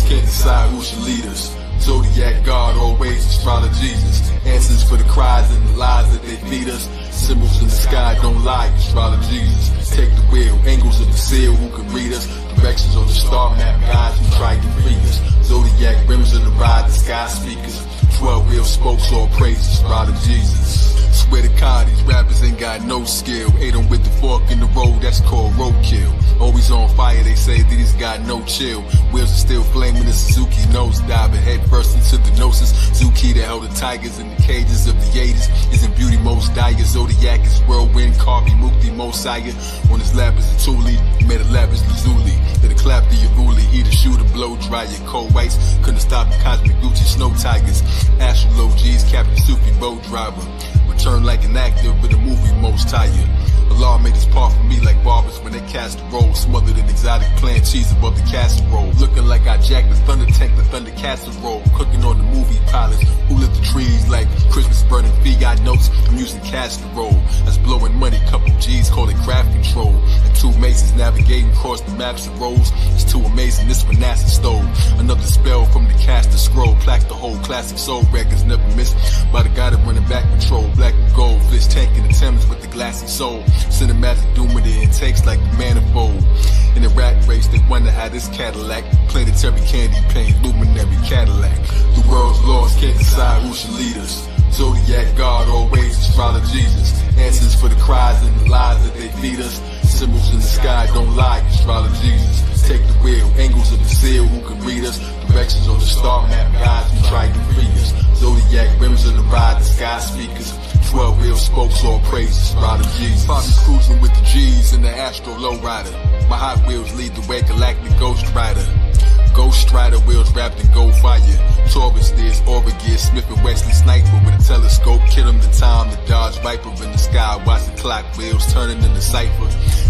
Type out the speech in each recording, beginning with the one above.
can't decide who should lead us. Zodiac, God, always AstroloGesus. Answers for the cries and the lies that they feed us. Symbols in the sky don't lie, AstroloGesus. Take the wheel, angles of the seal, who can read us? Directions on the star map, guides who try to free us. Zodiac rims in the ride, the sky speakers. 12 wheel spokes, all praise AstroloGesus. Swear to God, these rappers ain't got no skill. Ate them with the fork in the road, that's called roadkill. Always on fire, they say these got no chill. Wheels are still flaming, the Suzuki nose diving head first into the gnosis. Zuki that held the tigers in the cages of the 80s. Isn't beauty most dire? Zodiac is whirlwind, Carby, Mukti, Mosiah. On his lap is a Thule, made a lavish Lazuli. Did a clap to your Ruli, he the shooter, blow dry your cold whites. Couldn't stop the Cosmic Gucci snow tigers. Astro-logic, Captain Sufi, boat driver. Return like an actor with a movie most tired. Allah made his part for me like barbers when they cast a roll. Smothered in exotic plant cheese above the casserole. Looking like I jacked the thunder tank, the thunder casserole. Cooking on the movie pilots who lit the trees like Christmas burning fiat notes. I'm using casserole. That's blowing money, couple G's, call it craft control. And two Masons navigating across the maps of roads. It's too amazing, this one NASA stole. Another spell from the caster scroll. Plaques the whole classic soul records never missed. By the guy that running back patrol. Black and gold, fish tanking the Thames with the glassy soul. Cinematic doom with the intakes like the manifold. In a rat race, they wonder how this Cadillac planetary candy paint, luminary Cadillac. The world's lost, can't decide who should lead us. Zodiac, God, always AstroloGesus. Answers for the cries and the lies that they feed us. Symbols in the sky don't lie, AstroloGesus. Take the wheel, angles of the seal, who can read us? Directions on the star map, guides who try to free us. Zodiac rims in the ride, the sky speakers. 12 wheel spokes, all praise AstroloGesus. Probably cruising with the G's in the Astro Lowrider. My Hot Wheels lead the way, Galactic Ghost Rider. Ghost Rider wheels wrapped in gold fire. Taurus steers, Aura gear, Smith and Wesley sniper with a telescope. Kill him the time, the Dodge Viper in the sky. Watch the clock wheels turning in the cipher.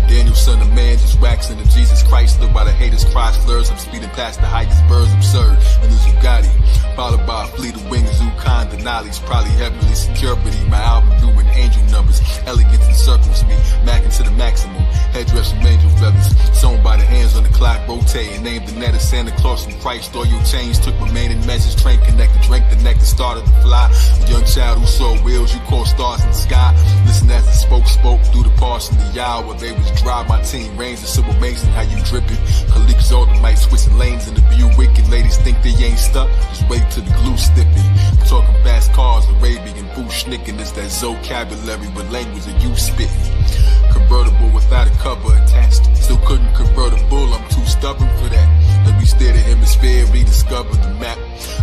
Daniel, son of man, just waxing the Jesus Chrysler. While the haters cry slurs, I'm speeding past the highest birds, absurd. And the Zugatti, followed by a fleet of wings, Zucon, Denali's, probably heavily security. My album doing angel numbers, elegance encircles me, macking to the maximum. Headdress from angel feathers, sewn by the hands on the clock, rotating. Named the net of Santa Claus from Christ. Oil change, took remaining measures, train connected, drank the nectar, started to fly. A young child who saw wheels, you call stars in the sky. Listen as the spoke through the parts in the hour. They was dry, my team reigns, it's so amazing how you dripping. Kalik Scientific switching lanes in the view. Wicked ladies think they ain't stuck, just wait till the glue stiffy. Talking fast cars, Arabian, bushnicking is that vocabulary with language that you spitting. Convertible without a cover attached. Still couldn't convert a bull, I'm too stubborn for that. Let me steer the hemisphere, rediscover the map.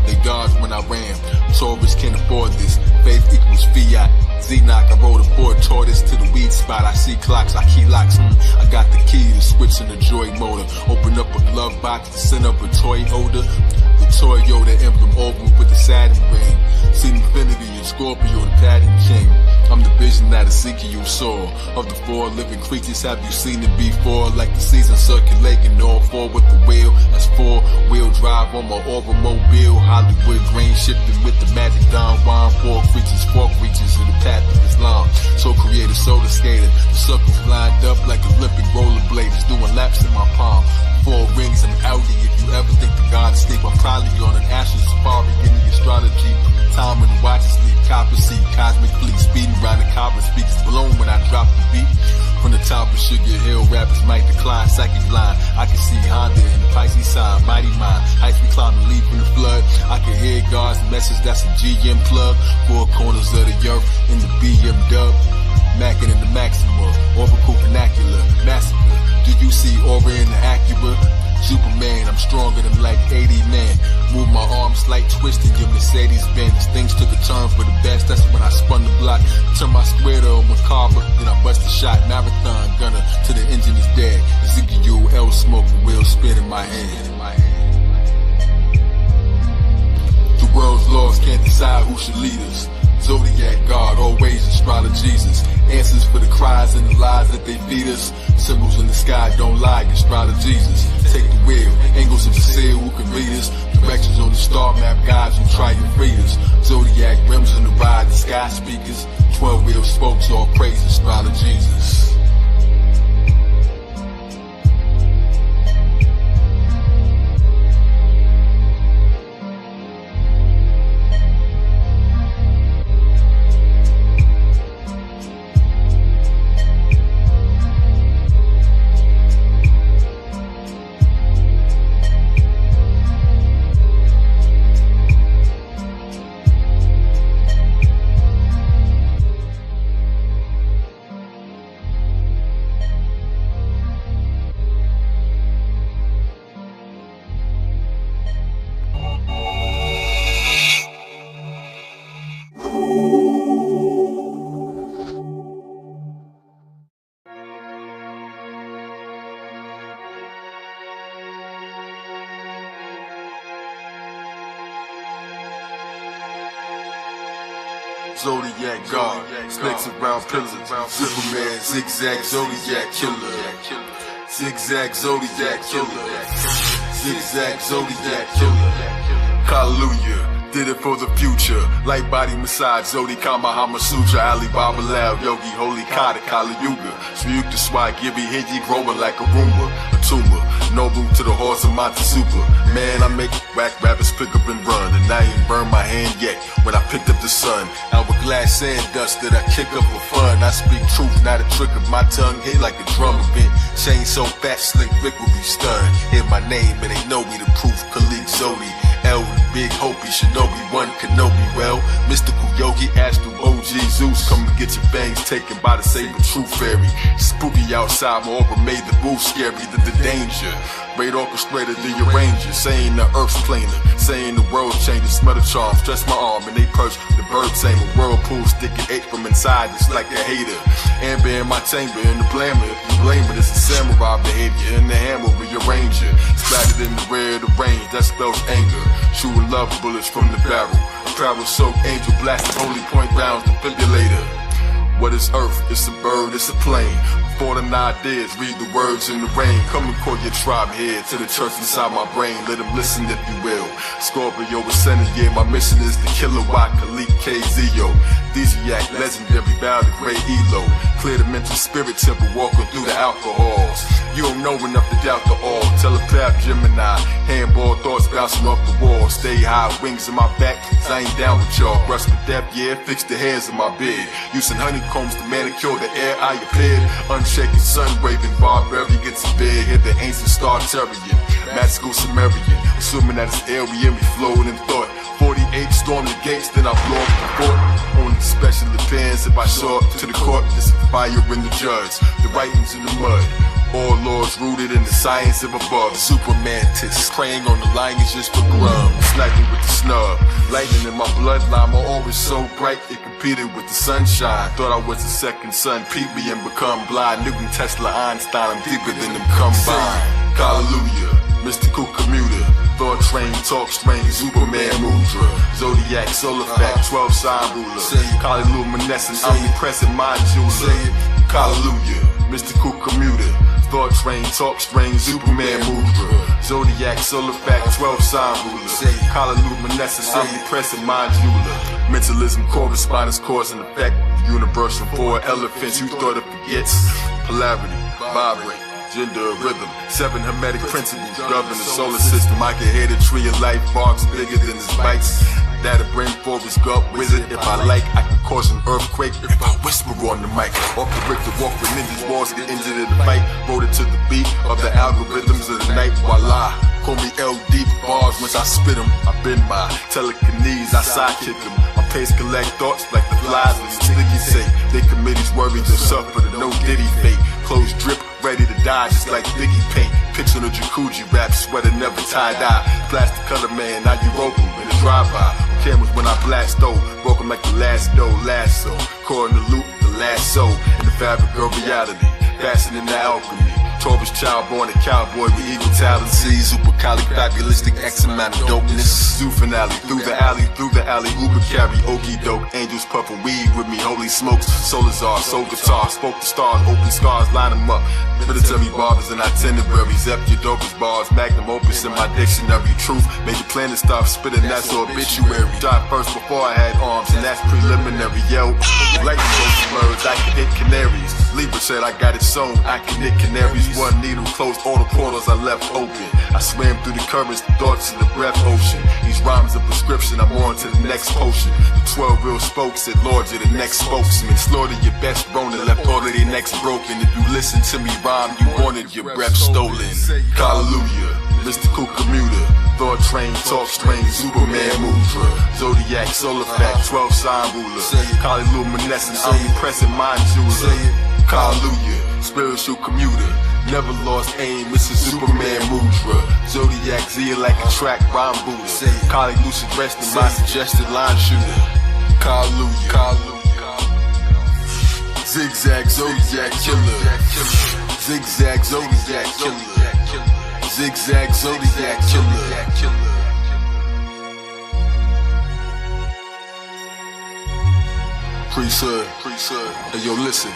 They dodged when I ran. Taurus can't afford this. Faith equals fiat. Zenock, I rode a Ford Tortoise to the weed spot. I see clocks, I key locks. I got the key to switch in the joy motor. Open up a glove box to send up a toy holder. The Toyota emblem oval with the Saturn ring. Seen Infinity and Scorpio, the pattern king. I'm the vision that a seeker you saw. Of the four living creatures, have you seen it before? Like the season circulating, all four with the wheel. That's 4-wheel drive on my automobile. Hollywood grain shifting with the magic Don Juan. Four creatures in the path of Islam. So creative, solar skater. The circles lined up like Olympic rollerbladers, doing laps in my palm. 4 rings, I'm Audi. If you ever think the God escape, I'm probably on an astro safari in the astrology. Time when the watches leave copper seat, cosmic fleet speeding around the copper speakers blown when I drop the beat. From the top of Sugar Hill, rappers might decline, psychic line. I can see Honda in the Pisces sign, mighty mind. Heights we climb the leap in the flood. I can hear God's message, that's a GM plug. 4 corners of the earth in the BM dub. Mackin' in the Maxima, orbital vernacular, massacre. Do you see aura in the Acura? Superman, I'm stronger than like 80 men. Move my arms slight twist in your Mercedes Benz. Things took a turn for the best, that's when I spun the block. Turn my square to a macabre, then I bust a shot. Marathon gunner, till the engine is dead. Ezekiel L smoking, wheel spin in my hand. The world's lost, can't decide who should lead us. Zodiac, God, always AstroloGesus. Answers for the cries and the lies that they feed us. Symbols in the sky don't lie, AstroloGesus. Take the wheel, angles of the seal, who can read us? Directions on the star map, guides who try to free us. Zodiac rims in the ride, the sky speakers. 12 wheel spokes, all praise AstroloGesus. Zodiac God, snakes around pillars, Superman, zigzag Zodiac killer, zigzag Zodiac killer, zigzag Zodiac killer. Hallelujah. Did it for the future. Light body massage, Zodi Kama Hama Sutra, Alibaba Lao, Yogi, Holy Kata, Kali Yuga. Swayukta Swag, Gibby, Hiji, growing like a Roomba, a tumor. Noble to the horse of Monte Super. Man, I make whack rappers pick up and run. And I ain't burned my hand yet when I picked up the sun. Hourglass sand dust that I kick up for fun. I speak truth, not a trick of my tongue. Hit like a drum event. Chain so fat, slick Rick will be stunned. Hear my name and they know me the proof. Kalik Zodi. L with the big Hopi, Shinobi, one Kenobi, well, mystical yogi, astro-logic, come and get your bangs taken by the saber true fairy. Spooky outside, my aura made the booth scary, the danger. Great orchestrator, the arranger, saying the earth's plainer, saying the world changes, smell the charm, stretch my arm and they perch, the bird same, a whirlpool, sticking ache from inside, just like a hater. Amber in my chamber, in the blamer, if you blame it, it's a samurai behavior, in the hammer, rearranger, splattered in the rear of the range, that spells anger. Shooting love bullets from the barrel. Travel soaked angel blasted holy point rounds, defibrillator. What is earth? It's a bird, it's a plane. Thought and ideas, read the words in the rain. Come and call your tribe here to the church inside my brain. Let them listen if you will. Scorpio ascended, yeah, my mission is the killer Watt, Kalik Zodiak, legendary, bow to great Elo. Clear the mental spirit temple, walking through the alcohols. You don't know enough to doubt the all. Telepath Gemini, handball thoughts bouncing off the wall. Stay high, wings in my back, cause I ain't down with y'all. Brush the depth, yeah, fix the hairs in my beard. Using honeycombs to manicure the air I appeared. Unshaken sun waving, barbarian gets a bed. Hit the ancient star Terrian, magical Sumerian. Assuming that it's alien, we flowing in thought. 48 storm the gates, then I blow up the fort. Only special appearance if I show up to the court. It's a fire in the judge, the writings in the mud. All laws rooted in the science of above. Supermantis, preying on the lions just for grub. Sniping with the snub, lightning in my bloodline. My aura is so bright it competed with the sunshine. Thought I was the second son, peep me and become blind. Newton, Tesla, Einstein, I'm deeper than them combined. Hallelujah, mystical commuter. Thought train, talk strange, Superman mudra. Zodiac, solar fact, 12 sign ruler. Kali luminescent, omnipresent mind jeweler. Hallelujah, mystical commuter. Thought train, talk strange, Superman mudra. Zodiac, solar fact, 12 sign ruler. Kali luminescent, omnipresent mind jeweler. Mentalism, correspondence, cause and effect. Universal four elephants, you thought it forgets. Polarity, vibrate. Gender, rhythm, 7 hermetic principles govern the solar system. I can hear the tree of life barks bigger than his bites. That'll bring forth his gut wizard. If I like, I can cause an earthquake if I whisper on the mic. Off the brick to walk with ninjas, walls get injured in the fight. Wrote it to the beat of the algorithms of the night. Voila, call me LD bars once I spit them. I bend my telekinesis, I sidekick them. My pace collect thoughts like the flies in the sticky say. They committees worried to suffer the no diddy fate. Clothes drip, ready to die just like Biggie paint. Pics on a jacuzzi wrap, sweater never tie-dye. Plastic color man, now you rope him in a drive-by. Cameras when I blast though, broke him like the last dough, lasso. Caught in the loop, the lasso, in the fabric of reality. Fastening the alchemy. Taurus child born a cowboy with equal talent. See, super Kalik, fabulistic X amount of dopeness. Zoo finale, through the alley, Uber carry, okey doke. Angels puffin' weed with me, holy smokes. Solar czar, soul guitar, spoke the stars, open scars, line them up. Military barbers and itineraries, Zep your dopest bars, magnum opus in my dictionary. Truth, made the planet stop spitting, that's obituary. Died first before I had arms, and that's preliminary, yo. Like those birds, I can hit canaries. Libra said I got it sewn, I can hit canaries. One needle closed all the portals I left open. I swam through the currents, the thoughts of the breath ocean. These rhymes a prescription, I'm on to the next potion. The 12 real spokes said, Lord, you're the next spokesman. Slaughter your best bone and left all of their necks broken. If you listen to me rhyme, you wanted your breath stolen. Hallelujah, mystical commuter. Thought train, talk strange, Superman mudra. Zodiac, solar fact, 12 sign ruler. Kali luminescent, omnipresent mind jeweler. Hallelujah, spiritual commuter. Never lost aim, it's a Superman mudra. Zodiac Z like a track rhyme Buddha. Kali lucid resting, my suggested line shooter. Hallelujah. Zigzag Zodiac killer. Zigzag Zodiac killer. Zigzag Zodiac killer. priesthood. Hey yo, listen.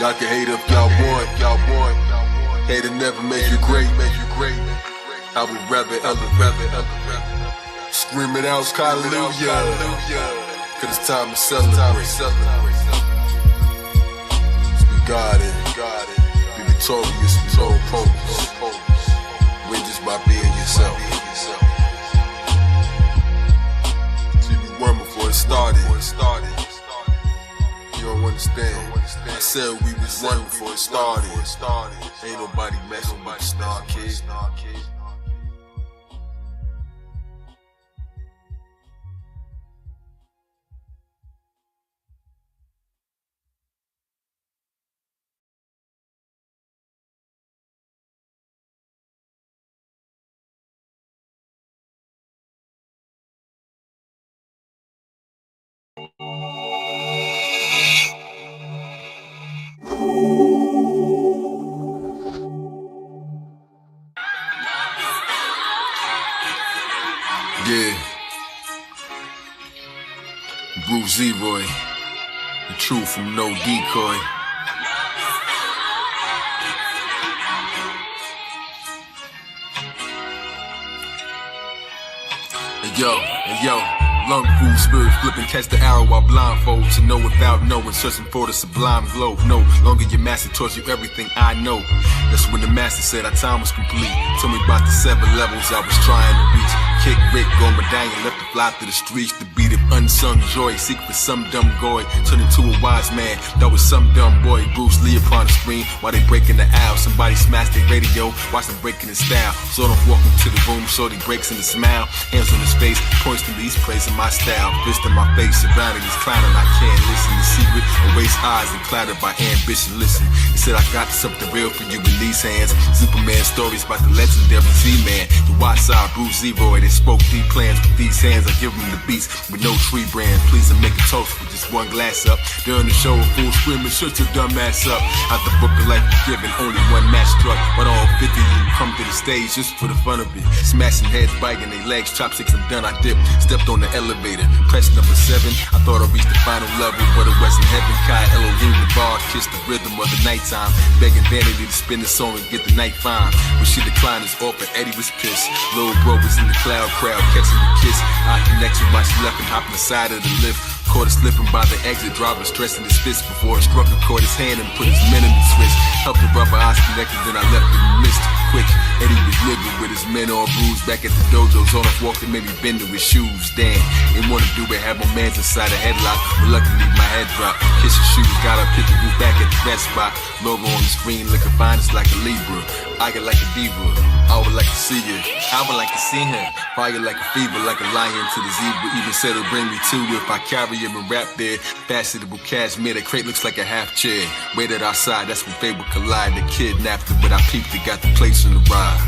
Y'all can hate if y'all want. Hater never make you great. I would rather elevate. Scream it out, hallelujah. Cause it's time to celebrate. We got it. Be victorious, we no opponents. Win just by being yourself. See, we won before it started. You don't understand. I said we was one before it started. Ain't nobody messing with the star kid. Yeah, Bruce Zeroy, the truth from no decoy. Hey yo, lung food, spirit flipping, catch the arrow while blindfold. To know without knowing, searching for the sublime glow. No longer your master taught you everything I know. That's when the master said our time was complete. Told me about the 7 levels I was trying to reach. Kick, Rick, go medallion, left to fly through the streets. The beat of unsung joy, seek for some dumb goy. Turn into a wise man, that was some dumb boy. Bruce Lee upon the screen, while they breaking the aisle. Somebody smashed their radio, watch them breaking the style. Sort of walking to the room, shorty breaks in the smile. Hands on his face, points to me, he's praising my style. Fist in my face, surrounded, he's clowning, I can't listen. The secret, erase eyes and clouded by ambition. Listen, he said I got something real for you in these hands. Superman stories about the legendary Z-Man. The White Side, Bruce Zeroy, they spoke deep plans with these hands. I give them the beats with no tree brand. Please and make a toast with just one glass up. During the show, a fool screaming, shut your dumb ass up. Out the book of life given, only one match struck. But all 50 of you come to the stage just for the fun of it. Smashing heads, biting their legs, chopsticks, I'm done, I dipped. Stepped on the elevator, pressed number 7. I thought I reached the final level, but it wasn't heaven. Kai Elohim, the bar, kissed the rhythm of the nighttime. Begging vanity to spin the song and get the night fine. When she declined his offer, Eddie was pissed. Little bro was in the crowd, catching the kiss. I connected while she left and hopped on the side of the lift. Caught her slipping by the exit, driver stressing his fist before it struck her, caught his hand and put his men in the twist. Helped the rubber eyes connected, then I left in the mist. Quick, Eddie was living with his men all bruised. Back at the dojos, on off walking, maybe bending with shoes. Damn, didn't want to do it, had my mans inside a headlock. Reluctantly, my head dropped. Kiss his shoes, got up, hit the roof back at the rest spot. Logo on the screen, looking fine, it's like a Libra. I get like a diva, I would like to see you. I would like to see him. Fire like a fever, like a lion to the zebra. Even said it'll bring me to if I carry him and rap there. Fashionable cashmere, the crate looks like a half chair. Waited outside, that's when fate would collide. The kidnapped her, but I peeped it, got the place on the ride.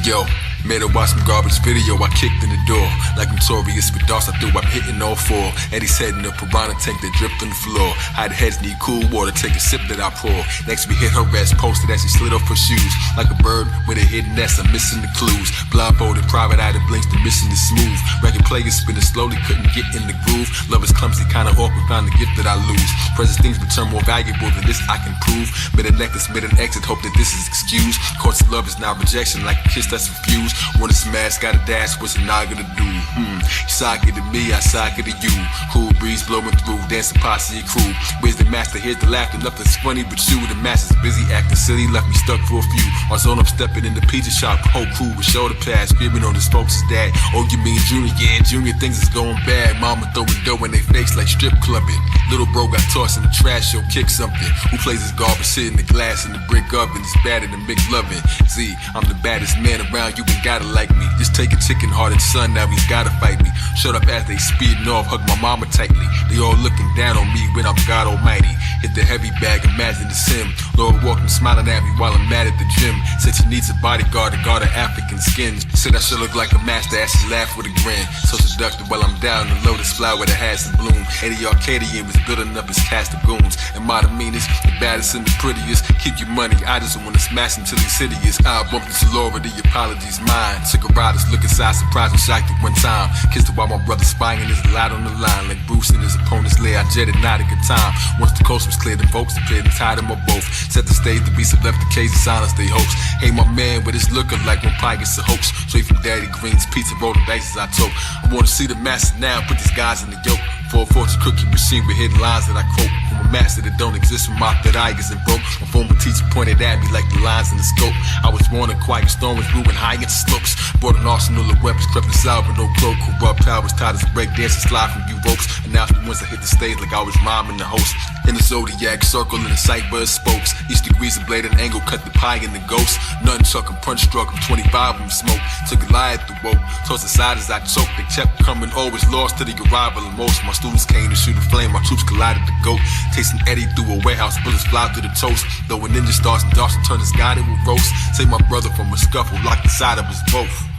Yo, made her watch some garbage video, I kicked in the door. Like notorious with darts, I threw up hitting all 4. Eddie's head in a piranha tank that dripped on the floor. Hide heads need cool water, take a sip that I pour. Next we hit her rest, posted as she slid off her shoes. Like a bird with a hidden nest, I'm missing the clues. Blindfolded, private eye that blinks, the mission is smooth. Record players spinning slowly, couldn't get in the groove. Love is clumsy, kinda awkward, found the gift that I lose. Present things return more valuable than this I can prove. Made a necklace, made an exit, hope that this is excused. Courts of love is now rejection, like a kiss that's refused. Wanna smash, got a dash, what's a nigga to do? You socket to me, I socket to you. Cool breeze blowing through, dancing posse and crew. Where's the master? Here's the laughter, nothing's funny but you. The master's busy acting silly, left me stuck for a few. I was on up stepping in the pizza shop, whole crew with shoulder pads, screaming on his folks' dad. Oh, you mean Junior? Yeah, Junior, things is going bad. Mama throwing dough in their face like strip clubbing. Little bro got tossed in the trash, yo, kick something. Who plays his garbage, sit in the glass in the brick oven? It's better than big loving. Z, I'm the baddest man around, you ain't gotta like me. Just take a chicken-hearted son, now he's gotta fight me. Shut up as they speeding off, hug my mama tightly. They all looking down on me when I'm God Almighty. Hit the heavy bag, imagine the sim. Lord walking smiling at me while I'm mad at the gym. Said she needs a bodyguard to guard her African skin. Said I should look like a master as she laughed with a grin. So seductive while I'm down the lotus flower that has some bloom. Eddie Arcadian was building up his cast of goons. And my the meanest, the baddest and the prettiest. Keep your money, I just wanna smash him till he's hideous. I bumped into Laura, the apology's mine. Took a ride, look inside, surprised and shocked at one time. Kissed her while my brother spying his light on the line. Like Bruce and his opponent's lair, I jetted not a good time. Once the coast was clear, the folks appeared and tied them up both. Set the stage, the beast have left the cage in silence, they hopes. Hey my man, but it's looking like when pie gets a hoax. Straight from Daddy Green's pizza, rolling bases I told. I wanna see the master now, put these guys in the yoke. For a fortune cookie machine with hidden lines that I quote. From a master that don't exist from my third eye isn't broke. My former teacher pointed at me like the lines in the scope. I was born a quiet storm was brewing high into slopes. Brought an arsenal of weapons, crept inside with no cloak. Corrupt powers tied as a break dancer slide from you ropes. Announced me once I hit the stage like I was miming the host. In the Zodiac circle in the sight buzz spokes. Each degrees of blade and angle cut the pie in the ghost. Nothing chuck and punch struck him, 25 of them smoke. Took a lie at the rope, tossed aside as I choked. They kept coming, always lost to the arrival of most. My students came to shoot a flame, my troops collided the goat. Tasting Eddie through a warehouse, bullets fly through the toast. Though a ninja starts and darts and turn his guy to a roast. Save my brother from a scuffle, locked inside of us both.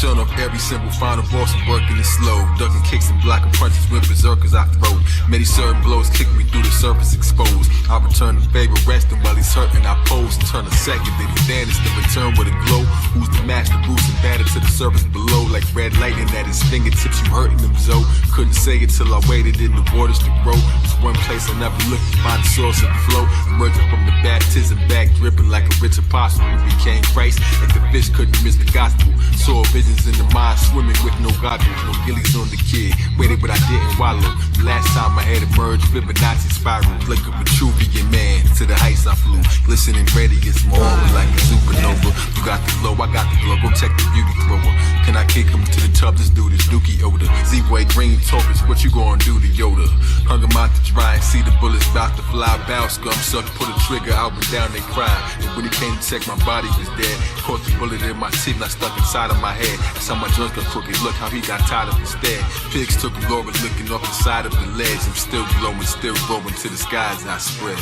Shut up every simple final boss and working it slow. Ducking kicks and blocking punches with berserkers I throw. Many certain blows kick me through the surface exposed. I return the favor, resting while he's hurting. I pose and turn a second, then he vanished in return with a glow. Who's the master, Bruce and battered to the surface below. Like red lightning at his fingertips, you hurting him, Zoe. Couldn't say it till I waited in the waters to grow. It's one place I never looked to find the source of the flow. Emerging from the baptism, back dripping like a rich apostle who became Christ. Like the fish couldn't miss the gospel. Saw visions in the mind, swimming with no goggles, no gillies on the kid. Waited, but I didn't wallow. The last time I had emerged, Fibonacci spiral, like a Vitruvian man. To the heights I flew, glistening radiance, more like a supernova. You got the glow, I got the glow. Go check the beauty thrower. Can I kick him to the tub? This dude is Dookie odor. Z-Way green tokens, what you gonna do to Yoda? Hung him out to dry and see the bullets about to fly. Bow scum suck, pull the trigger out, but down they cry. And when he came to check, my body was dead. Caught the bullet in my teeth, and I stuck inside of my head. That's how my joints got crooked. Look how he got tied up instead. Pigs took Laura looking off the side of the ledge. I'm still glowing, still growing to the skies I spread.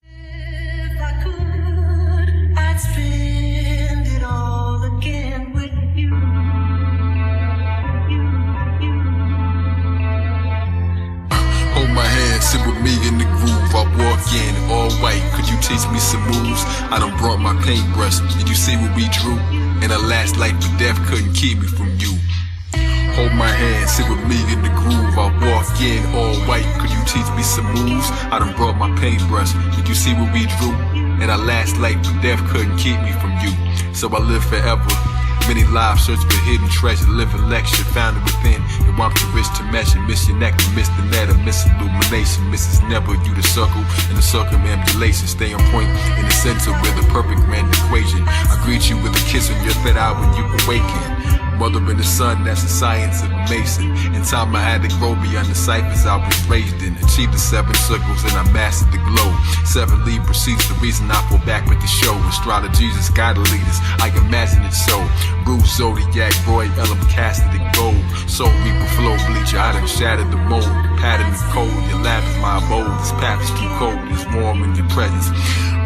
If I could, I'd spend it all again with you. Hold my hand, sit with me in the groove. I walk in, all white. Could you teach me some moves? I done brought my paintbrush. Did you see what we drew? And our last life or death couldn't keep me from you. Hold my hand, sit with me in the groove. I walk in, all white. Could you teach me some moves? I done brought my paintbrush. Did you see what we drew? And our last life or death couldn't keep me from you. So I live forever. Many lives search for hidden treasure, live a lecture, found it within. And I'm too rich to measure, miss your neck, miss the net, miss illumination, misses never you the circle, and the circumambulation. Stay on point in the center with a perfect grand equation. I greet you with a kiss on your third eye when you awaken. Mother in the sun, that's the science of a mason. In time I had to grow beyond the ciphers I was raised in. Achieved the 7 circles and I mastered the glow. 7 Libra seats, the reason I fall back with the show. AstroloGesus, gotta lead us, I imagine it so. Bruce, Zodiac, Roy, Ellum, casted in gold. Soul reaper, flow bleacher, I done shattered the mold. The pattern is cold, your lap is my abode. This path is too cold, it's warm in your presence.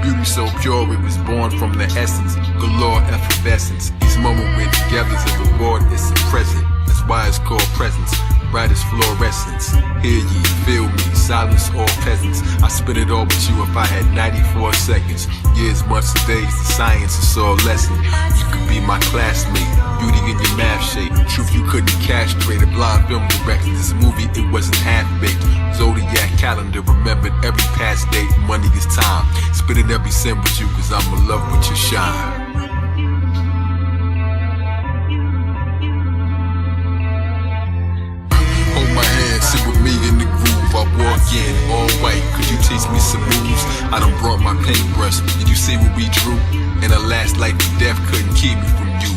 Beauty so pure, it was born from the essence. Galore effervescence. Each moment we're together is a reward, it's a present. That's why it's called presence. Brightest fluorescence. Hear ye, feel me, silence all peasants. I spit it all with you if I had 94 seconds. Years, months, days, the science is all lesson. You could be my classmate, beauty in your math shape. Truth you couldn't castrate, a blind film director. This movie, it wasn't half-baked. Zodiac calendar, remembered every past date. Money is time. Spitting every sin with you, cause I'm in love with your shine. Hold my hand, sit with me in the groove. I walk in, all white. Could you teach me some moves? I done brought my paintbrush. Did you see what we drew? And our last life to death couldn't keep me from you.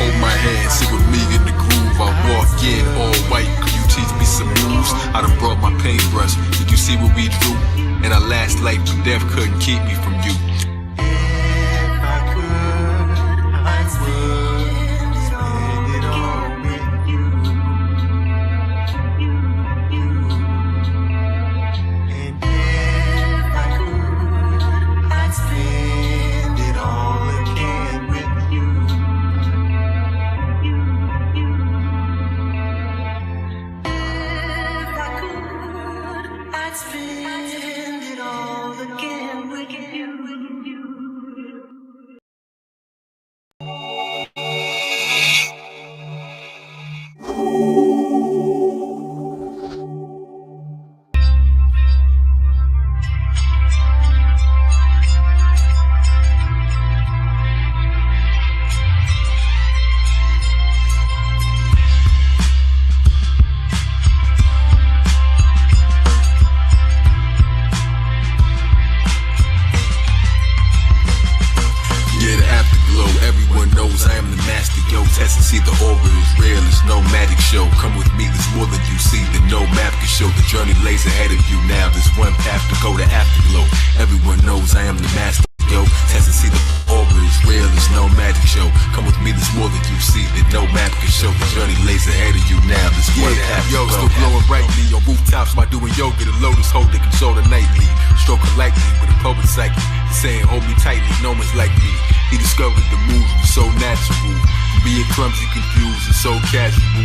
Hold my hand, sit with me in the groove. I walk in all white. Could you teach me some moves? I done brought my paintbrush. Did you see what we drew? And our last life to death couldn't keep me from you. If I could, I'd spend it all with you. And if I could, I'd spend it all again with you. If I could, I'd spend it all again with you. Yeah, the afterglow, everyone knows I am the master, yo. Test and see the aura is real, it's no magic show. Come with me, there's more than you see, that no map can show. The journey lays ahead of you now, there's one path to go, the afterglow. Everyone knows I am the master, yo. Test and see the aura is real, it's no magic show. Come with me, there's more than you see, that no map can show. The journey lays ahead of you now, there's one path to go. Yo, still glowing brightly on rooftops by doing yoga. The lotus hold that control the nightly. Stroke her lightly with a poet psyche. He's saying, hold me tightly, no one's like me. He discovered the moves were so natural. Being clumsy, confused, and so casual.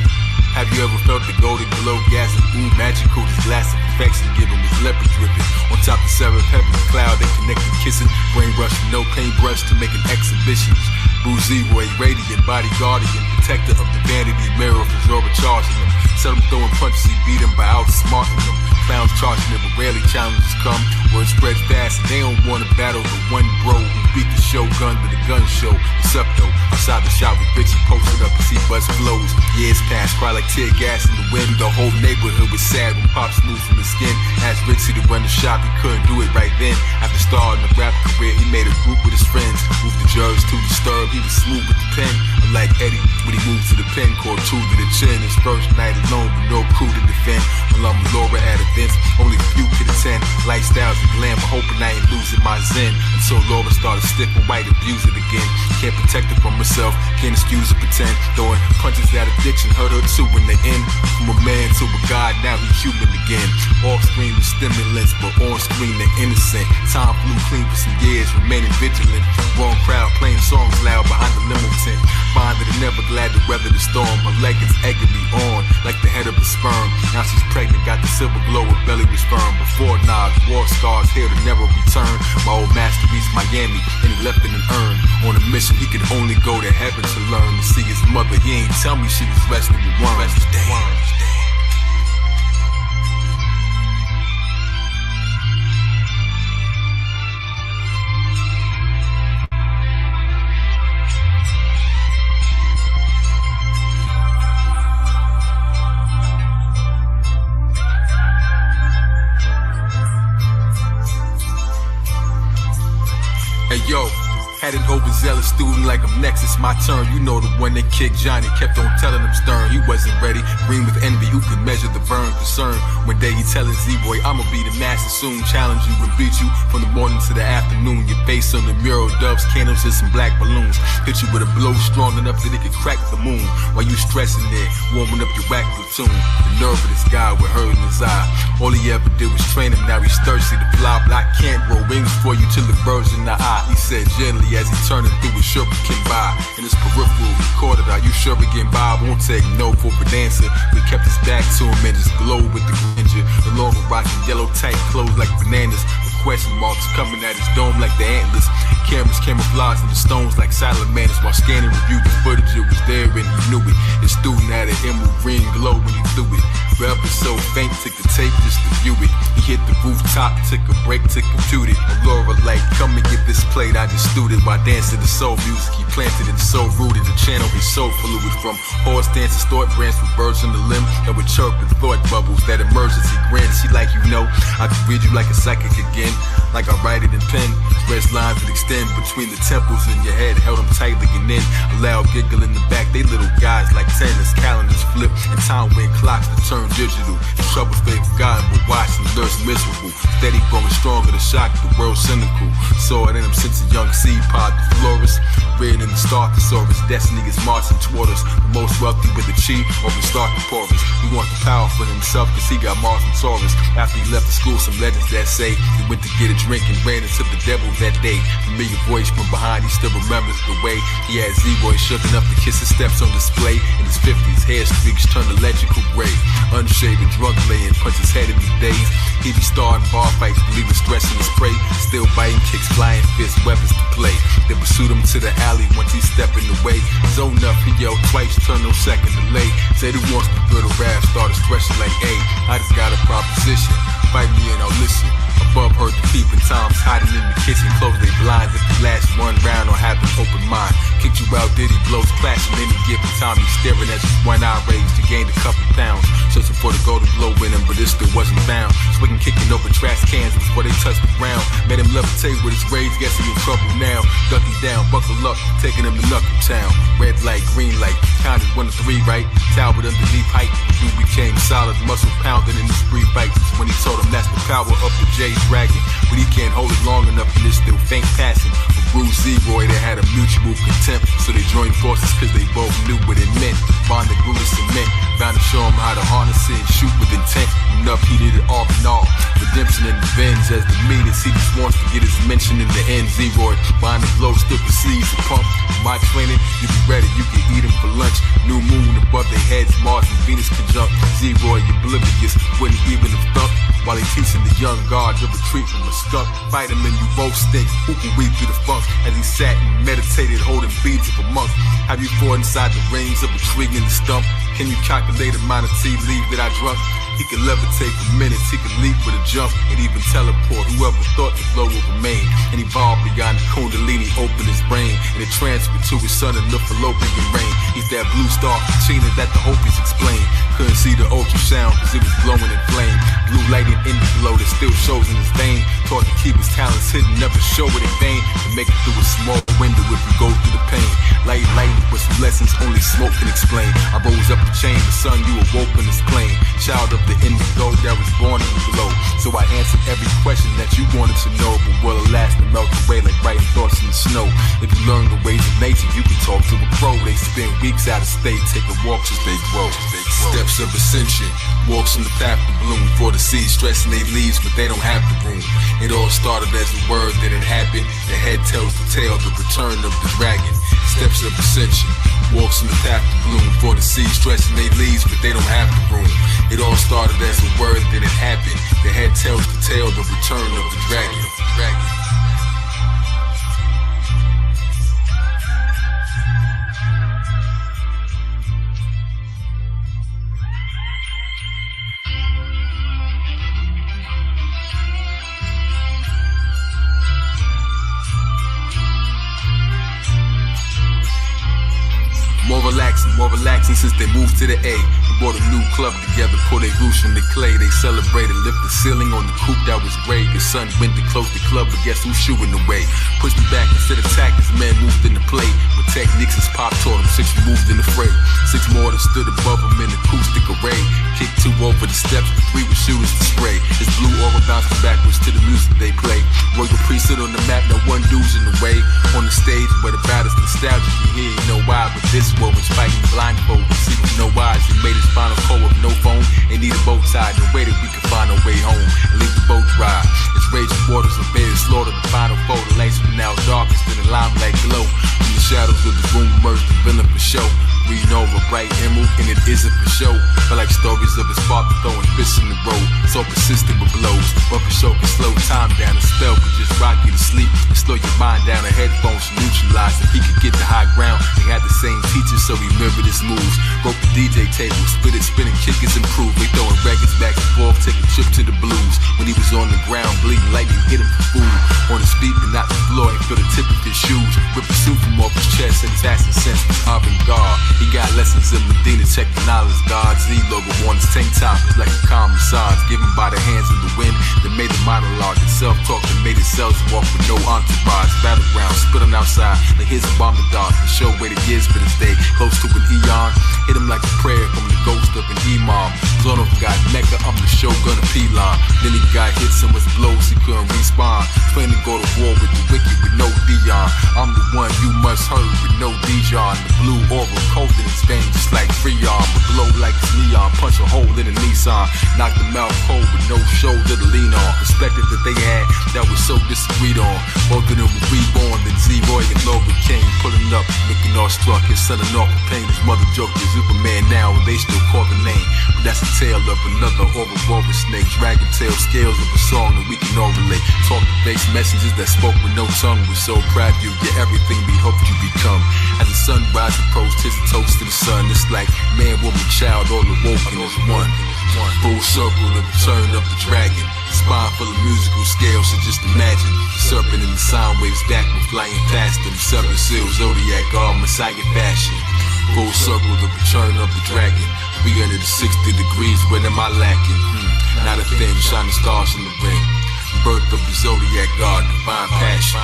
Have you ever felt the golden glow, gas and boom, magical? This glass of perfection given was leopard dripping. On top of seven heavenly cloud, they connected kissing. Brain brush with no paintbrush to make an exhibition. Bruce Leroy, radiant, body guardian, protector of the vanity mirror for Zorba charging them. Seldom throwing punches, he beat him by outsmarting them. Clowns charging him, but rarely challenges come. Word spread fast, and they don't want to battle the one bro who beat the shogun to the gun show. What's up though? Outside the shop with Richie posted up to see buzz flows. Years passed, cry like tear gas in the wind. The whole neighborhood was sad when Pop smoothed from his skin. Asked Richie to run the shop, he couldn't do it right then. After starting a rap career, he made a group with his friends. Moved the judge to disturb, he was smooth with the pen. Unlike Eddie, when he moved to the pen, called two to the chin. His first night alone with no crew to defend. Along with Laura at events, only a few could attend. Lifestyles and glamour, hoping I ain't losing my zen. Until Laura started stiff and white, abuse it again. Can't protect her from herself, can't excuse or pretend. Throwing punches at addiction, hurt her too in the end. From a man to a god, now he's human again. Off screen with stimulants, but on screen they're innocent. Time flew clean for some years, remaining vigilant. Wrong crowd playing songs loud behind the limo tent. Find that they're never glad to weather the storm. Her leggings egging me on like the head of a sperm. Now she's pregnant, got the silver glow, her belly was firm. Before Nas, war scars here to never return. My old master reached Miami and he left in an urn. On a mission, he could only go to heaven to learn. To see his mother, he ain't tell me she was resting with worms. Hey yo, had an overzealous student like I'm next, it's my turn. You know the one that kicked Johnny, kept on telling him stern. He wasn't ready, green with envy, who could measure the burn concern. One day he telling Z-Boy, I'ma be the master soon. Challenge you and beat you from the morning to the afternoon. Your face on the mural, doves, candles, and some black balloons. Hit you with a blow strong enough that it could crack the moon. While you stressing there, warming up your whack platoon. The nerve of this guy with her in his eye. All he ever did was train him, now he's thirsty to fly. But I can't grow wings for you till the birds in the eye. He said gently as he turned it through his shuriken by. In his peripheral recorded, are you sure again, Bob? Won't take no for an answer. We kept his back to him and just glowed with the grandeur. The longer rocking yellow tight clothes like bananas. The question marks coming at his dome like the antlers. Cameras camouflaged in the stones like salamanders. While scanning reviewed the footage, it was there and he knew it. His student had an emerald green glow when he threw it. Forever so faint, took the tape just to view it. He hit the rooftop, took a break to compute it. Laura like, come and get this plate, I just stewed it. While dancing to soul music, he planted it so rooted. The channel his soul fluid from horse dances, thought branch with birds on the limb that would chirp in thought bubbles, that emergency grin. She like, you know, I could read you like a psychic again, like I write it in pen. Express lines that extend between the temples in your head, held them tightly and then a loud giggle in the back. They little guys like tennis, calendars flip, and time when clocks to turn digital. The troubles they forgotten, but watch them nurse miserable. Steady growing stronger to shock the world cynical. Saw it in him since a young seed pod, the florist. Read in the star thesaurus, destiny is marching toward us. The most wealthy with the chi or the star porous. He wants the power for himself cause he got Mars and Taurus. After he left the school, some legends that say he went to get a drink and ran into the devil that day. Familiar voice from behind, he still remembers the way he had Z-Boy shook enough to kiss his steps on display. In his 50s, hair streaks turned electrical gray. Unshaven, drunk laying, punch his head in the days. He be starting bar fights, believing stress in his prey. Still biting kicks, flying fists, weapons to play. They pursued him to the alley once he stepped in the way. Zone up, he yelled twice, turn no second delay. Said he wants to build a rap, started stretching like, hey, I just got a proposition. Fight me and I'll listen. Above heard the peeping Toms hiding in the kitchen, close they blinds if you last one round or have an open mind. Kicked you out, did he blows clashing any given time. He's staring at his one eye raised to gain a couple pounds. Searching for the golden glow in him, but it still wasn't found. Swinging, kicking over trash cans before they touched the ground. Made him levitate with his rage, guess he in trouble now. Ducking down, buckle up, taking him to Knuckle Town. Red light, green light, counted 1 to 3, right? Talbot underneath height, you became solid, muscle pounding in the spree fight. When he told him that's the power of the J Dragon, but he can't hold it long enough and it's still faint passing. For Bruce Z-Boy, they had a mutual contempt, so they joined forces cause they both knew what it meant. Bond that grew to cement, bound to show him how to harness it and shoot with intent. Enough he needed all in all, redemption and revenge as the meanest. He just wants to get his mention in the end. Z-Boy, behind the glow, still proceeds to pump. My training, you be ready, you can eat him for lunch. New moon above their heads, Mars and Venus conjunct. Z-Boy, oblivious, wouldn't even have thunk. While he teaching the young guard to retreat from a skunk. Fight him and you both stink, who can weep through the funk? As he sat and meditated, holding beads of a monk. Have you fought inside the rings of a tree in the stump? Can you calculate the amount of tea leaf that I drunk? He could levitate for minutes, he could leap with a jump, and even teleport. Whoever thought the flow would remain, and evolve beyond the Kundalini, open his brain, and it transferred to his son and the fallopian rain. He's that blue star China that the Hopis explain. Couldn't see the ultrasound cause it was glowing in flame. Blue lighting in the glow that still shows in his vein. Taught to keep his talents hidden, never show it in vain. To make it through a small window if you go through the pain. Light, with some lessons only smoke can explain. I rose up the chain, the sun you awoke in this plane. Child of the indigo that was born in the glow. So I answered every question that you wanted to know, but will it last and melt away like writing thoughts in the snow? If you learn the ways of nature, you can talk to a pro. They spend weeks out of state, taking walks as they grow. Steps of ascension, walks in the path to bloom. For the seeds stressing they leaves, but they don't have the room. It all started as a word, then it happened. The head tells the tale, the return of the dragon. Steps of ascension, walks in the path to bloom. For the seeds stressing they leaves, but they don't have the room. It all started as a word, then it happened. The head tells the tale, the return of the dragon. More relaxing since they moved to the A. We bought a new club together, pulled their roots from the clay. They celebrated, lift the ceiling on the coupe that was gray. The sun went to close the club, but guess who's shooting away? Pushed me back instead of attack, as men moved in the play. With techniques as Pop taught them, 6 moved in the fray. 6 more that stood above them in acoustic array. Kicked 2 over the steps, 3 with shooters to spray. His blue aura bouncing backwards to the music they play. Royal priesthood on the map, now one dude's in the way. On the stage where the battle's nostalgic, you hear, you know why. But this war was fighting blindfold, see with no eyes. He made his final call with no phone. They need a boat tied, no way that we could find a way home and leave the boat dry. It's raging waters of bed, slaughter the final foe. The lights were now darkest in the limelight glow. From the shadows of the room emerged the villain for show. Reading over bright emerald, and it isn't for show. But like stories of his father throwing fists in the road. So persistent with blows, but for show can slow time down. A spell could just rock you to sleep and slow your mind down. A headphones to neutralize realized if he could get the high ground, they had the same teachers, so he mirrored his moves. Broke the DJ table, split it, spinning, kickers improved. They throwing records back and forth, take a trip to the blues. When he was on the ground, bleeding lightning hit him for food. On his feet, but not the floor, he feel the tip of his shoes. Rip a suit from off his chest, and tasks and sense from avant-garde. He got lessons in Medina, check the knowledge. God's Z logo on his tank top is like a calm massage, given by the hands of the wind that made a monologue. And self-talk that made itself walk with no entourage. Battleground, spit him outside, like his bomb the dark. The show where the years for this day, close to an eon. Hit him like a prayer from the ghost of an imam. Zone of God, Mecca, I'm the shogun of P-Line. Then he got hit so much blows he couldn't respawn. Plan to go to war with the wicked with no Dion. I'm the one you must hurry with no Dijon. The blue aura cold in his veins just like Freon. But glow like it's neon, punch a hole in a Nissan. Knocked him out cold with no shoulder to lean on. Perspective that they had that was so disagreed on. Both of them were reborn, then Z-Roy and Logan came. Pulling up, looking all struck, his son and off for pain. His mother joked with Superman now, and they still call the name. But that's the tale of another overwoven snake. Dragon tail scales of a song that we can all relate. Talk to face messages that spoke with no tongue. We're so proud of you, you're everything we hoped you become. As the sunrise approached, tis a toast to the sun. It's like man, woman, child, all awoken as one. Full circle, the return of the dragon. Spine full of musical scales, so just imagine the serpent and the sound waves back when flying past them. Seven seals, Zodiac, all Messiah fashion. Full circle, the return of the dragon. We under the 60 degrees, what am I lacking? Not a thing, shining stars in the ring. Birth of the Zodiac God, divine passion.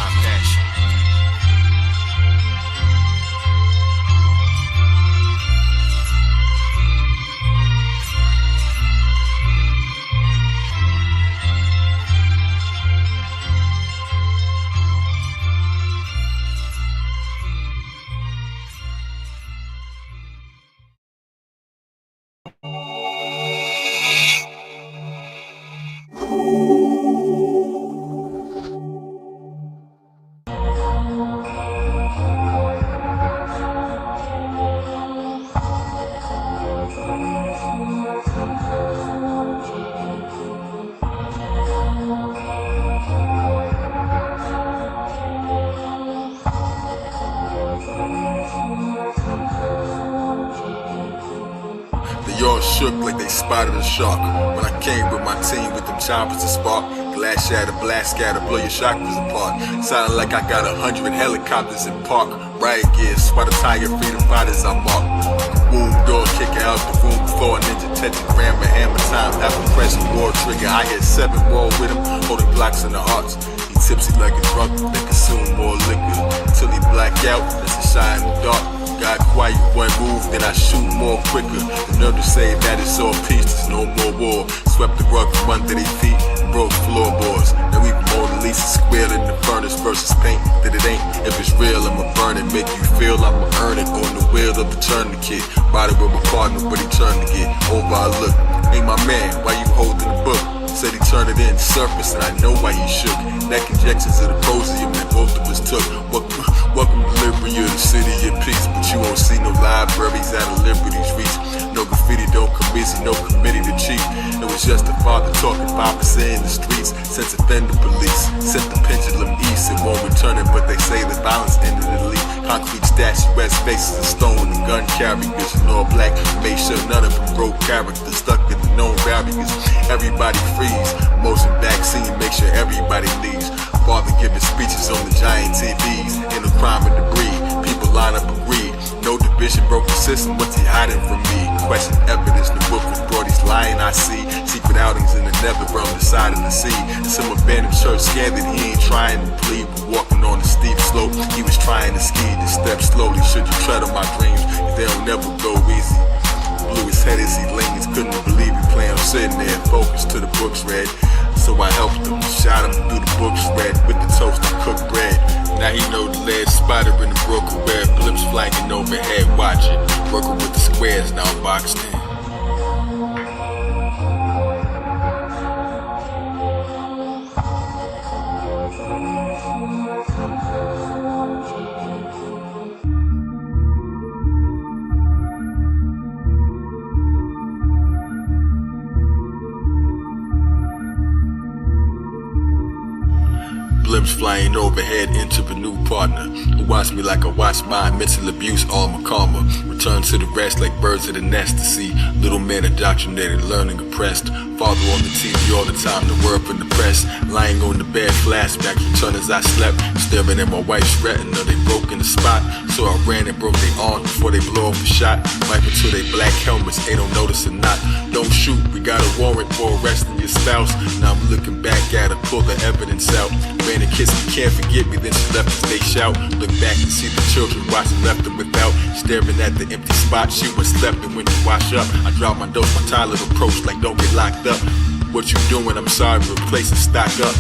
They all shook like they spotted a shark. When I came with my team with them choppers to spark. Glass shatter, blast scatter, blow your chakras apart. Sounding like I got 100 helicopters in park. Riot gear, spot a tiger, freedom fighters I mark. Wound door, kicking out the room before a ninja tetragram and hammer time. After pressing war trigger, I hit 7 more with him, holding blocks in the hearts. He tipsy like a drunk, they consume more liquor till he black out. That's a shine in the dark. Got quiet, one move, then I shoot more quicker. The nerve to say that it's all peace, there's no more war. Swept the rug from under their feet, broke floorboards. Now even Mona Lisa square in the furnace versus paint. That it ain't, if it's real, I'ma burn it. Make you feel I'ma earn it on the wheel of the tourniquet. Body with my partner, but he turned to get over. I look, ain't my man, why you holding the book? Said he turned it in surface, and I know why he shook. Neck injections of the prosium that both of us took. Welcome to Liberty, the city of peace. But you won't see no libraries out of Liberty's reach. No graffiti, don't come easy, no committee to cheat. It was just a father talking 5% in the streets. Since offender police sent the pendulum east. It won't return it, but they say the violence ended the leak. Concrete statuettes, faces of stone, and gun carriers in all black. Made sure none of them broke characters, stuck in the known barriers. Everybody freeze, motion vaccine, make sure everybody leaves. Father giving speeches on the giant TVs. In the crime of debris, people line up agreed. No division, broke the system, what's he hiding from me? Question evidence, the book was brought, he's lying, I see. Secret outings in the nether realm, the side of the sea. Some abandoned church scared that he ain't trying to plead. Walking on a steep slope, he was trying to ski. To step slowly, should you tread on my dreams? They'll never go easy. Blew his head as he leans, couldn't believe he planned on sitting there, focused to the books read. So I helped him, shot him through the books read with the toast and cooked bread. Now he know the lead spider in the broken web, blips flanking overhead, watching. Working with the squares, now boxed in. blimps flying overhead into a new partner who watched me like I watched mine. Mental abuse, all my karma. Return to the rest like birds of the nest to see little men indoctrinated, learning oppressed. Father on the TV all the time, the word from the press. Lying on the bed, flashbacks return as I slept. Staring at my wife's retina, they broke in the spot. So I ran and broke their arms before they blow off the shot. Wipe into their black helmets, they don't notice or not. Don't shoot, we got a warrant for arresting your spouse. Now I'm looking back at her, pull the evidence out. Ran and kissed me, can't forget me, then she left as they shout. Look back and see the children watching left and without. Staring at the empty spot, she was slept, and when you wash up, I drop my dose, my Tyler approach like don't get locked up. What you doing? I'm sorry, replace and stock up.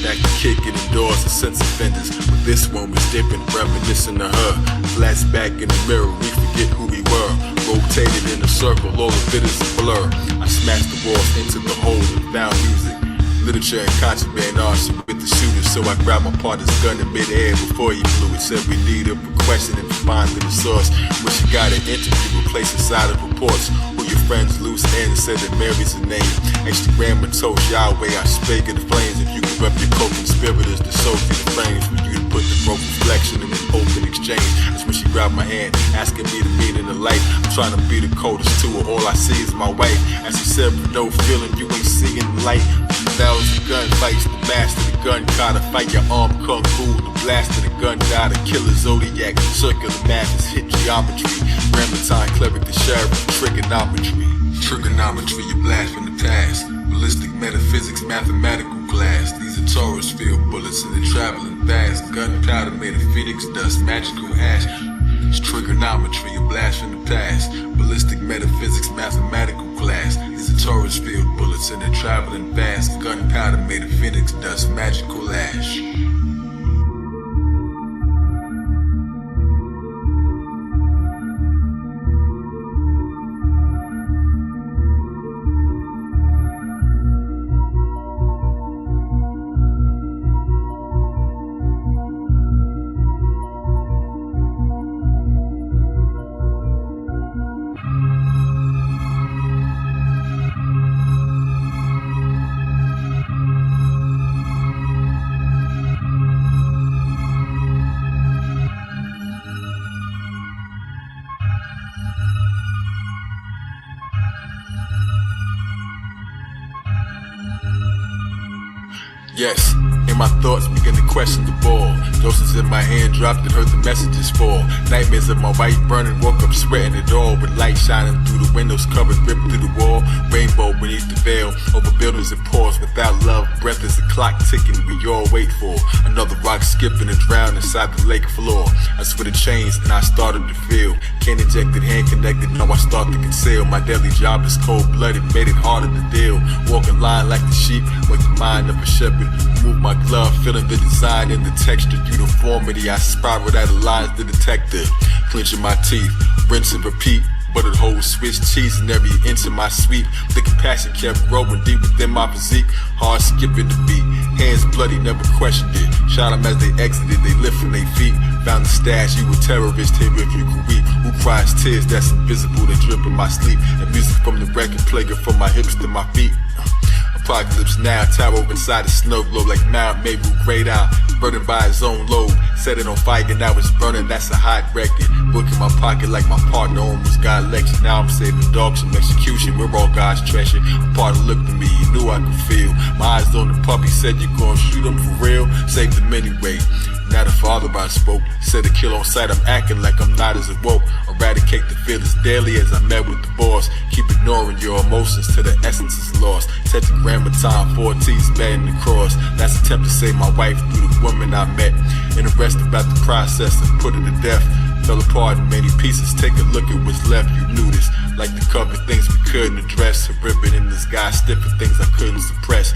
Back to kicking the doors of sense offenders, but this one was different, reminiscing of her. Flashback in the mirror, we forget who we were. Rotated in a circle, all of it is a blur. I smashed the walls into the hole and found music, literature and contraband arson with the shooter. So I grabbed my partner's gun in midair before he flew it. Said we need a question and find the source. When she got an interview, replace inside of reports. Who your friends loose ends, said that Mary's a name. Instagram and toast Yahweh, I spake in the flames. If you give up your co-conspirators to soak in the flames, for you to put the broke reflection in an open exchange. That's when she grabbed my hand, asking me the meaning of life. I'm trying to be the coldest to her, all I see is my wife. As she said, with no feeling, you ain't seeing the light. Thousand gunfights, the master of the gun gotta fight your arm kung fu. The blast of the gun gotta kill a Zodiac. Circular math is hit geometry. Rambatine, cleric the sheriff, trigonometry. Trigonometry, you blast from the past. Ballistic metaphysics, mathematical class. These are Taurus field bullets and they're traveling fast. Gunpowder made of phoenix dust, magical ash. It's trigonometry, a blast from the past. Ballistic metaphysics, mathematical class. These are Taurus field bullets and they're traveling fast. Gunpowder made of phoenix dust, magical ash. Yes, and my thoughts began to question the ball. Doses in my hand dropped and heard the messages fall. Nightmares of my wife burning, woke up sweating it all. With light shining through the windows, covered ripped through the wall. Rainbow beneath the veil, over buildings and pause. Without love, breath is a clock ticking we all wait for. Another rock skipping and drown inside the lake floor. I switched the chains and I started to feel. Can't injected, hand connected, now I start to conceal. My daily job is cold-blooded, made it harder to deal. Walking line like the sheep, with the mind of a shepherd. Move my glove, feeling the design and the texture. Uniformity, I spiraled out of lines, the detective. Clenching my teeth, rinse and repeat. Buttered whole Swiss cheese in every inch of my sweep. The compassion kept growing deep within my physique. Hard skipping the beat, hands bloody, never questioned it. Shot them as they exited, they lifting their feet. Found the stash, you a terrorist, here if you could weep. Who cries tears that's invisible, that drip in my sleep. And music from the record player from my hips to my feet. Apocalypse now, tower inside the snow globe like Mount Mabel, great out, burdened by his own load. Set it on fire, now it's burning, that's a hot record. Book in my pocket like my partner almost got lectured. Now I'm saving dogs from execution, we're all God's treasure. A partner looked at me, he knew I could feel. My eyes on the puppy, said you're gonna shoot him for real. Saved him anyway. Now the father I spoke, said to kill on sight, I'm acting like I'm not as awoke. Eradicate the feelings daily as I met with the boss. Keep ignoring your emotions till the essence is lost. Tetragrammaton, 4 T's batting the cross. That's attempt to save my wife through the woman I met. And the rest about the process and put her to death. Fell apart in many pieces, take a look at what's left, you knew this. Like to cover things we couldn't address. A ribbon in the sky, stiffing things I couldn't suppress.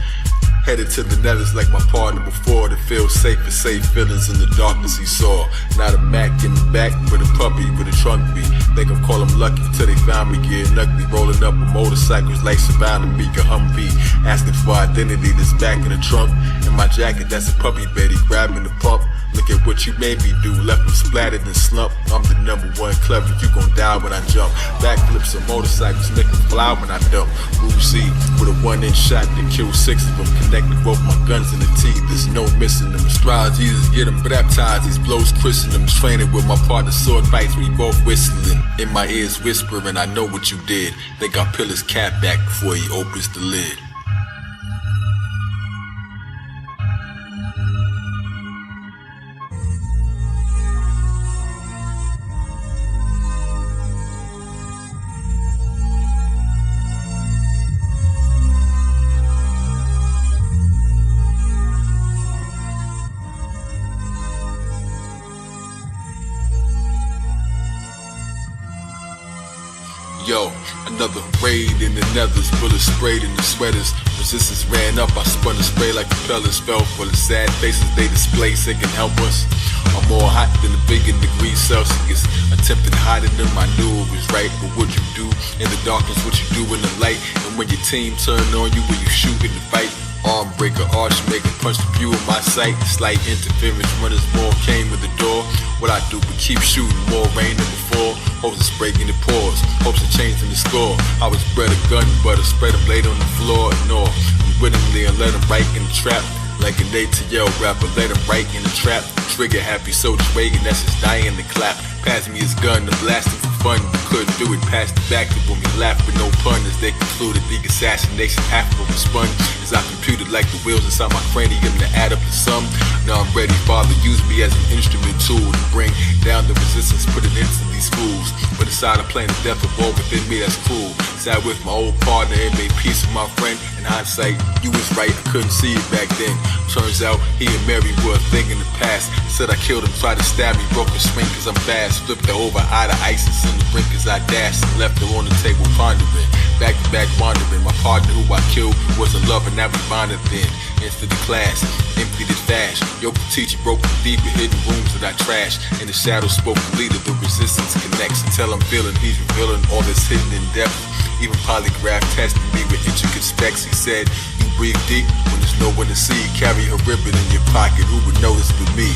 Headed to the nethers like my partner before, to feel safe and safe feelings in the darkness he saw. Not a Mac in the back, but a puppy with a trunk beat. Think I'm calling lucky till they found me getting ugly. Rolling up with motorcycles like surrounding me, a Humvee. Asking for identity that's back in the trunk. In my jacket, that's a puppy Betty, grabbing the pump. Look at what you made me do, left me splattered and slumped. I'm the #1 clever, you gon' die when I jump. Backflips on motorcycles make me fly when I dump. Uzi with a 1-inch shot that killed 6 of them. Connected both my guns in the teeth, there's no missing them. AstroloGesus get them baptized, these blows christen them. Training with my partner, sword fights, we both whistling. In my ears whispering, I know what you did. Think I'll peel his cap back before he opens the lid. Yo, another raid in the nethers, bullets sprayed in the sweaters. Resistance ran up, I spun a spray like propellers. Fell for the sad faces they display, say can help us. I'm more hot than a billion degrees Celsius. Attempted hiding them, I knew it was right. But what you do in the darkness, what you do in the light. And when your team turn on you, when you shoot in the fight. Arm breaker, arch maker, punch the view of my sight. Slight interference, runners ball came with the door. What I do but keep shooting, more rain than before. Hopes it's breaking the pores, hopes of changing the score. I was bred a gun, but I spread a blade on the floor. Ignore, unwittingly and let him right in the trap. Like an ATL rapper, let him right in the trap. Trigger happy soldiers waiting, that's his dying to clap. Pass me his gun to blast him for fun, but couldn't do it. Passed it back to when we laughed with no pun. As they concluded the assassination, half of it spun. As I computed like the wheels inside my cranium to add up the sum. Now I'm ready, Father, use me as an instrument tool to bring down the resistance, put an end to these fools. But inside I'm playing the death of war within me, that's cool. Sat with my old partner and made peace with my friend. In hindsight, you was right, I couldn't see it back then. Turns out he and Mary were a thing in the past. Said I killed him, tried to stab me, broke his swing cause I'm fast. Flipped her over, out of ISIS in the brink as I dashed. And left her on the table pondering, back to back wandering. My partner who I killed was a lover, now we bonded then. Into the class, emptied it fast. Yoke the teacher, broke the deep and hidden rooms that I trashed. In the shadows spoke the leader, the resistance connects. Until I'm feeling, he's revealing all that's hidden in depth. Even polygraph tested me with intricate specs. He said, you breathe deep when there's no one to see. Carry a ribbon in your pocket, who would notice but me?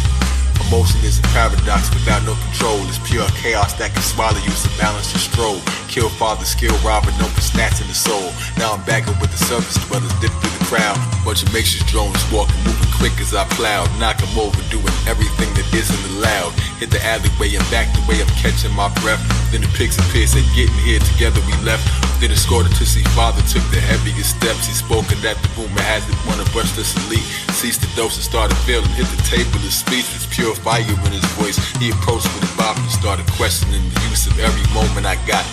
Emotion is a paradox without no control. It's pure chaos that can swallow you, so balance your stroll. Kill father, skill robber, known for snatching the soul. Now I'm back up with the surface dwellers, dip through the crowd. Bunch of makeshift drones walking, moving quick as I plowed. Knock 'em over, doing everything that isn't allowed. Hit the alleyway and back the way I'm catching my breath. Then the pigs appeared, said getting here together we left. Then escorted to see father, took the heaviest steps. He spoken that the rumor has it, one of us this elite. Ceased the dose and started feeling, hit the table, his speech was pure fire in his voice. He approached with a bop and started questioning the use of every moment I got.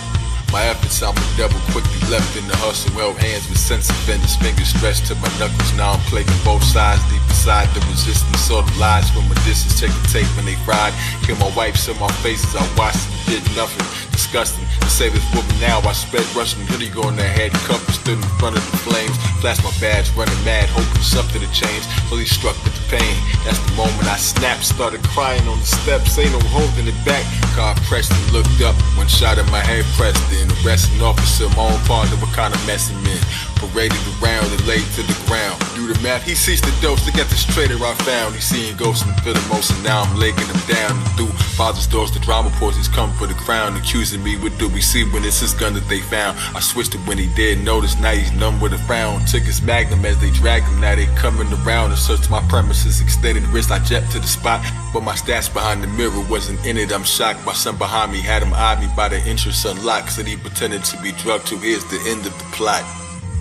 My efforts, I'm a devil, quickly left in the hustle. Held hands with sense of fingers stretched to my knuckles. Now I'm playing both sides, deep inside the resistance. Saw the lies from a distance, check the tape when they fried. Kill my wife, saw my faces, I watched them, did nothing. Disgusting, to save this woman now, I sped rushing. Hoodie on their head, cup and stood in front of the flames. Flashed my badge, running mad, hoping something to change. Fully struck with the pain, that's the moment I snapped. Started crying on the steps, ain't no holding it back. Car pressed and looked up, one shot in my head pressed in. Arresting officer, my own partner, what kind of mess I'm in. Paraded around and laid to the ground. Do the math, he ceased the dose, look at this traitor I found. He seeing ghosts and feeling motion, now I'm legging him down. And through father's doors, the drama portions come for the crown. Accusing me, what do we see when it's his gun that they found? I switched it when he did notice, now he's numb with a frown. Took his magnum as they dragged him, now they coming around and searched my premises. Extended wrist, I jet to the spot, but my stats behind the mirror wasn't in it. I'm shocked, my son behind me had him eye me by the interest unlocked. Said he pretended to be drugged to, here's the end of the plot.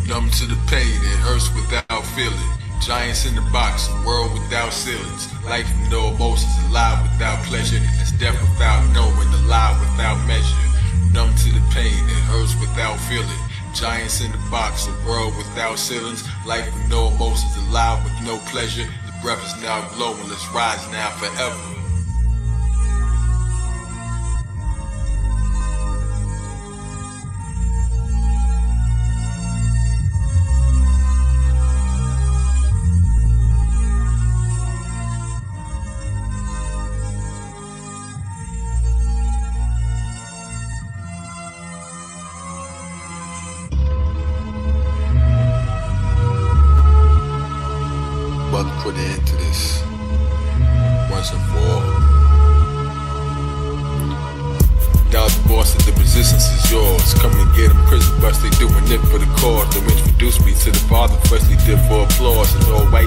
Numb to the pain, it hurts without feeling. Giants in the box, a world without ceilings. Life with no emotions, alive without pleasure. It's death without knowing, alive without measure. Numb to the pain, it hurts without feeling. Giants in the box, a world without ceilings. Life with no emotions, alive with no pleasure. The breath is now glowing, let's rise now forever. About to put an end to this. One once and for all. Doubt the boss that the resistance is yours. Come and get them prison bus, they doing it for the cause. They introduced me to the Father, firstly did for applause. And all right,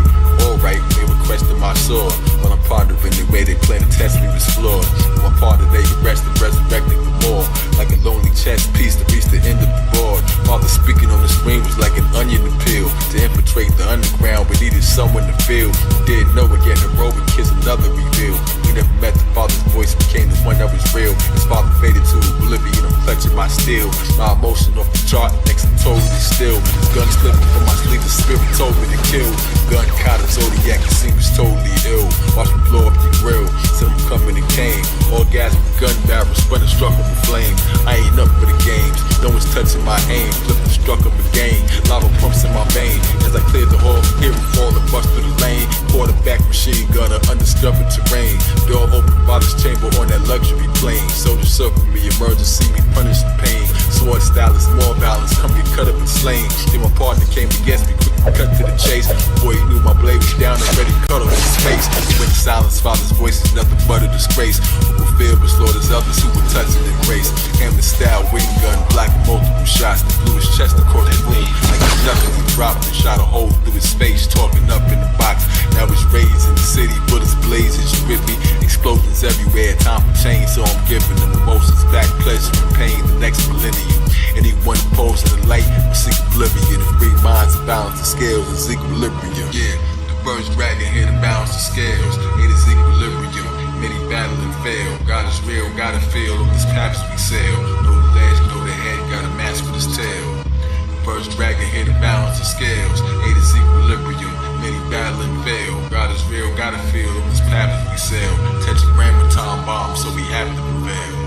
they requested my sword. While I'm pondering the way they plan to test me was flawed. One part of they arrested, resurrected for more. Like a lonely chess piece to reach the end of the board. Father speaking on the screen was like an onion to peel. To infiltrate the underground, we needed someone to feel. Didn't know it yet, heroic kiss another reveal. We never met the Father's voice, became the one that was real. His Father faded to oblivion, I'm clutching my steel. My emotion off the chart, next I'm totally still. Gun slipping from my sleeve, the spirit told me to kill. Gun Ka Zodiak, it seems totally ill. Watch me blow up the grill, said I'm coming and came. Orgasm, gun barrels, running struck on the flame. I ain't up for the games, no one's touching my aim. Flipping struck up again, lava pumps in my vein. As I cleared the hall, hear it fall and bust through the lane. Quarterback machine gunner, undiscovered terrain. Door open, father's chamber on that luxury plane. Soldier circle me, emergency, me punish the pain. Sword style is more balance, come get cut up and slain. Then my partner came against me, quick cut to the chase. Boy, he knew my blade was down and ready to cut off his face. When silence, father's voice is nothing but a disgrace. Who will fear but slaughters others who were touching in grace. Hammer style, wing gun, black multiple shots that blew his chest across the room. Like a knuckle, he dropped and shot a hole through his face, talking up in the box. Now it's raised in the city, bullets blazing, you with me. Explosions everywhere, time for change, so I'm giving them emotions back, pleasure and pain. The next millennium, anyone opposed to the light will seek oblivion. The free minds to balance the scales is equilibrium. Yeah, the first dragon here to balance the scales. It is equilibrium. Many battle and fail. God is real, gotta feel on these paths we sail. Know the legs, know the head, gotta match with his tail. The first dragon here to balance the scales. It is equilibrium. Many battle and fail. God is real, gotta feel on these paths we sail. Tetragram with time bombs, so we have to prevail.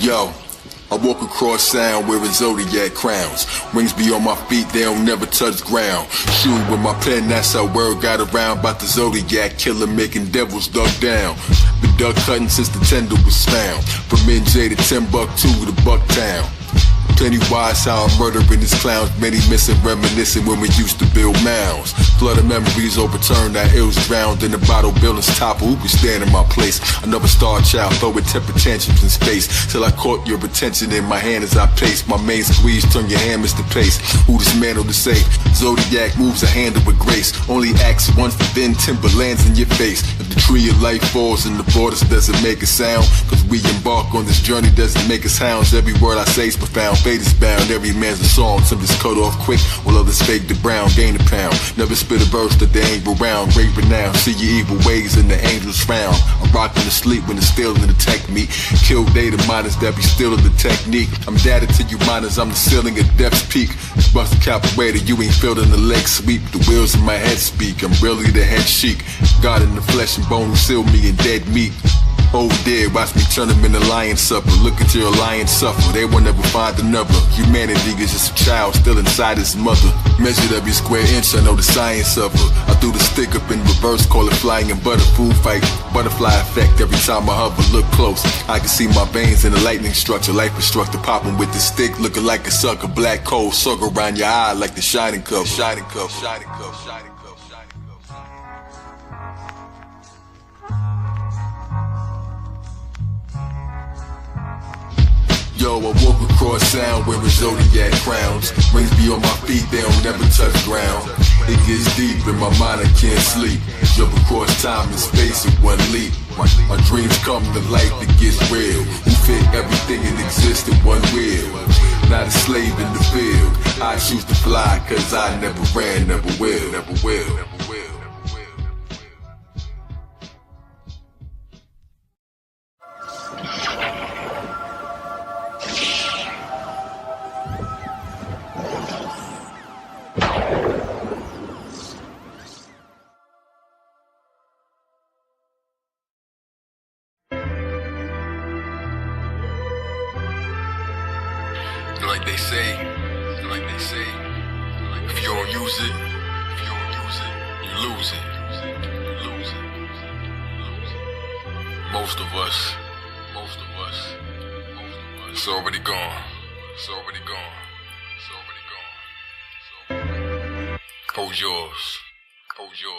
Yo, I walk across sound wearing Zodiac crowns. Rings be on my feet, they don't never touch ground. Shoot with my pen, that's how word got around about the Zodiac killer making devils duck down. Been duck hunting since the tender was found. From NJ to Timbuktu to Bucktown. Pennywise how I'm murdering these clowns. Many missing, reminiscing when we used to build mounds. Flood of memories overturned, our ills drowned in the bottle buildings topple. Who could stand in my place? Another star child throwing temper tantrums in space. Till I caught your attention in my hand as I pace. My main squeeze, turn your hammers to pace. Who dismantle the safe? Zodiac moves a handle with grace. Only acts once, then timber lands in your face. If the tree of life falls in the borders, doesn't make a sound. Cause we embark on this journey, doesn't make us hounds. Every word I say is profound. Fate is bound, every man's a song. Some is cut off quick, while others fake the brown, gain a pound. Never spit a verse that they ain't around. Great renown, see your evil ways and the angels frown. I'm rocking to sleep when it's still in the tech meet. Kill data miners that be still in the technique. I'm data to you miners, I'm the ceiling at depth's peak. Bust a capoeira, you ain't filled in the leg sweep. The wheels in my head speak, I'm really the head chic. God in the flesh and bone who seal me in dead meat. Oh dear, watch me turn them into lion supper. Look at your lion suffer, they will never find another. Humanity is just a child still inside his mother. Measured every square inch, I know the science of her. I threw the stick up in reverse, call it flying and butter food fight. Butterfly effect every time I hover, look close. I can see my veins in the lightning structure. Life instructor popping with the stick, looking like a sucker. Black coal, circle around your eye like the shining cup. Shining cup, shining cup, shining cup. Yo, I walk across sound wearing Zodiac crowns. Rings be on my feet, they don't never touch ground. It gets deep in my mind, I can't sleep. Jump across time and space in one leap. My dreams come to life, it gets real. Who fit everything that exists in one wheel. Not a slave in the field. I choose to fly, cause I never ran, never will, never will, never will, never will, never will. like they say, if you don't use it, you lose it. Most of us, it's already gone. Hold yours.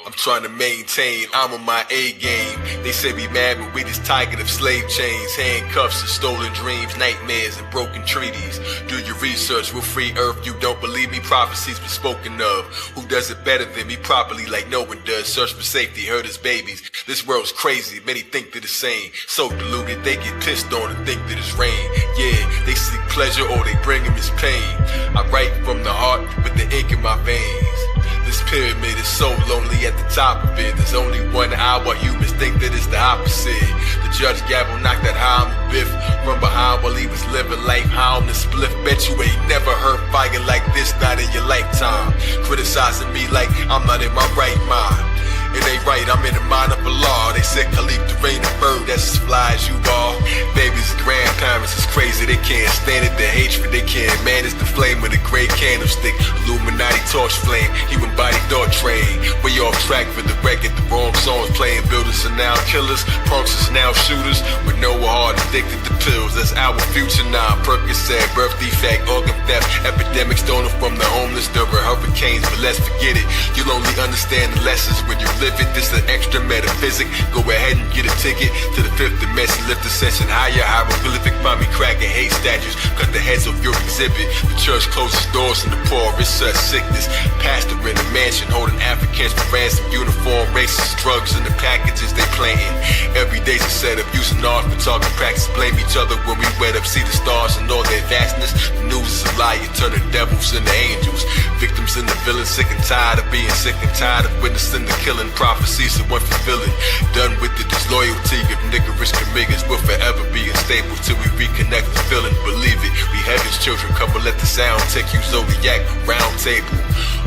I'm trying to maintain, I'm on my A game. They say we mad, but we just tired of slave chains, handcuffs and stolen dreams, nightmares and broken treaties. Do your research, we'll free earth. You don't believe me, prophecies been spoken of. Who does it better than me properly like no one does? Search for safety, hurt his babies. This world's crazy, many think they're the same. So deluded, they get pissed on and think that it's rain. Yeah, they seek pleasure or they bring him his pain. I write from the heart with the ink in my veins. This pyramid is so lonely at the top of it. There's only 1 hour, humans think that it's the opposite. The judge gavel knocked that high on Biff from behind while he was living life high on the spliff. Bet you ain't never heard fire like this, not in your lifetime. Criticizing me like I'm not in my right mind. It ain't right, I'm in the mind of a law. They said Kalik the rain and bird, that's as fly as you are. Babies and grandparents is crazy, they can't stand it. The hatred they can't manage the flame of the great candlestick. Illuminati torch flame, human body thought train. Way off track for the record, the wrong songs playing. Builders are now killers, punks is now shooters. With no heart, addicted to pills, that's our future now. Percocet, birth defect, organ theft, epidemics stolen from the homeless. There were hurricanes, but let's forget it. You'll only understand the lessons when you live it. This an extra metaphysic. Go ahead and get a ticket to the 5th dimension. Lift the session higher. Hieroglyphic. Find me cracking hate statues. Cut the heads off your exhibit. The church closes doors and the poor. It's such sickness. Pastor in a mansion holding Africans for ransom. Uniform racist drugs in the packages they planting. Every day's a setup. Using art for target practice. Blame each other when we wet up. See the stars and all their vastness. The news is a lie. Turning devils into angels. Victims and the villains. Sick and tired of being sick and tired of witnessing the killing. Prophecies of unfulfilling. Done with the disloyalty of niggerish committers. Will forever be unstable till we reconnect the feeling. Believe it, we heaven's children. Come and let the sound take you Zodiac round table.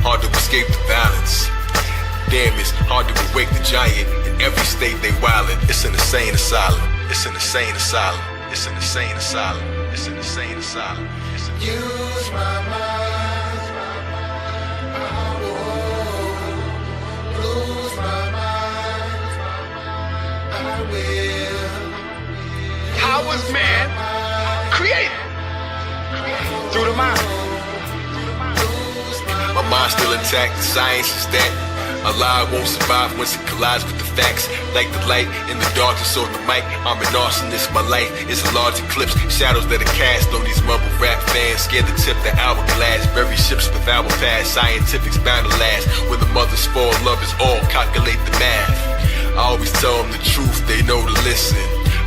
Hard to escape the violence. Damn, it's hard to awake the giant. In every state they wildin'. It's an insane asylum. It's an insane asylum. It's an insane asylum. It's an insane asylum. Use my mind. Lose my mind, I will. How was man created? Through the mind. My mind's still intact, the science is that a lie won't survive once it collides with the facts. Like the light in the darkness on the mic, I'm an arsonist. My life is a large eclipse. Shadows that are cast on these mumble rap fans. Scared to tip the hourglass. Bury ships with our past. Scientific's bound to last. When the mothers fall, love is all. Calculate the math. I always tell them the truth, they know to listen.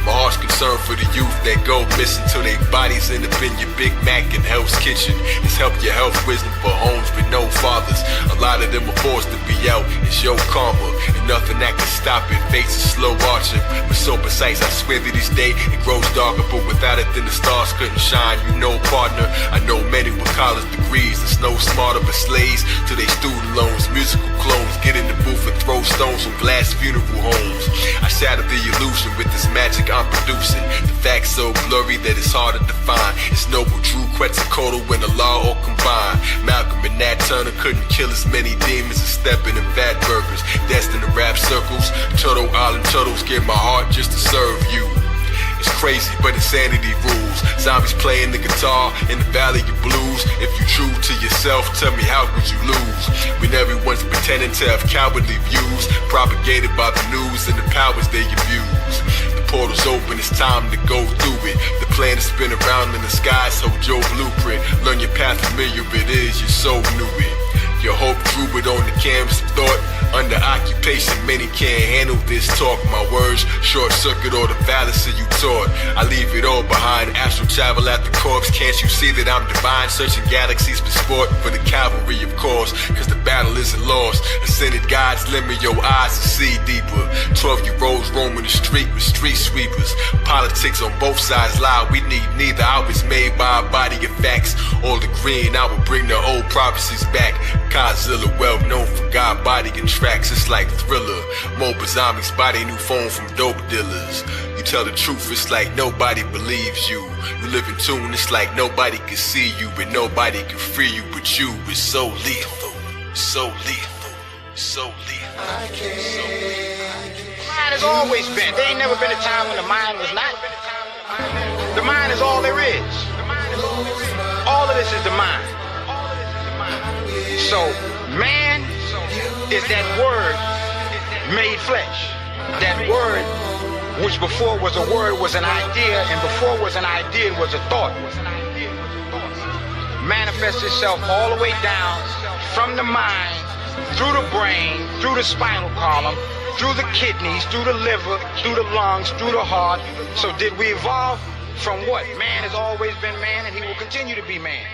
My heart's concerned for the youth that go missing till their bodies end up in your Big Mac and Hell's Kitchen. It's help your health wisdom for homes with no fathers. A lot of them are forced to be out. It's your karma and nothing that can stop it. Fates is slow arching, but so precise. I swear that each day it grows darker, but without it then the stars couldn't shine. You know, partner, I know many with college degrees. It's no smarter but slaves to their student loans. Musical clones get in the booth and throw stones from glass funeral homes. I shatter the illusion with this magic I'm producing. The facts so blurry that it's hard to define. It's Noble, Drew, Quetzalcoatl, when the law all combined. Malcolm and Nat Turner couldn't kill as many demons as stepping in fat burgers. Destined to rap circles. Turtle Island turtles give my heart just to serve you. It's crazy, but insanity rules. Zombies playing the guitar in the valley of blues. If you true to yourself, tell me how could you lose? When everyone's pretending to have cowardly views, propagated by the news and the powers they abuse. The portal's open, it's time to go through it. The planets spin around in the skies, hold your blueprint. Learn your path, familiar it is, your soul knew it. Your hope drew it on the canvas of thought. Under occupation, many can't handle this talk. My words short circuit all the fallacy you taught. I leave it all behind, astral travel at the corpse. Can't you see that I'm divine? Searching galaxies for sport for the cavalry, of course. Cause the battle isn't lost. Ascended gods limit your eyes to see deeper. 12-year-olds roaming the street with street sweepers. Politics on both sides lie, we need neither. I was made by a body of facts, all agreeing I would bring the old prophecies back. Godzilla, well known for God bodying tracks. It's like Thriller, mobile zombies body new phone from dope dealers. You tell the truth, it's like nobody believes you. You live in tune, it's like nobody can see you, but nobody can free you. But you is so lethal, so lethal, so lethal. The mind has always been. There ain't never been a time when the mind was not. The mind is all there is. All of this is the mind. So man is that word made flesh. That word which before was a word was an idea, and before was an idea was a thought. Manifests itself all the way down from the mind, through the brain, through the spinal column, through the kidneys, through the liver, through the lungs, through the heart. So did we evolve from what? Man has always been man, and he will continue to be man.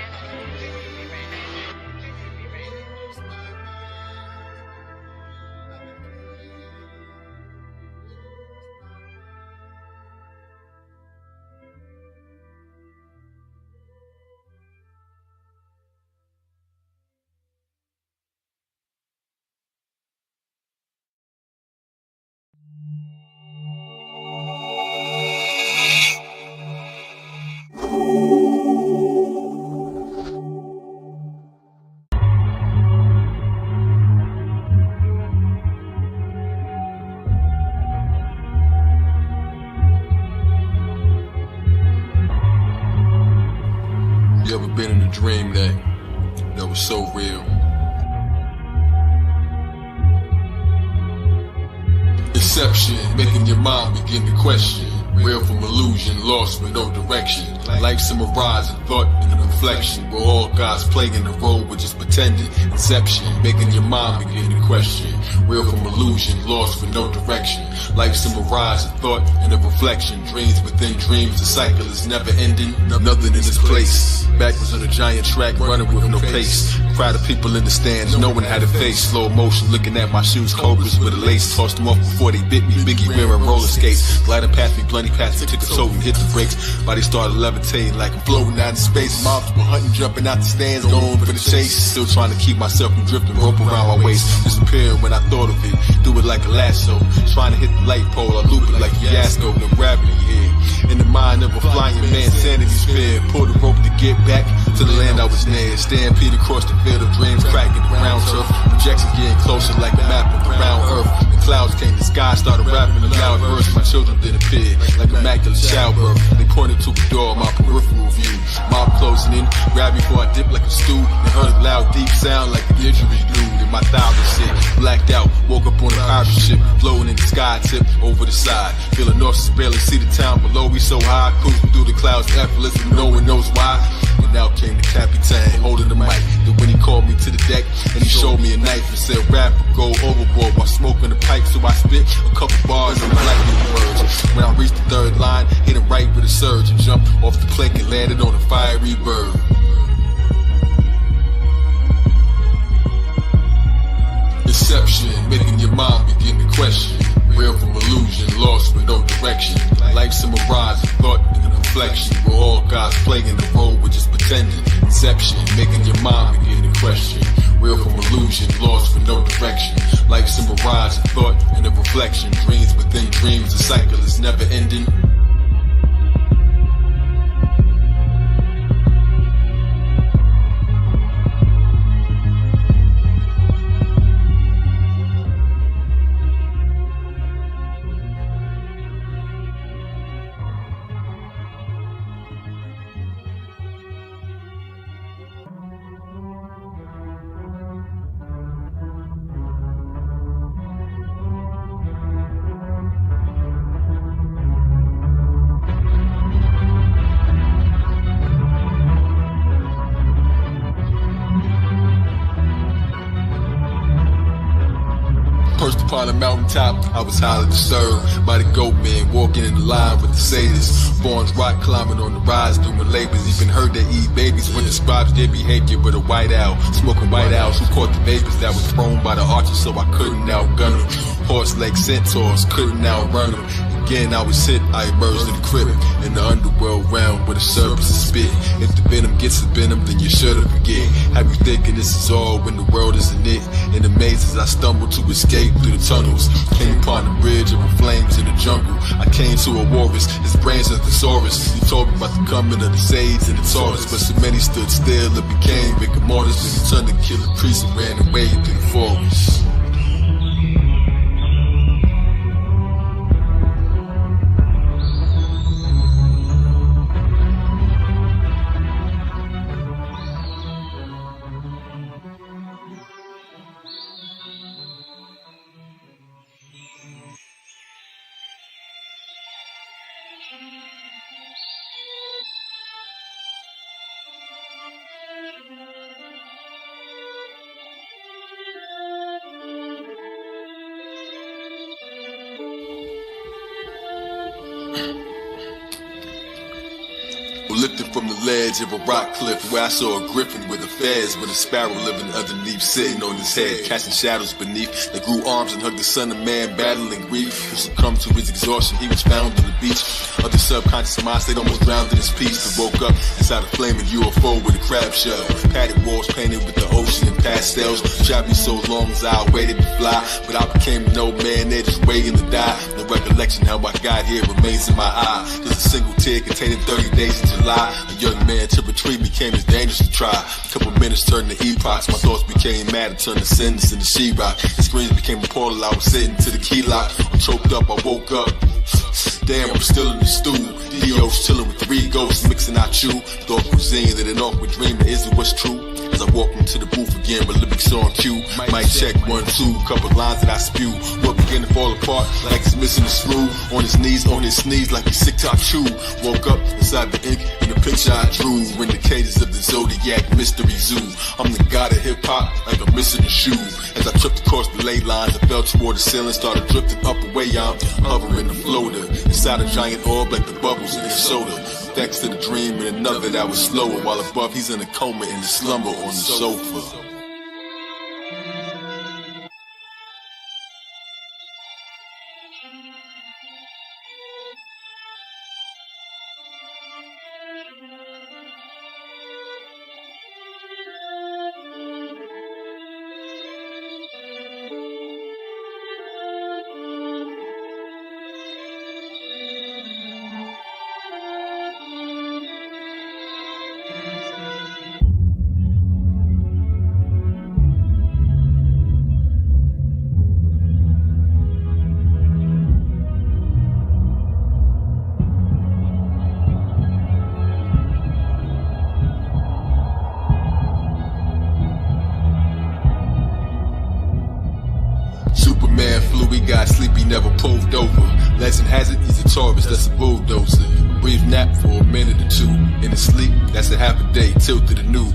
You ever been in a dream that was so real? Inception, making your mind begin to question. Real from illusion, lost with no direction. Life's a mirage and thought and a reflection. We're all God's playing the role, we're just pretending. Inception, making your mind begin to question. Real from illusion, lost with no direction. Life's a mirage and thought and a reflection. Dreams within dreams, the cycle is never ending. Nothing in its place. Backwards on a giant track, running with no pace. Crowd of people in the stands, no one had a face. Slow motion, looking at my shoes, cobras with a lace. Tossed them off before they bit me. Biggie wearing roller skates, gliding past me, blunty past me, took a toe and hit the brakes. Body started levitating like I'm floating out in space. Mobs were hunting, jumping out the stands, going for the chase. Still trying to keep myself from drifting, rope around my waist. Disappearing when I thought of it, do it like a lasso. Trying to hit the light pole, I loop it like fiasco. No gravity here. In the mind of a flying man, sanity's fear. Pull the rope to get back to the land I was near. Stampede across the field of dreams, cracking the ground turf. Projections getting closer like the map of the round earth. The clouds came, the sky started rapping a loud verse. My children did appear like immaculate childbirth. They pointed to the door of my peripheral view. Mob closing in, grabbed me before I dipped like a stew. And heard a loud deep sound like an didgeridoo. Then my thigh was sick, blacked out, woke up on a pirate ship, floating in the sky tip over the side. Feeling nauseous, barely see the town below. We so high, cruising through the clouds effortless, and no one knows why. And out came the Capitan, holding the mic. Then when he called me to the deck, and he showed me a knife and said, "Rap or go overboard," while smoking the pipe. So I spit a couple bars and lightning words. When I reached the third line, hit him right with a surge and jumped off the plank and landed on a fiery bird. Inception, making your mind begin to question. Real from illusion, lost with no direction. Life's a mirage, a thought and a reflection. We're all God's playing the role, we're just pretending. Inception, making your mind begin to question. Real from illusion, lost with no direction. Life's a mirage, a thought and a reflection. Dreams within dreams, the cycle is never ending. Perched upon a mountaintop, I was highly disturbed by the goat man walking in the line with the satyrs. Borns rock climbing on the rise, doing labors. Even heard they eat babies when describes their behavior with a white owl. Smoking white owls who caught the babies that was thrown by the archers, so I couldn't outgun them. horse like centaurs, couldn't outrun them. Again, I was hit, I emerged in the crib, in the underworld realm where the serpents is spit. If the venom gets the venom, then you should've forget. Have you thinking this is all when the world isn't it? In the mazes I stumble to escape through the tunnels. Came upon the bridge of the flames in the jungle. I came to a walrus, his brains a thesaurus. He told me about the coming of the sage and the Taurus, but so many stood still, it became rigor mortis. Then he turned to kill a priest and ran away through the forest. Lifted from the ledge of a rock cliff where I saw a griffin with affairs with a sparrow living underneath, sitting on his head, casting shadows beneath. They grew arms and hugged the son of man, battling grief. Who succumbed to his exhaustion, he was found on the beach. Other subconscious minds stayed almost drowned in his peace. But woke up inside a flaming UFO with a crab shell. Padded walls painted with the ocean and pastels. Trapped me so long as I waited to fly, but I became an old man there just waiting to die. No recollection how I got here remains in my eye. Just a single tear containing 30 days in July. A young man to retreat became as dangerous to try. A couple minutes turned to epochs. My thoughts became mad and turned to sins into sheetrock. The screens became the portal. I was sitting to the key lock. I'm choked up, I woke up. Damn, I'm still in the stew. Dio's chilling with 3 ghosts mixing out you. Thought cuisine that an awkward dream, but is it what's true? As I walk into the booth again, but lyrics on cue. Mic check 1, 2, couple lines that I spew. What begin to fall apart like it's missing a screw. On his knees like he's sick top chew. Woke up inside the ink in the picture I drew. In the cages of the Zodiac mystery zoo. I'm the god of hip hop like I'm missing a shoe. As I tripped across the ley lines, I fell toward the ceiling, started drifting up away. I'm hovering the floater inside a giant orb like the bubbles in a soda. Thanks to the dream and another that was slower, while above he's in a coma in the slumber on the sofa. Superman flew, he got sleepy, never pulled over. Legend has it, he's a Taurus, that's a bulldozer. A brief nap for a minute or two. In his sleep, that's a half a day, tilted anew.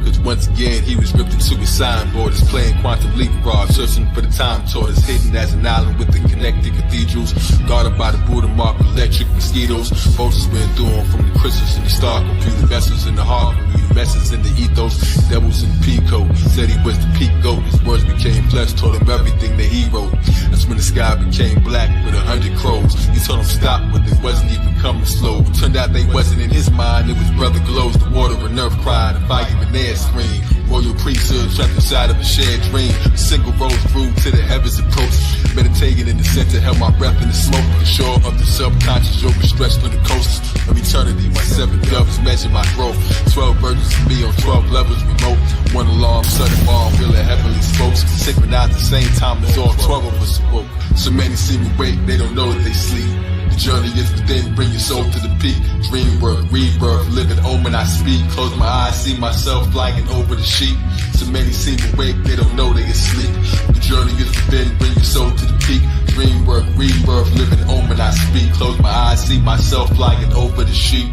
Cause once again, he was ripped into his signboard. He's playing quantum leapfrog, searching for the time tortoise. Hidden as an island with the connected cathedrals. Guarded by the Buddha mark, electric mosquitoes. Vultures went through him from the crystals in the star computer. Vessels in the heart, the messes in the ethos. Devils in the peacoat, said he was the peak goat. His words became flesh, told him everything that he wrote. That's when the sky became black with 100 crows. He told him stop, but they wasn't even coming slow. Turned out they wasn't in his mind, it was brother glows. The water and earth cried, the fire and air scream. Royal priesthood trapped inside of a shared dream. A single rose grew to the heavens approached. Meditating in the center, held my breath in the smoke. The shore of the subconscious, overstretched on the coast of eternity. My 7 doves measure my growth. 12 virgins of me on 12 levels remote. One alarm, sudden bomb, really heavenly spokes. Synchronized at the same time as all 12 of us awoke. So many seem awake, they don't know that they sleep. The journey is within, bring your soul to the peak. Dream work, rebirth, living omen I speak. Close my eyes, see myself flying over the sheep. So many seem awake, they don't know they asleep. The journey is within, bring your soul to the peak. Dream work, rebirth, living omen I speak. Close my eyes, see myself flying over the sheep.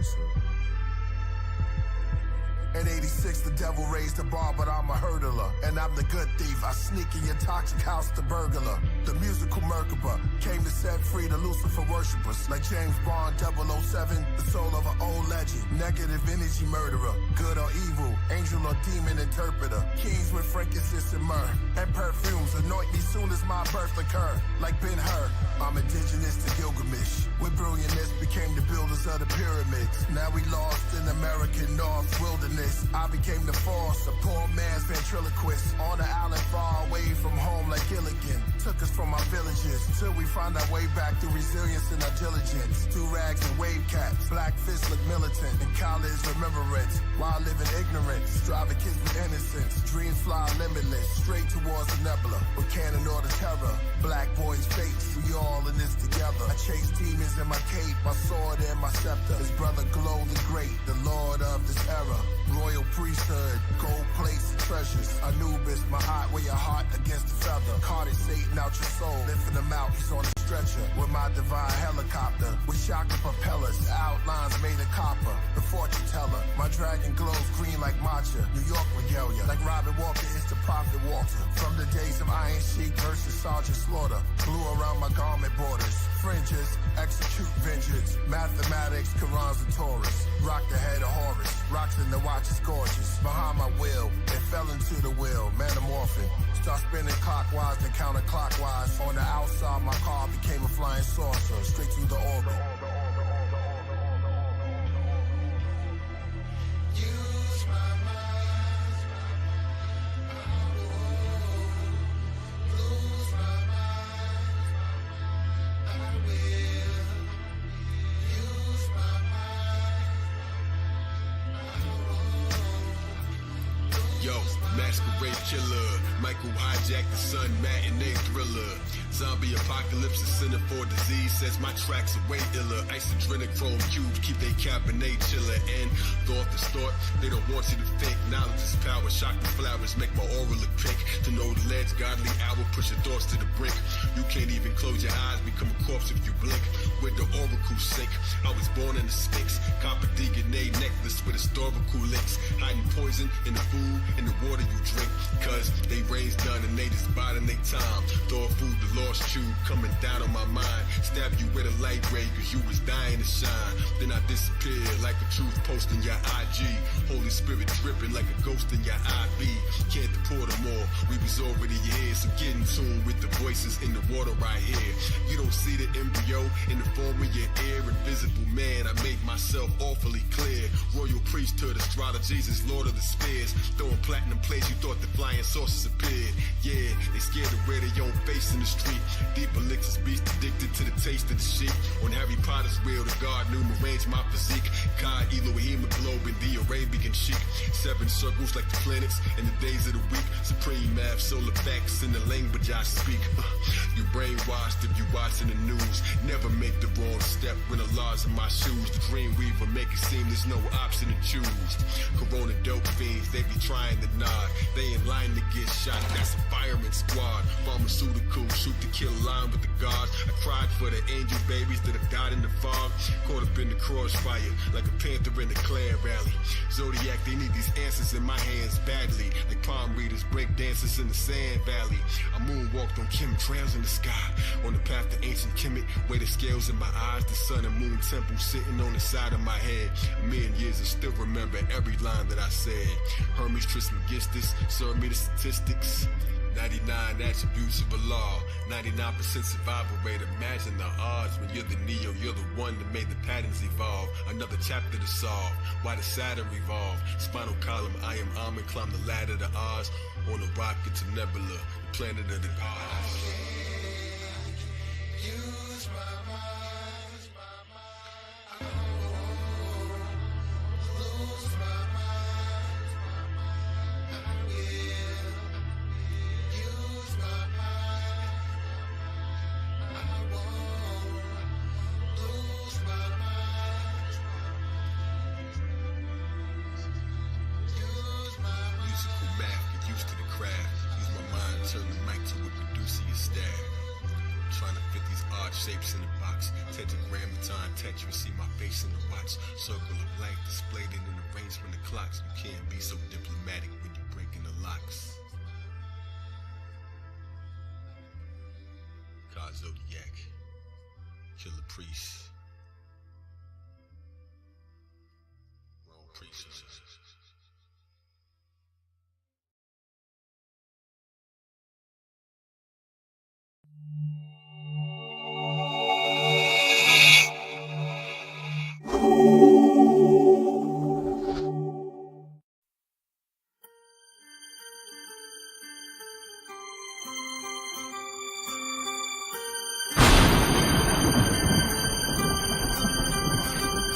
producer. In 86, the devil raised the bar, but I'm a hurdler. And I'm the good thief, I sneak in your toxic house to burglar. The musical Merkaba came to set free the Lucifer worshippers. Like James Bond 007, the soul of an old legend. Negative energy murderer, good or evil, angel or demon interpreter. Kings with frankincense and myrrh, and perfumes anoint me soon as my birth occur. Like Ben-Hur, I'm indigenous to Gilgamesh. With brilliance became the builders of the pyramids. Now we lost in American North wilderness. I became the force, a poor man's ventriloquist. On the island far away from home like Gilligan. Took us from our villages till we find our way back through resilience and our diligence. Through rags and wave caps, black fists look militant. In college remembrance, while living ignorance. Striving kids with innocence, dreams fly limitless. Straight towards the nebula, with cannon or the terror. Black boys face, we all in this together. I chase demons in my cape, my sword and my scepter. His brother Glow the Great, the lord of this era. Royal priesthood, gold plates and treasures. Anubis, my heart, weigh your heart against the feather. Carted Satan out your soul, lifting him out, he's on a stretcher. With my divine helicopter, with shocking propellers, outlines made of copper. The fortune teller, my dragon glows green like matcha. New York regalia, like Robin Walker, it's the prophet Walter. From the days of Iron Sheik versus Sergeant Slaughter. Blue around my garment borders, fringes, execute vengeance. Mathematics, Qurans and Taurus. Rock the head of Horus, rocks in the watch is gorgeous. Behind my will, it fell into the wheel, metamorphing. Start spinning clockwise and counterclockwise. On the outside, my car became a flying saucer, straight through the orbit. Use my mind, lose my mind, I will use my mind, Yo, masquerade killer, Michael hijacked the sun, matinee thriller. Zombie apocalypse, a center for disease, says my tracks are way iller. Isodrenochrome cubes keep they cabernet chiller. And thought is thought, they don't want you to think. Knowledge is power, shock the flowers, make my aura look pink. To know the ledge, godly hour, push your thoughts to the brink. You can't even close your eyes, become a corpse if you blink. Where the oracles sink, I was born in the Sphinx. Copper DNA necklace with historical links. Hiding poison in the food, in the water you drink. Cause they raised done and they just biding their time. Throw food the lost you coming down on my mind. Stab you with a light ray cause you was dying to shine. Then I disappeared like a truth post in your IG. Holy Spirit dripping like a ghost in your IV. Can't deport them all, we was already here. So get in tune with the voices in the water right here. You don't see the embryo in the form of your ear. Invisible man, I made myself awfully clear. Royal priesthood, AstroloGesus, Lord of the Spears. Throwing platinum plates, you thought the flying saucers appeared. Yeah, they scared to wear their own face in the street. Deep elixirs, beast addicted to the taste of the sheep. On Harry Potter's wheel, the god knew arrange my physique. Ka Elohim, hemoglobin, the Arabian chic. 7 circles like the planets in the days of the week. Supreme math, solar facts in the language I speak. You brainwashed if you watching the news. Never make the wrong step when the laws in my shoes. The dream weaver make it seem there's no option to choose. Corona dope fiends, they be trying to nod. They in line to get shot, that's a fireman squad. Pharmaceutical, shoot to kill line with the gods. I cried for the angel babies that have died in the fog. Caught up in the crossfire like a panther in the Klan rally. Zodiac, they need these answers in my hands badly. Like palm readers, break dancers in the sand valley. I moonwalked on chemtrails in the sky. On the path to ancient Kemet, weigh the scales in my eyes. The sun and moon temple sitting on the side of my head. A million years I still remember every line that I said. Hermes Trismegistus, serve me the statistics. 99 attributes of Allah, 99% survival rate. Imagine the odds when you're the Neo, you're the one that made the patterns evolve. Another chapter to solve, why did Saturn revolve? Spinal column, I am Amen, climb the ladder to Oz. On a rocket to Nebula, the planet of the gods. use my mind, I won't lose my mind, I will use my mind, I won't lose my mind, use my mind. Musical math, get used to the craft. Use my mind, turn the mic to a producer your staff. Trying to fit these odd shapes in the box. Tetragrammaton, Tetris, see my face in the watch. Circle of life displayed in an arrangement of clocks. You can't be so diplomatic when you're breaking the locks. Ka Zodiak, Killer Priest, Rome Priest.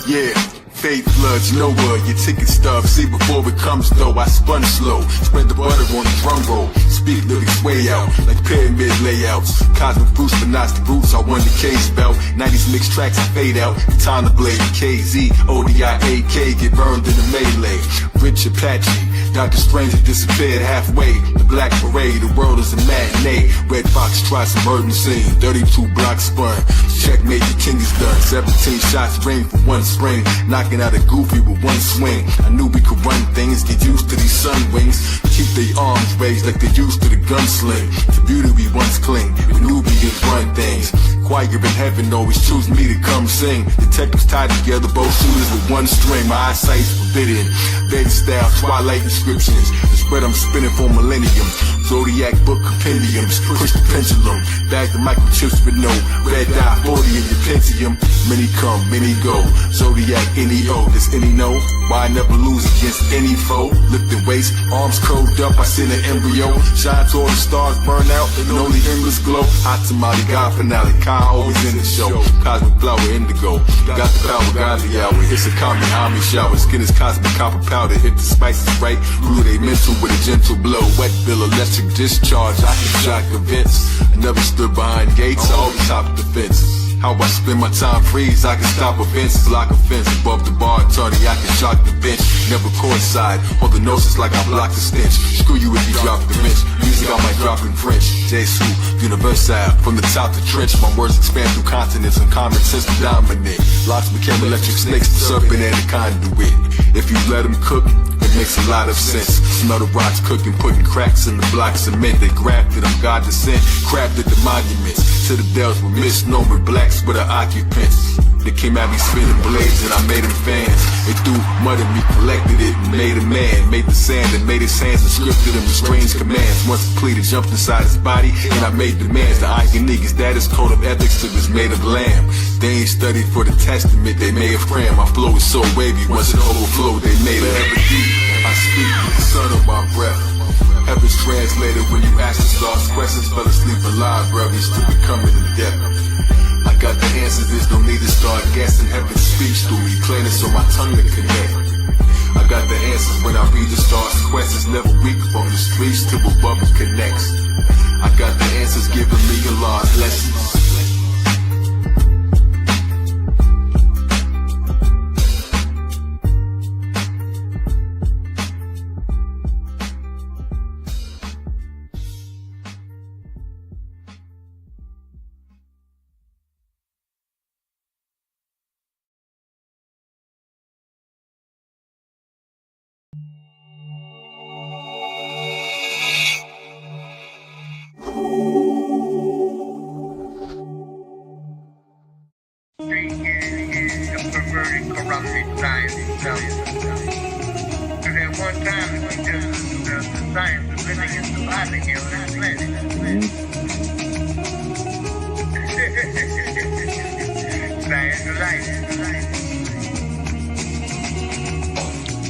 Yeah, fate floods, you know what, your ticket stub. See before it comes though, I spun slow. Spread the butter on the drum roll. Speak lyrics way out, like pyramid layouts. Cosmic fruits, but not the roots, I won the K's belt. 90s mixed tracks, I fade out. Time to blade, KZ, ODIAK, get burned in the melee. Rich Apache, Dr. Strange disappeared halfway. The Black Parade, the world is a matinee. Red Fox tries some murder scene. 32 blocks spun. Checkmate, the king is done. 17 shots rain for one spring. Knocking out a goofy with one swing. I knew we could run things, get used to these sun wings. Keep their arms raised like they used to the gunsling. To beauty we once cling. We Nubians run things. Choir in heaven always choose me to come sing. Detectives tied together, both shooters with one string. My eyesight's forbidden. Vedic style, twilight inscriptions. The spread I'm spinning for millennium. Zodiac book compendiums. Push the pendulum. Bag the microchips with no red dye 40 in your Pentium. Many come, many go. Zodiac, NEO. Does any know why I never lose against any foe? Lifting weights, arms curled up, I send an embryo. Shine till all the stars burn out and only embers glow. Hot tamale, God finale, Kai always in the show. Cosmic flower, indigo. Got the power, God the hour. It's a Kami shower. Skin is cosmic copper powder. Hit the spices right. Rule they mental with a gentle blow. Wet bill, electric discharge. I can shock events. I never stood behind gates, I always hopped the fence. How I spend my time freeze, I can stop offenses, lock a fence above the bar, attorney, I can shock the bench. Never courtside, hold the noses like I block the stench. Screw you if you drop the bench, music I might drop in French. Jesu, universal, from the top to trench. My words expand through continents and common sense to dominate. Locks became electric snakes, the serpent and the conduit. If you let them cook, it makes a lot of sense. Smell the rocks cooking, putting cracks in the blocks of cement. They grafted them, God descent, crafted the monuments. Citadels were misnomer, blacks were the occupants. They came at me spinning blades and I made them fans. They threw mud at me, collected it and made a man. Made the sand and made his hands and scripted him with strange commands. Once completed, jumped inside his body and I made demands. The Iron Niggas, that is code of ethics that was made of lamb. They ain't studied for the testament, they may have crammed. My flow is so wavy, once it overflowed, they made it ever deep. I speak with the sun of my breath. Heaven's translated when you ask the stars questions. Fell asleep in libraries to becoming in depth. I got the answers, there's no need to start guessing. Heaven speaks through me, plain it so my tongue to connect. I got the answers when I read the stars' questions. Never weak from the streets till above it connects. I got the answers giving me a large lessons. Corrupted science itself. Because at one time it was just the science of living and surviving here on this planet. Science of life.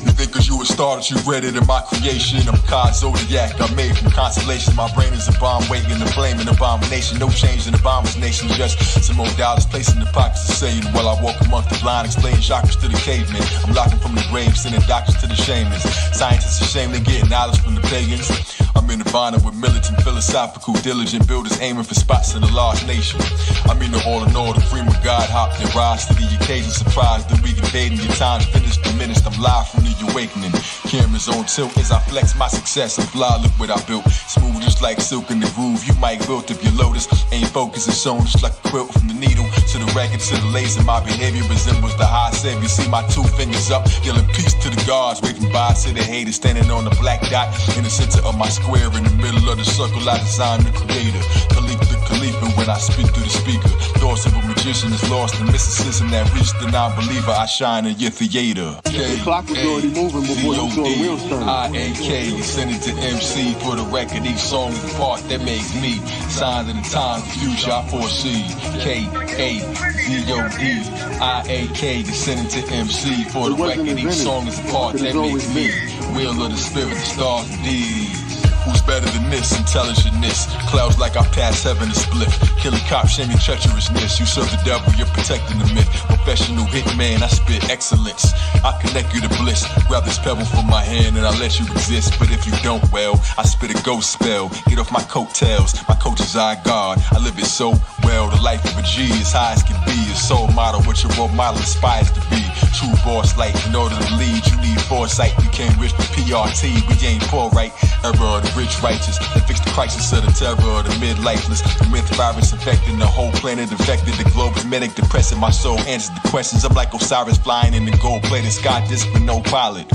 You think cause you a star that you read it in my creation. I'm Ka Zodiac, I'm made from constellation. My brain is a bomb waiting to blame an abomination. No change in the bomber's nation, just some more dollars placed in the pockets of Satan. While I walk amongst the blind, explaining chakras to the cavemen. I'm locking from the grave, sending doctors to the shamans. Scientists ashamed they getting knowledge from the pagans. I'm in Nirvana with militant, philosophical, diligent builders aiming for spots in a large nation. I'm in the all in all, the cream of God hopped and rise to the occasion. Surprised that we invading your time's finished, diminished. I'm live from the awakening. Cameras is on tilt as I flex my success. I'm fly, look what I built. Smooth just like silk in the groove. You might wilt if your lotus ain't focused and sewn just like a quilt from the needle to the racket to the lace. And my behavior resembles the high sev. You see my 2 fingers up, yelling peace to the gods. Waving by to the haters, standing on the black dot in the center of my square. In the middle of the circle, I designed the creator. Kalik the Khalifa when I speak through the speaker. Thoughts of a magician is lost in mysticism that reached the non-believer. I shine in your theater. The clock was already moving before you saw the wheels turn. IAK, send it to MC for the record. Each song is the part that makes me. Signs of the times, the future I foresee. KAZOD, IAK, send it to MC for the record. Each song is the part that makes me. Wheel of the spirit, the stars indeed. Who's better than this? Intelligentness. Clouds like I pass heaven to split. Killing cops, shaming treacherousness. You serve the devil, you're protecting the myth. Professional hitman, I spit excellence. I connect you to bliss. Grab this pebble from my hand and I let you exist. But if you don't, well, I spit a ghost spell. Get off my coattails. My coach is our God. I live it so well. The life of a G is high as can be. A soul model, what your role model aspires to be. True boss life. In order to lead, you need foresight. We came rich with PRT. We ain't poor, right? Error of the rich righteous. They fix the crisis of the terror of the mid-lifeless. The myth virus infecting the whole planet. Infected the globe is medic depressing. My soul answers the questions. I'm like Osiris flying in the gold-plated sky disc with no pilot.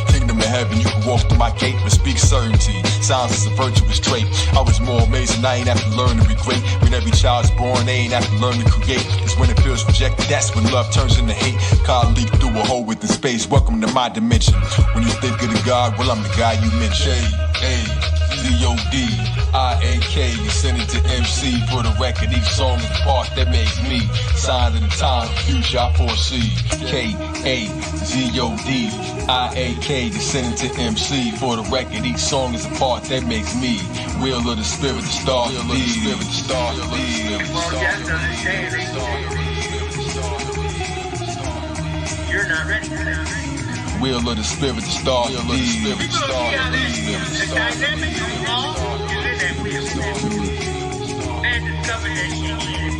Kingdom of heaven, you can walk through my gate but speak certainty. Silence is a virtuous trait. I was more amazing, I ain't have to learn to be great. When every child's born, they ain't have to learn to create. Cause when it feels rejected, that's when love turns into hate. God leap through a hole within space. Welcome to my dimension. When you think of the God, well, I'm the guy you mentioned. KAZOD, IAK, you send it to MC for the record. Each song is the part that makes me. Signs of the times, the future I foresee. KAZOD, IAK, you send it to MC for the record. Each song is the part that makes me. Wheel of the spirit, the stars, the spirit, the stars, the You're not ready for that. wheel of the spirit, the stars, the spirit, the stars, the dynamic of law is in that wheel. And discover that she is.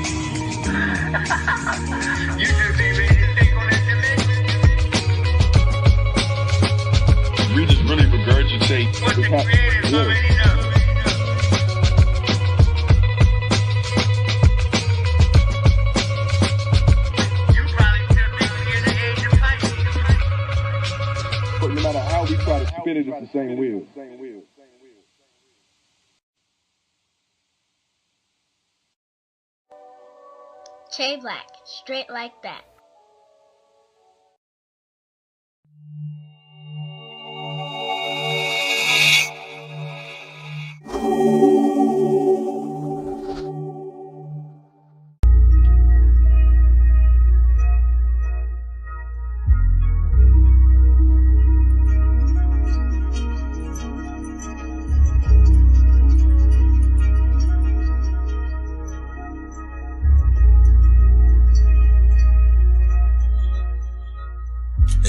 You just ain't ready to take on that dimension. We just really regurgitate what the creator's already done. No matter how we try to spin it, it's the same wheel. Che Black, straight like that.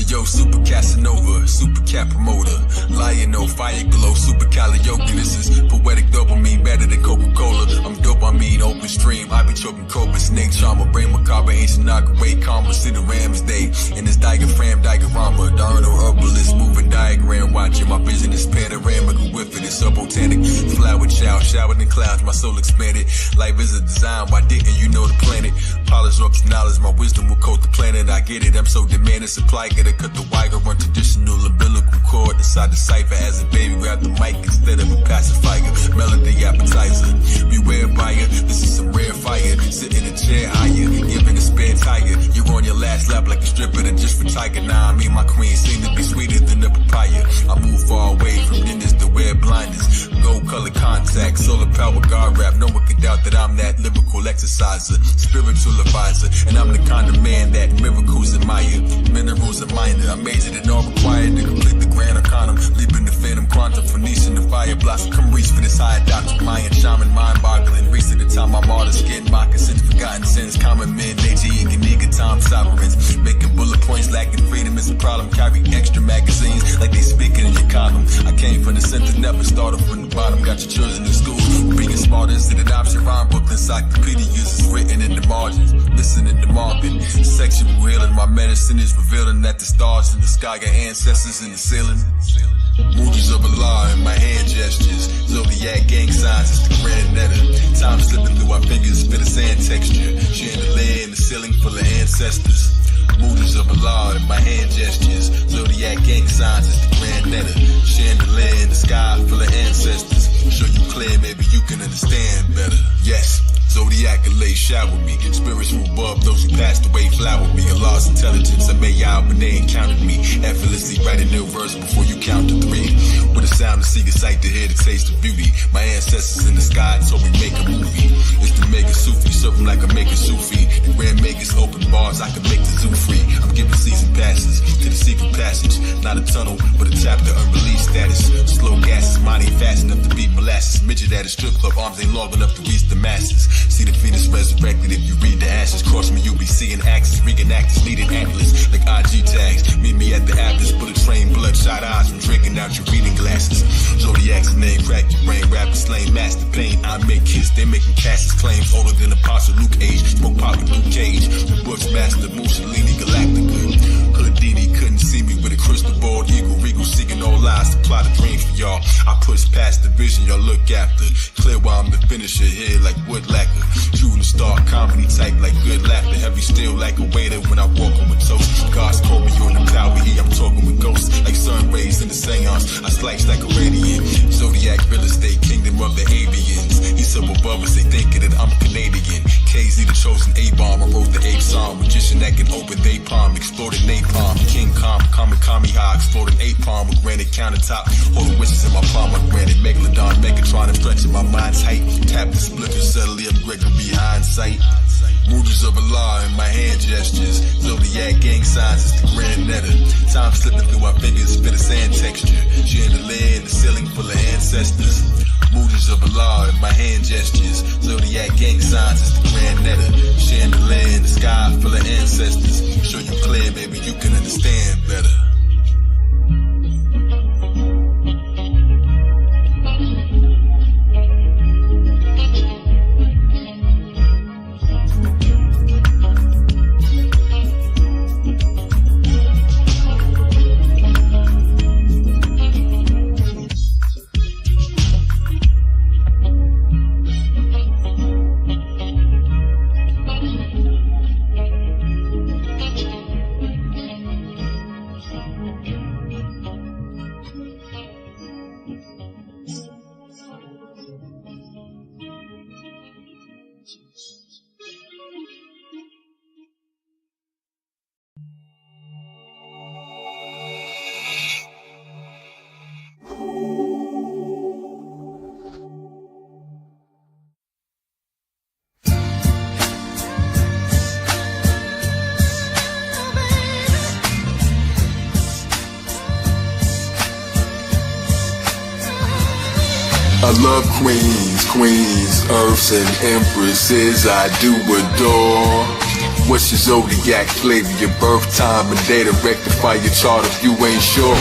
Yo, super Casanova, super cat promoter, lion, no fire glow, super karaoke. This is poetic dopamine, better than Coca-Cola. I'm dopamine, open stream. I be choking cobra, snake charmer, brain macabre, ancient great karma. See the Rams Day in this diaphragm diorama. Diurnal herbalist, moving diagram, watching my vision is panoramic. With it, it's subbotanic. Flower child, showered in clouds, my soul expanded. Life is a design, why didn't you know the planet? Polish up knowledge, my wisdom will coat the planet. I get it, I'm so demanding, supply, gotta cut the wire, run traditional umbilical cord inside the cipher. As a baby, grab the mic instead of a pacifier. Melody appetizer, beware buyer, this is some rare fire. Sit in a chair higher, giving a spare tire. You're on your last lap like a stripper that just retired. Now I mean my queen seem to be sweeter than the papaya. I move far away from dinners to wear blinders. Gold color contact, solar power guard rap. No one can doubt that I'm that lyrical exerciser, spiritual advisor. And I'm the kind of man that miracles admire. Minerals are minor, I majored in all required to complete the grand arcanum. Leaping the phantom quantum, Phoenician the fire blossom. Come reach for this higher doctrine, Mayan shaman, mind boggling. Reach to the time I'm all the skin, moccasins, forgotten sins. Common men, nature, eating nigga, time sovereigns. Making bullet points, lacking freedom is a problem. Carry extra magazines like they speaking in your column. I came from the center, never started from the bottom. Got your children in school, bringing Smartest in an option rhyme book, encyclopedias is written in the margins. Listen in the market. Sexual healing, my medicine is revealing that the stars in the sky got ancestors in the ceiling. Moods of Allah in my hand gestures. Zodiac gang signs, it's the grand netta. Time slipping through our fingers, fit a sand texture. Chandelier in the ceiling full of ancestors. Moods of Allah in my hand gestures. Zodiac gang signs, it's the grand netta. Chandelier in the sky full of ancestors. Show you clear, maybe you can understand better. Yes. Zodiac lay shower me. Spirits from above, those who passed away flower me. Allah's intelligence, I made out when they encountered me. Effortlessly writing new verse before you count to 3. With a sound to see, the sight to hear, the taste of beauty. My ancestors in the sky told me make a movie. It's the mega Sufi, serving like a mega Sufi. The grand makers open bars, I can make the zoo free. I'm giving season passes to the secret passage. Not a tunnel, but a chapter unreleased status. Slow gases, mine ain't fast enough to beat molasses. Midget at a strip club, arms ain't long enough to reach the masses. See the Phoenix resurrected if you read the ashes. Cross me, you'll be seeing axes. Reenactors needed atlas like IG tags. Meet me at the Atlas. Bullet train, bloodshot eyes from drinking out your reading glasses. Zodiac's name, crack your brain. Rappers slain, master pain. I make hits, they making Cassius claims. Older than Apostle Luke age. Smoke pop with Luke Cage. The Bushmaster, Mussolini, Galactica. Houdini couldn't see me with a crystal ball. Eagle, regal, seeking all lies to plot a dream for y'all. I push past the vision y'all look after. Clear while I'm the finisher here like wood lacquer. Shooting star comedy type like good laughter. Heavy still like a waiter when I walk on with toast. God's called me on the power here. I'm talking with ghosts like sun rays in the seance. I slice like a radiant. Zodiac real estate, kingdom of the avians. He's up above us, they thinking that I'm Canadian. KZ the chosen A-bomb. I wrote the ape song. Magician that can open they palm. Exploded napalm. King Kong, Kami high. Exploded ape palm with granite countertop. Holding wishes in my palm. I granted Megalodon. Megatron and stretching my mind's height. Tap the split and subtly I'm Gregory hindsight. Moods of Allah in my hand gestures. Zodiac gang signs, it's the grand netta. Time slipping through our fingers, fit a sand texture. Chandelier in the ceiling full of ancestors. Moods of Allah in my hand gestures. Zodiac gang signs, it's the grand netta. Chandelier in the sky full of ancestors. Show you clear, maybe you can understand better. I love queens, earths and empresses I do adore. What's your zodiac flavor, your birth time and day to rectify your chart if you ain't sure?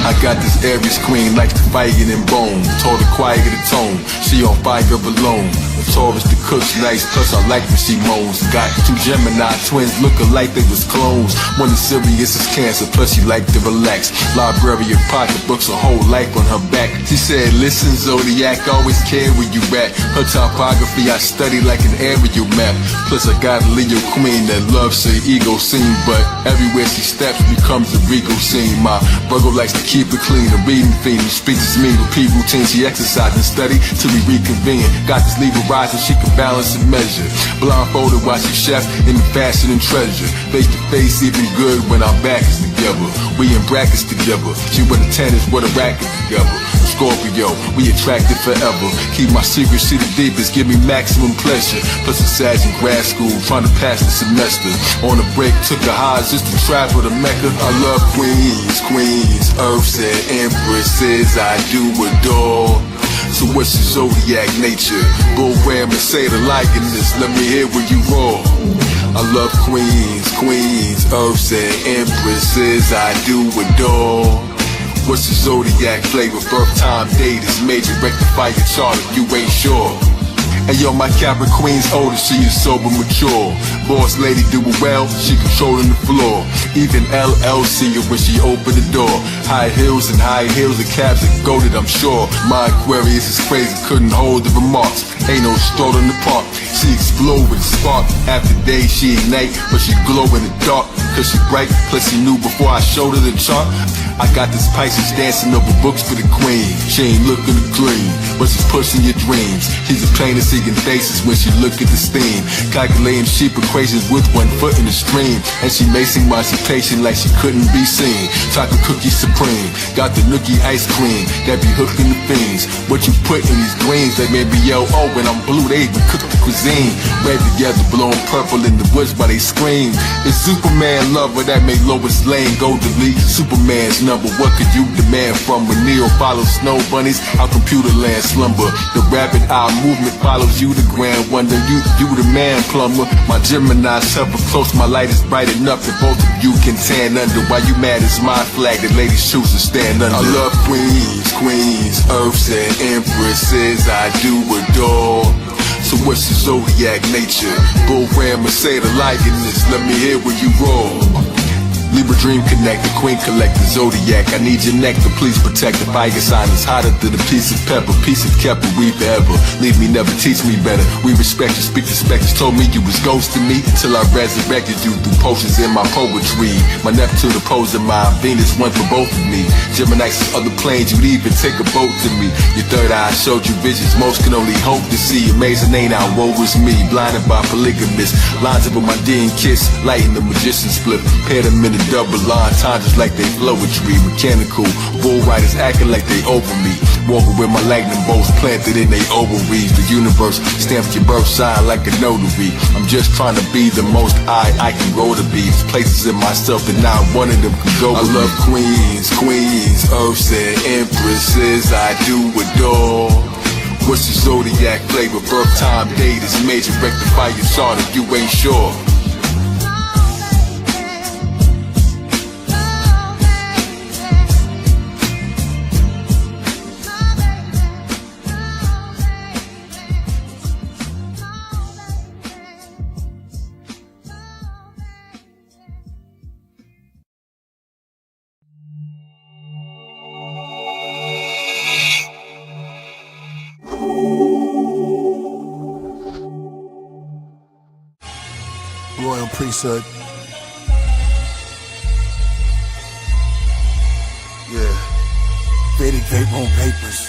I got this Aries queen, likes to fight it in bone. Told her quiet the tone, she on fire alone. The Taurus, the cook's nice, plus I like when she moans. Got 2 Gemini twins, looking like they was clones. One is serious as cancer, plus she like to relax. Library of pocketbooks, a whole life on her back. She said, listen Zodiac, always care where you at. Her topography I study like an aerial map. Plus I got a Leo queen that loves her ego scene, but everywhere she steps becomes a regal scene. My Virgo likes to keep it clean, a reading fiend who speaks as me. Repeat routine, she exercise and study till we reconvene. Got this Libra rising, she can balance and measure. Blindfolded while she chef in the fashion and treasure. Face to face, even good when our back is together. We in brackets together. She with a tennis, with a racket together. Scorpio, we attracted forever. Keep my secrets, she the deepest, give me maximum pleasure. Plus a Sag in grad school, trying to pass the semester. On a break, took a highs just to travel to Mecca. I love queens, earths and empresses I do adore. So what's your zodiac nature? Go ram and say the likeness, let me hear where you roar. I love queens, earths and empresses I do adore. What's the zodiac flavor? Birth time, date is major. Rectify your chart if you ain't sure. And yo, my Capricorn's older, she is sober, mature. Boss lady do it well, she controlling the floor. Even LL see her when she open the door. High heels, the cabs are goated, I'm sure. My Aquarius is crazy, couldn't hold the remarks. Ain't no stroll in the park. She explode with a spark. After day she ignite, but she glow in the dark. Cause she bright, plus she knew before I showed her the chart. I got this Pisces dancing over books for the queen. She ain't looking to green, but she's pushing your dreams. She's a plain and seeing faces when she look at the steam. Calculating sheep equations with 1 foot in the stream. And she macing while she patient like she couldn't be seen. Chocolate cookie supreme, got the nookie ice cream that be hooking the fiends. What you put in these greens, they may be L.O. When I'm blue, they even cook the cuisine. Red together, blowing purple in the woods while they scream. It's Superman lover that made Lois Lane go delete Superman's number. What could you demand from when Neo follows snow bunnies? Our computer land slumber. The rapid eye movement follows you, the grand wonder. You the man plumber. My Gemini's ever close. My light is bright enough that both of you can tan under. Why you mad? It's my flag. The ladies choose to stand under. I love queens, earths and empresses. I do adore. So what's your zodiac nature? Bull Ram or say the lioness. Let me hear where you roll. Libra dream connect, the queen collect the zodiac. I need your nectar, please protect. The fire sign is hotter than a piece of pepper. Piece of Kepler, we forever. Leave me, never teach me better. We respect you, speak respect. You told me you was ghosting me till I resurrected you through potions in my poetry. My Neptune opposing my Venus, one for both of me. Gemini's other planes, you'd even take a boat to me. Your third eye showed you visions most can only hope to see. Amazing ain't how woe was me, blinded by polygamists. Lines up with my D and kiss, lighting the magician split. Pair them in a double line, time just like they flow a tree. Mechanical, bull riders acting like they over me. Walking with my lightning bolts planted in they ovaries. The universe stamps your birth sign like a notary. I'm just trying to be the most I can grow to be. There's places in myself that not one of them can go. I love queens, earths and empresses. I do adore. What's your zodiac flavor? Birth time, date is major. Rectify your chart if you ain't sure. Royal priesthood. Yeah. Vedic vape room papers.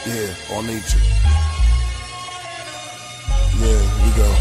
Yeah, on nature. Yeah, here we go.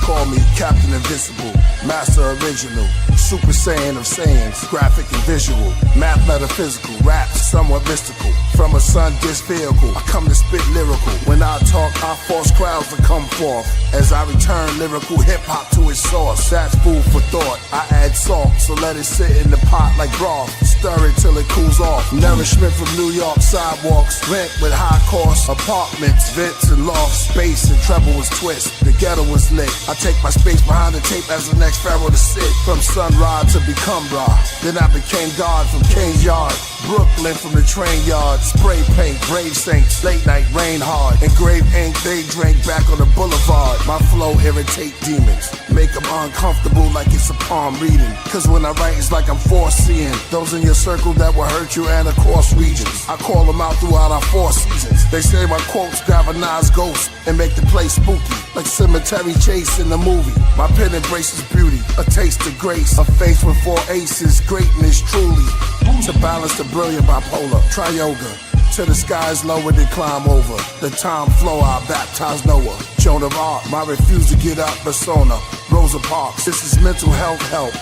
Call me Captain Invisible, Master Original, Super Saiyan of Saiyans, graphic and visual, math metaphysical, rap somewhat mystical. From a sun-disk vehicle, I come to spit lyrical. When I talk, I force crowds to come forth. As I return lyrical hip-hop to its source. That's food for thought. I add salt, so let it sit in the pot like broth. Stir it till it cools off. Nourishment from New York sidewalks. Rent with high cost apartments, vents and lofts. Space and treble was twist. The ghetto was lit. I take my space behind the tape as the next pharaoh to sit. From sunrise to become Ra. Then I became God from King's Yard. Brooklyn from the train yard. Spray paint, brave saints, late night rain hard. Engraved ink, they drank back on the boulevard. My flow irritate demons, make them uncomfortable like it's a palm reading. Cause when I write it's like I'm foreseeing those in your circle that will hurt you and across regions. I call them out throughout our 4 seasons. They say my quotes galvanize ghosts and make the place spooky, like cemetery chase in the movie. My pen embraces beauty, a taste of grace, a face with 4 aces, greatness truly. To balance the brilliant bipolar, try yoga. Till the skies lower, they climb over. The time flow, I baptize Noah. Joan of Arc, my refuse to get up persona. Rosa Parks, this is mental health help.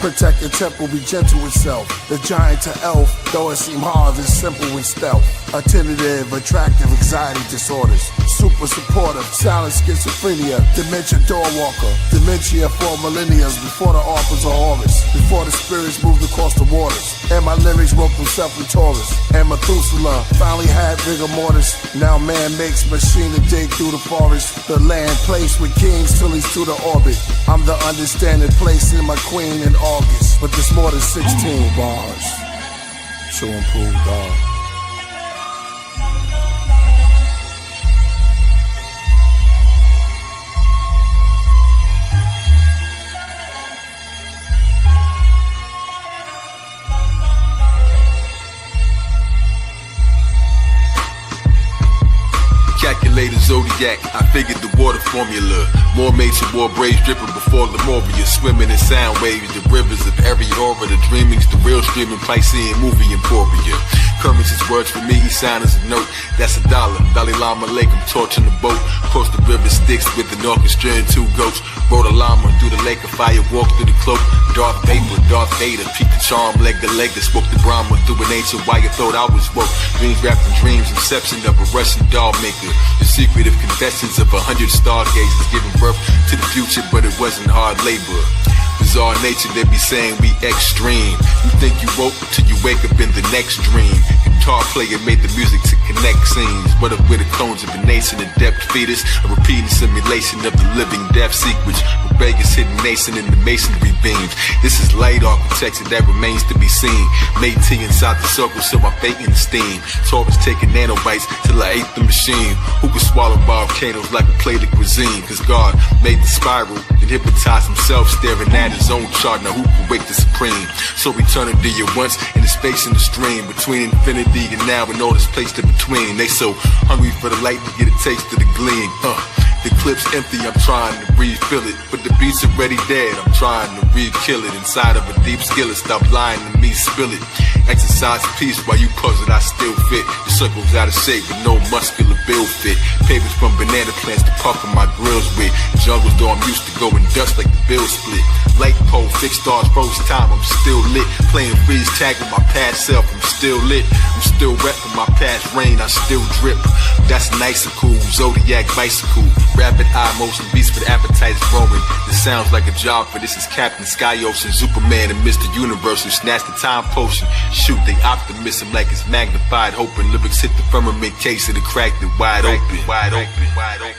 Protect the temple, be gentle with self. The giant to elf, though it seem hard, it's simple with stealth. attentive, attractive anxiety disorders, super supportive, silent schizophrenia, dementia door walker, dementia for millenniums before the authors of Horus, before the spirits moved across the waters, and my lyrics wrote themselves in Taurus, and Methuselah finally had rigor mortis. Now man makes machine to dig through the forest, the land placed with kings till he's to the orbit. I'm the understanding place in my queen in August, but there's more than 16 bars to improve God. Calculated Zodiac, I figured the water formula. More mates and more braids dripping before Lemuria. Swimming in sound waves, the rivers of every aura. The dreamings, the real streaming Piscean movie Emporia. Currency's words for me, each sign is a note. That's $1. Dalai Lama Lake, I'm torching the boat. Cross the river Styx with an orchestra and 2 goats. Rode a llama through the lake of fire, walked through the cloak. Darth Vapor, Darth Vader, peak the charm, leg to leg. Spoke to Brahma through an ancient wire, thought I was woke. Dreams wrapped in dreams, inception of a Russian doll maker. The secret of confessions of 100 stargazers, giving birth to the future, but it wasn't hard labor. Bizarre nature, they be saying we extreme. You think you woke till you wake up in the next dream. Guitar player made the music to connect scenes. What if we're the clones of a nation, a depth fetus, a repeating simulation of the living death secrets. Rebellious hidden nation in the masonry beams. This is light architecture that remains to be seen. Made tea inside the circle, so I bake in the steam. Taurus taking nanobites till I ate the machine. Who could swallow volcanoes like a plate of cuisine? Cause God made the spiral and hypnotized himself, staring at his own chart. Now who can wake the supreme? So eternity at once, in the space in the stream, between infinity and now and all that's placed in between. They so hungry for the light to get a taste of the gleam. The clip's empty, I'm trying to refill it, but the beat's already dead, I'm trying to re-kill it. Inside of a deep skillet, stop lying to me, spill it. Exercise peace while you puzzle, I still fit. The circle's out of shape with no muscular build fit. Papers from banana plants to puffin' my grills with. Jungles though I'm used to going dust like the bill split. Light pole, fixed stars, froze time, I'm still lit. Playing freeze tag with my past self, I'm still lit. I'm still reppin' my past rain, I still drip. That's nice and cool, Zodiac bicycle. Rapid eye motion, beats for the appetites growing. This sounds like a job, for this is Captain Sky Ocean, Superman and Mr. Universe who snatched the time potion. Shoot, they optimism like it's magnified, hoping lyrics hit the firmament case and it cracked it wide open. Wide open, wide open.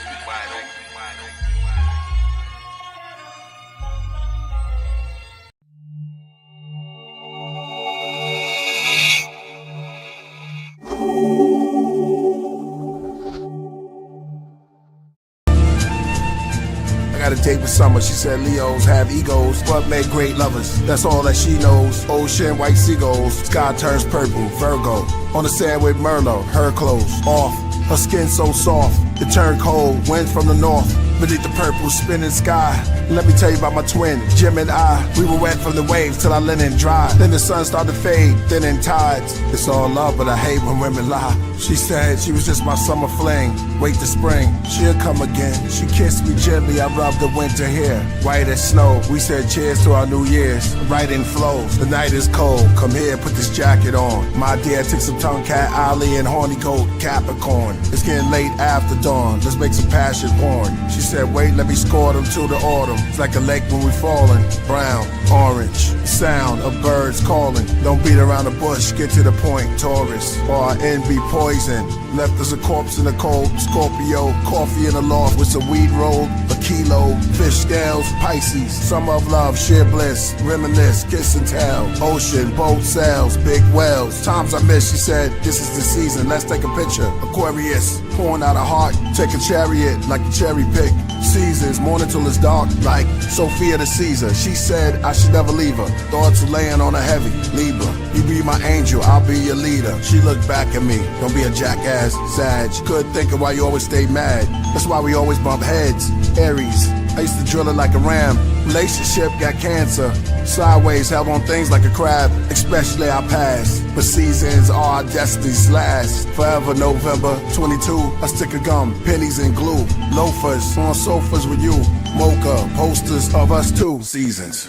Got a date with Summer, she said Leos have egos, but make great lovers, that's all that she knows. Ocean, white seagulls, sky turns purple, Virgo. On the sand with Merlot, her clothes off, her skin so soft, it turned cold, wind from the north. Beneath the purple spinning sky, let me tell you about my twin, Jim and I. We were wet from the waves till our linen dried. Then the sun started to fade, thin in tides. It's all love, but I hate when women lie. She said she was just my summer fling. Wait till spring, she'll come again. She kissed me gently, I rubbed the winter hair. White as snow, we said cheers to our New Year's. Right in flows, the night is cold. Come here, put this jacket on. My dear, take some tongue cat, Ollie and horny goat, Capricorn. It's getting late after dawn, let's make some passion porn. She said wait, let me score them till the autumn. It's like a lake when we falling. Brown, orange, sound of birds calling. Don't beat around the bush, get to the point. Taurus, or our envy poison. Left us a corpse in the cold. Scorpio, coffee in the loft with some weed rolled. A kilo, fish scales, Pisces. Summer of love, sheer bliss. Reminisce, kiss and tell. Ocean, boat sails, big whales. Times I miss, she said, this is the season, let's take a picture. Aquarius, pouring out a heart. Take a chariot, like a cherry pick. Seasons, morning till it's dark, like Sophia the Caesar. She said I should never leave her. Thoughts were laying on her heavy. Libra, you be my angel, I'll be your leader. She looked back at me, don't be a jackass, Sag. Couldn't think of why you always stay mad. That's why we always bump heads. Aries, I used to drill it like a ram. Relationship got cancer. Sideways, held on things like a crab, especially our past. But seasons are our destiny's last. Forever November 22, I stick a gum, pennies and glue. Loafers on sofas with you. Mocha, posters of us too. Seasons.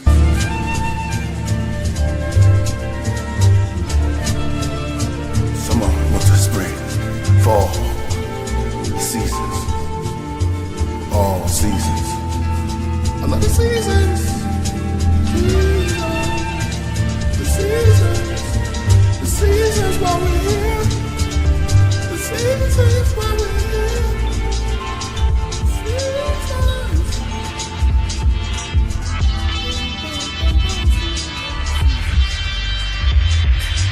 Summer, winter, spring, fall, seasons, all seasons. I love the seasons. The seasons while we're here. The seasons while we're here.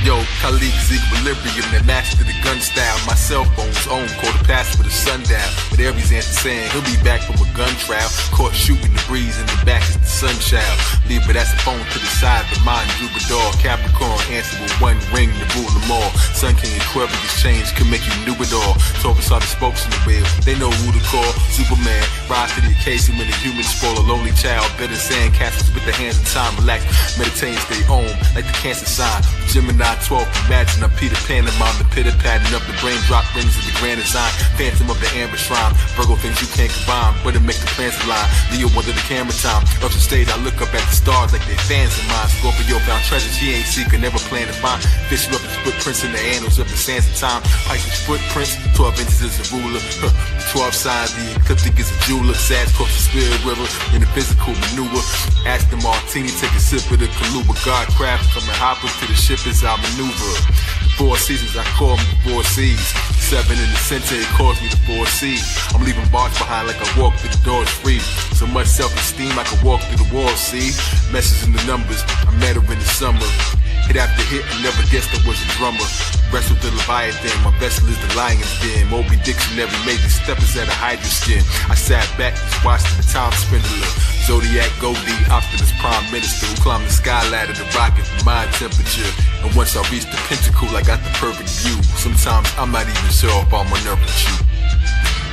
Yo, Kalik equilibrium that mastered the gun style. My cell phone's own, called the password of sundown. But Aries answer saying he'll be back from a gun trial. Caught shooting the breeze in the back is the sun child. Leave it as a phone to the side, but mine Jupiter. Capricorn answer with one ring to rule them all. Sun King Aquarius change can make you new it all. Taurus are the spokes in the wheel, they know who to call. Superman, rise to the occasion when the humans spoil a lonely child. Building sandcastles with the hands of time. Relax, meditate, stay home like the Cancer sign. Gemini 12, imagine I'm Peter Pan and mom, the pitter pattern of the brain drop rings of the grand design. Phantom of the amber shrine, Virgo things you can't combine, but it makes the plans align. Leo under the camera time, up the stage I look up at the stars like they're fans of mine. Scorpio found treasures he ain't seeking, never plan to find. Fish up his footprints in the annals of the sands of time. Pisces footprints, 12 inches is a ruler. 12 signs, the ecliptic is a jeweler. Sag cross the spirit river in the physical maneuver. Aston Martini, take a sip of the Kaluba. Godcraft coming hoppers to the ship is our maneuver. The 4 seasons, I call them the 4 seas. 7 in the center, it calls me the 4 C's. I'm leaving bars behind like I walk through the doors free. So much self-esteem, I can walk through the wall, see? Messages in the numbers, I met her in the summer. Hit after hit, I never guessed I was a drummer. Wrestled the Leviathan, my vessel is the lion's den. Moby Dictionary made these steppers out of hydra skin. I sat back, just watched the time spindler. Zodiac Goldie, Optimus Prime Minister, who climbed the sky ladder to rocket for my temperature. And once I reached the pinnacle, I got the perfect view. Sometimes I'm not even sure if I'm on earth with you.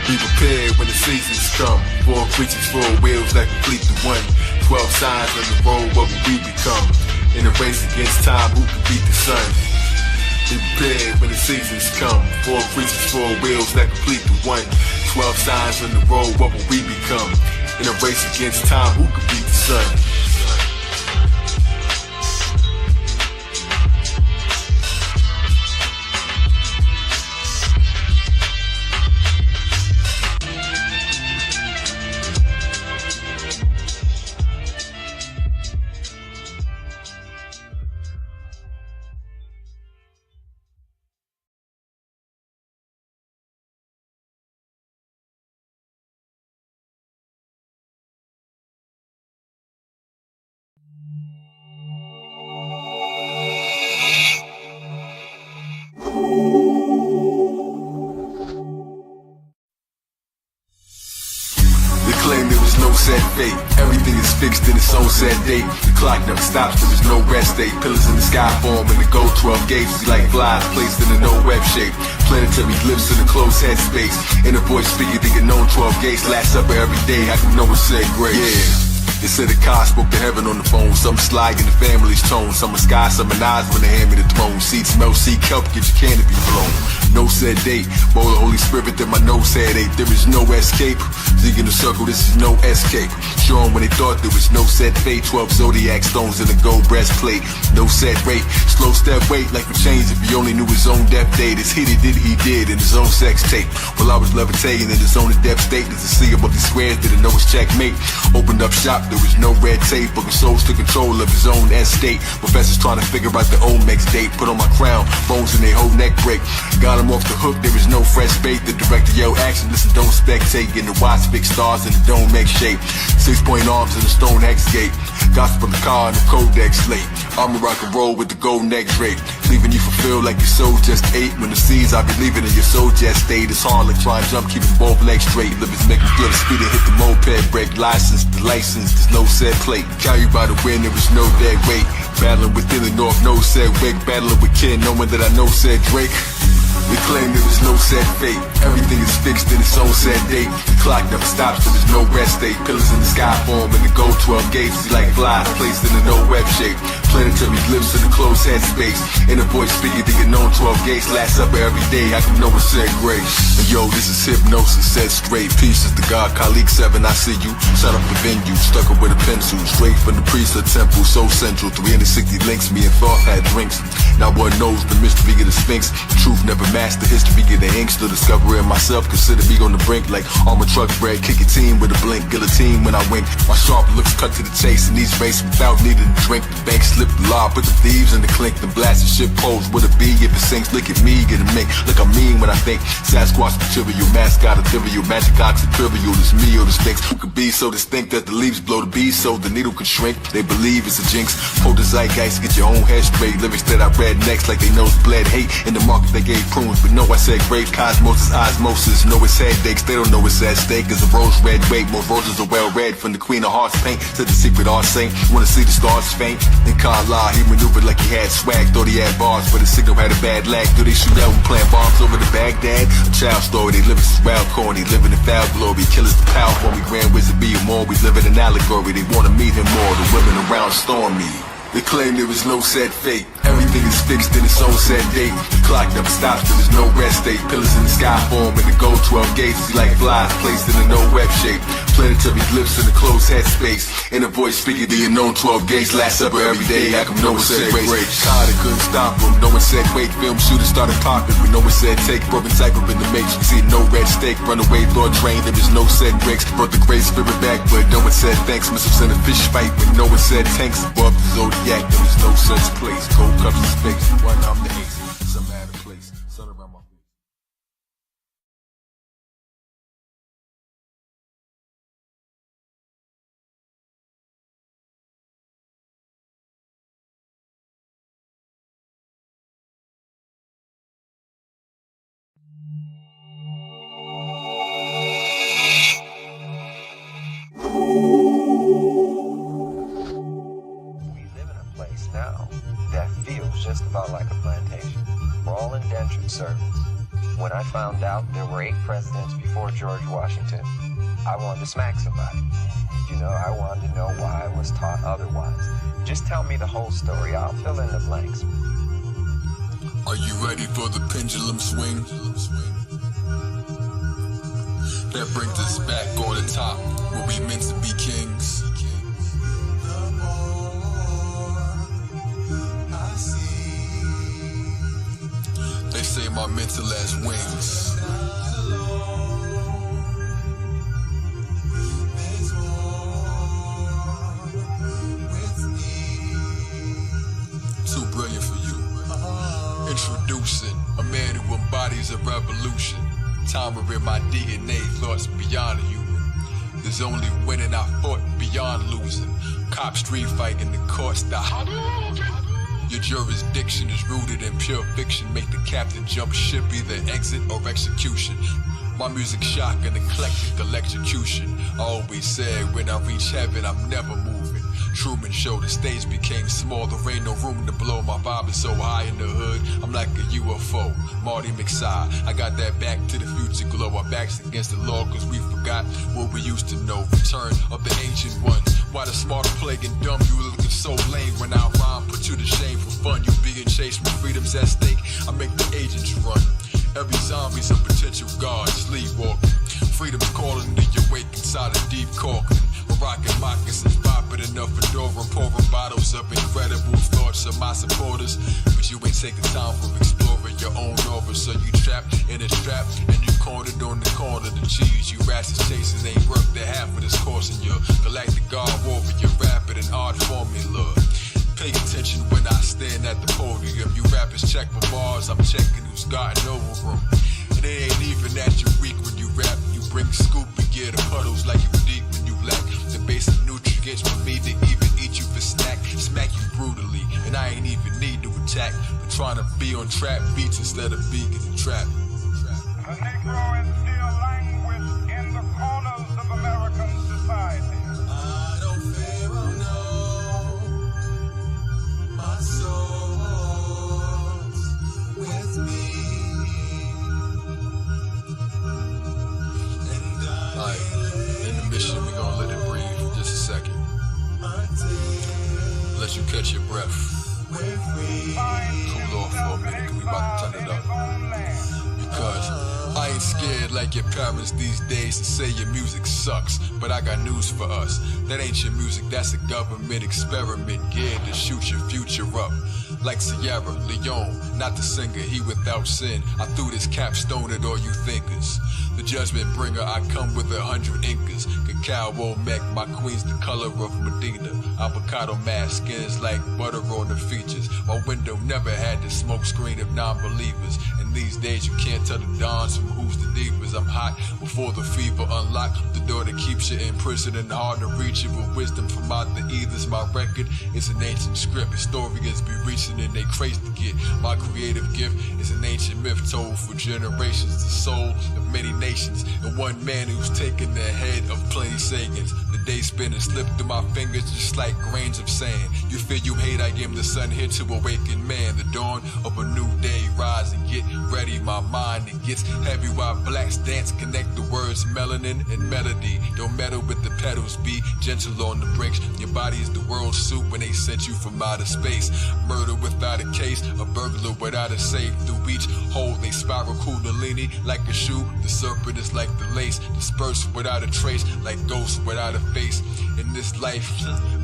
Be prepared when the seasons come. 4 creatures, 4 wheels that complete the one. 12 signs on the road, what will we become? In a race against time, who can beat the sun? Be prepared when the seasons come. 4 creatures, 4 wheels that complete the one. 12 signs on the road, what will we become? In a race against time, who can beat the sun? Set fate, everything is fixed in its own set date. The clock never stops, there is no rest day. Pillars in the sky form and the gold 12 gates. We like flies placed in a no web shape. Planetary glimpse in a closed head space. In a voice speaking, thinking known 12 gates. Last supper every day, I can know and say grace. Yeah. They said that God spoke to heaven on the phone. Some slag in the family's tone. Some are sky, some are eyes when they hand me the throne. Seats smell, seek help, get your canopy blown. No said date, bowl of Holy Spirit that my nose had ate. There is no escape. Zig in the circle, this is no escape. Show them when they thought there was no set fate. 12 zodiac stones in a gold breastplate. No set rate, slow step wait. Life would change if he only knew his own death date. His hit he did in his own sex tape. While I was levitating in his own depth state. There's a sea above the squares, didn't know his checkmate. Opened up shop, there was no red tape. But souls took control of his own estate. Professors trying to figure out the Omex date. Put on my crown, bones in their whole neck break. Got him off the hook, there is no fresh bait. The director yelled action, listen, don't spectate. In the watch, fix stars in the dome X shape. 6-point arms in the stone X gate. Gospel from the car and the codex slate. Armor rock and roll with the gold neck drape. Leaving you fulfilled like your soul just ate. When the seeds I be leaving in your soul just stayed. It's hard like trying to jump, keeping both legs straight. Livers making flip, speed and hit the moped brake. License, there's no set plate. Carried by the wind, there is no dead weight. Battling within the north, no said wake. Battling with kin, knowing that I know said Drake. They claim there is no set fate. Everything is fixed in its own set date. The clock never stops, there is no rest day. Pillars in the sky form and the gold 12 gates. See like flies placed in a no web shape. Planetary glimpse in the closed head space. In a voice speaking the unknown 12 gates. Last supper every day, I can know what said grace. And yo, this is hypnosis, set straight. Pieces to God, Kalik 7, I see you. Shut up the venue, stuck up with a pencil. Straight from the priesthood temple, so central. 360 links, me and thought had drinks. Now one knows the mystery of the Sphinx. The truth never mastered, history of the ink. Still discovering myself, consider me on the brink. Like armor truck bread, kick a team with a blink. Guillotine when I wink. My sharp looks cut to the chase. In these races without needing to drink. The bank slip the law, put the thieves in the clink. Then blast the ship poles, would it be if it sinks? Look at me, get a mink. Look, I mean when I think. Sasquatch material, mascot ethereal. Magic ox imperial, it's me or the stinks. Who could be so distinct that the leaves blow the bee so the needle could shrink? They believe it's a jinx. Hold the zeitgeist, get your own head straight. Lyrics that I read next like they nose bled. Hate in the market they gave prunes, but no, I said great. Cosmos is osmosis, know it's headaches. They don't know it's at stake. As a rose red weight, more roses are well read. From the queen of hearts paint to the secret art saint. Wanna see the stars faint? In Kala, he maneuvered like he had swag. Thought he had bars, but his signal had a bad lag. Do they shoot out and plant bombs over the Baghdad? A child story, they live in wild corny, living in foul glory. Killers the power for me, grand wizard be more. We live in an allegory, they wanna meet him more. The women around storm me. They claim there is no set fate. Everything is fixed in its own set date. The clock never stops, but there's no rest date. Pillars in the sky form and the gold 12 gates be like flies placed in a no web shape. Planetary glimpse in the closed head space. In a voice speaking the unknown 12 gates. Last supper every day, I can know it said race. Tired, it couldn't stop them. No one said wait, film shooters started popping. But no one said take, broken cycle in the matrix. See no red stake, runaway thought train. There is no set bricks. Brought the great spirit back, but no one said thanks. Missiles in a fish fight, but no one said tanks above the Zodiac. There is no such place. Gold cups of space. One, I'm the ace. Some out of place. Sun around my face. Now that feels just about like a plantation. We're all indentured servants. When I found out there were 8 presidents before George Washington, I wanted to smack somebody. You know, I wanted to know why I was taught otherwise. Just tell me the whole story. I'll fill in the blanks. Are you ready for the pendulum swing? That brings us back on the top, where we meant to be kings. They say my mental has wings. Too brilliant for you. Introducing a man who embodies a revolution. Time in my DNA, thoughts beyond human. There's only winning, I fought beyond losing. Cop street fight in the court style. Your jurisdiction is rooted in pure fiction. Make the captain jump ship, either exit or execution. My music shock and eclectic electrocution. I always said when I reach heaven, I'm never moving. Truman Show, the stage became small. There ain't no room to blow. My vibe is so high in the hood, I'm like a UFO. Marty McSide, I got that back to the future glow. Our backs against the law cause we forgot what we used to know. Return of the ancient ones. Why the smart plague and dumb, you looking so lame. When I rhyme, put you to shame for fun. You being chased with freedom's at stake, I make the agents run. Every zombie's a potential god, sleepwalking. Freedom's calling to you wake inside a deep corking. We're rocking moccasins, popping enough fedora and pouring bottles of incredible thoughts of my supporters. But you ain't taking time for exploring your own aura, so you trapped in a trap and you cornered on the corner. The cheese you rashes chasing ain't worth the half of this course in your galactic god warrior, rapid and art formula. Pay attention when I stand at the podium. You rappers check for bars, I'm checking who's gotten over them. And it ain't even that you weak when you rap. You bring scoop and get the puddles like you deep when you lack the basic nutrients for me to even eat you for snack. Smack you brutally, and I ain't even need to attack. But trying to be on trap beats instead of being in the trap. The Negro is still languished in the corners of American society. I don't fear, oh no. My soul's with me. Alright, in the mission, we gonna let it breathe for just a second. let you catch your breath. Cool off for a minute, 'cause we about to turn it up. Because I ain't scared like your parents these days to say your music sucks. But I got news for us. That ain't your music, that's a government experiment geared to shoot your future up. Like Sierra Leone, not the singer, he without sin. I threw this capstone at all you thinkers. The judgment bringer, I come with 100 Incas. Cacao Olmec, my queen's the color of Medina. Avocado mask, skins like butter on the features. My window never had the smoke screen of non-believers. And these days you can't tell the dawns from who's the deepest. I'm hot before the fever unlock the door that keeps you in prison and hard to reach it with wisdom from out the ethers. My record is an ancient script. Historians be reaching in they craze to get. My creative gift is an ancient myth told for generations. The soul of many nations and one man who's taken the head of plenty sayings. The day spinning slip through my fingers just like grains of sand. You feel you hate, I am the sun here to awaken man. The dawn of a new day, rise and get ready. My mind, it gets heavy while blacks dance. Connect the words melanin and melody. Don't meddle with the pedals, be gentle on the brakes. Your body is the world's soup when they sent you from outer space. Murder without a case, a burglar without a safe. Through each hole they spiral kundalini like a shoe. The serpent is like the lace, dispersed without a trace, like ghosts without a face. In this life,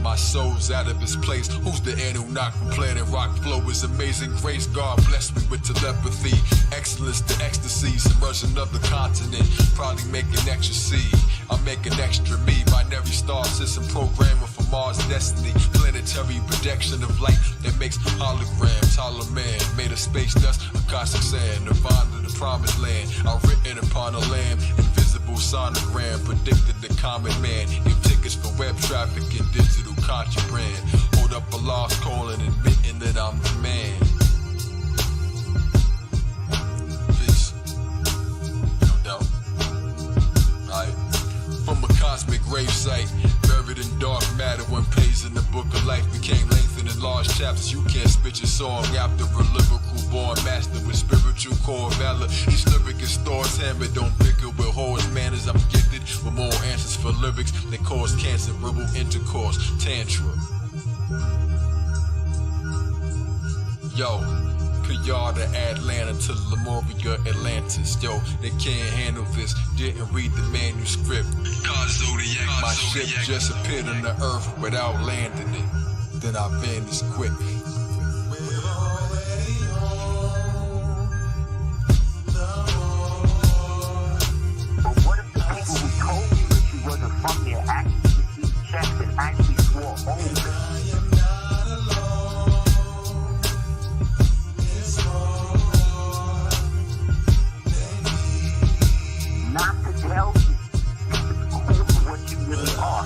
my soul's out of its place. Who's the Anunnaki from planet rock flow is amazing grace. God bless me with telepathy, excellence to ecstasy, submersion of the continent, probably making extra seed. I'm making extra me, binary star system programmer for Mars destiny, planetary projection of light that makes holograms. Hollow man made of space dust, a cosmic sand, nirvana, the promised land. I'm written upon a lamb, invisible sonogram, predicted the common man. Give tickets for web traffic and digital contraband. Hold up a lost calling, admitting that I'm the man. Peace. No doubt. Alright. From a cosmic gravesite, buried in dark matter, one page in the book of life became lengthened in large chapters. You can't spit your song after a lyrical born master with spiritual core valor. Each lyric is stars hammered, don't bicker with horse manners. I'm gifted with more answers for lyrics that cause cancer, verbal intercourse, tantra. Yo, PR to Atlanta to Lemuria, Atlantis. Yo, they can't handle this. Didn't read the manuscript. Ka Zodiak. My ship just appeared on the earth without landing it. Then I vanished quick. But what if the people who told you that you wasn't from there actually received checks and actually swore oaths? Not to tell you what you really are.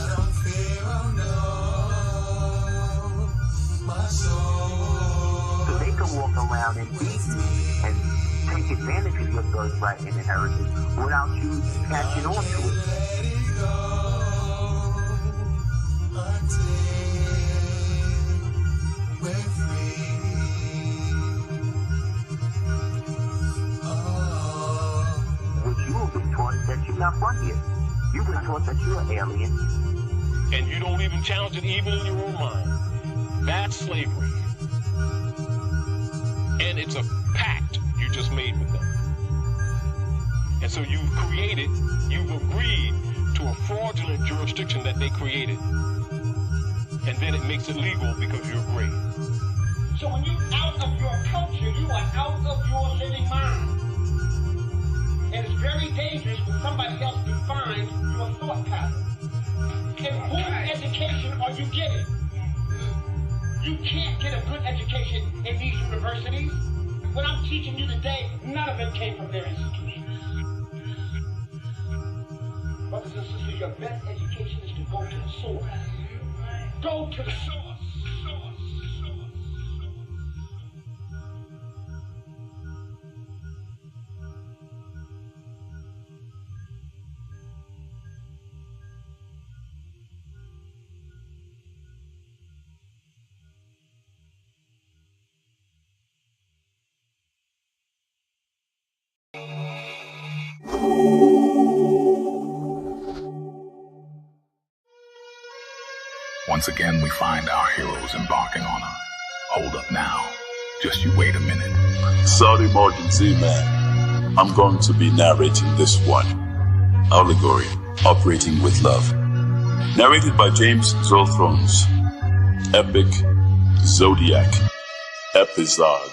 So they can walk around and beat you and take advantage of your birthright and inheritance without you catching on to it. That you're not from here. You've been taught that you're an alien. And you don't even challenge it even in your own mind. That's slavery. And it's a pact you just made with them. And so you've agreed to a fraudulent jurisdiction that they created. And then it makes it legal because you're great. So when you're out of your culture, you are out of your living mind. And it's very dangerous when somebody else defines your thought pattern. And whose education are you getting? You can't get a good education in these universities. What I'm teaching you today, none of it came from their institutions. Brothers and sisters, your best education is to go to the source. Go to the source. Once again, we find our heroes embarking Hold up now. Just you wait a minute. Sorry, emergency, man. I'm going to be narrating this one. Allegory, Operating with Love. Narrated by James Zolthrones. Epic Zodiac. Epilogue.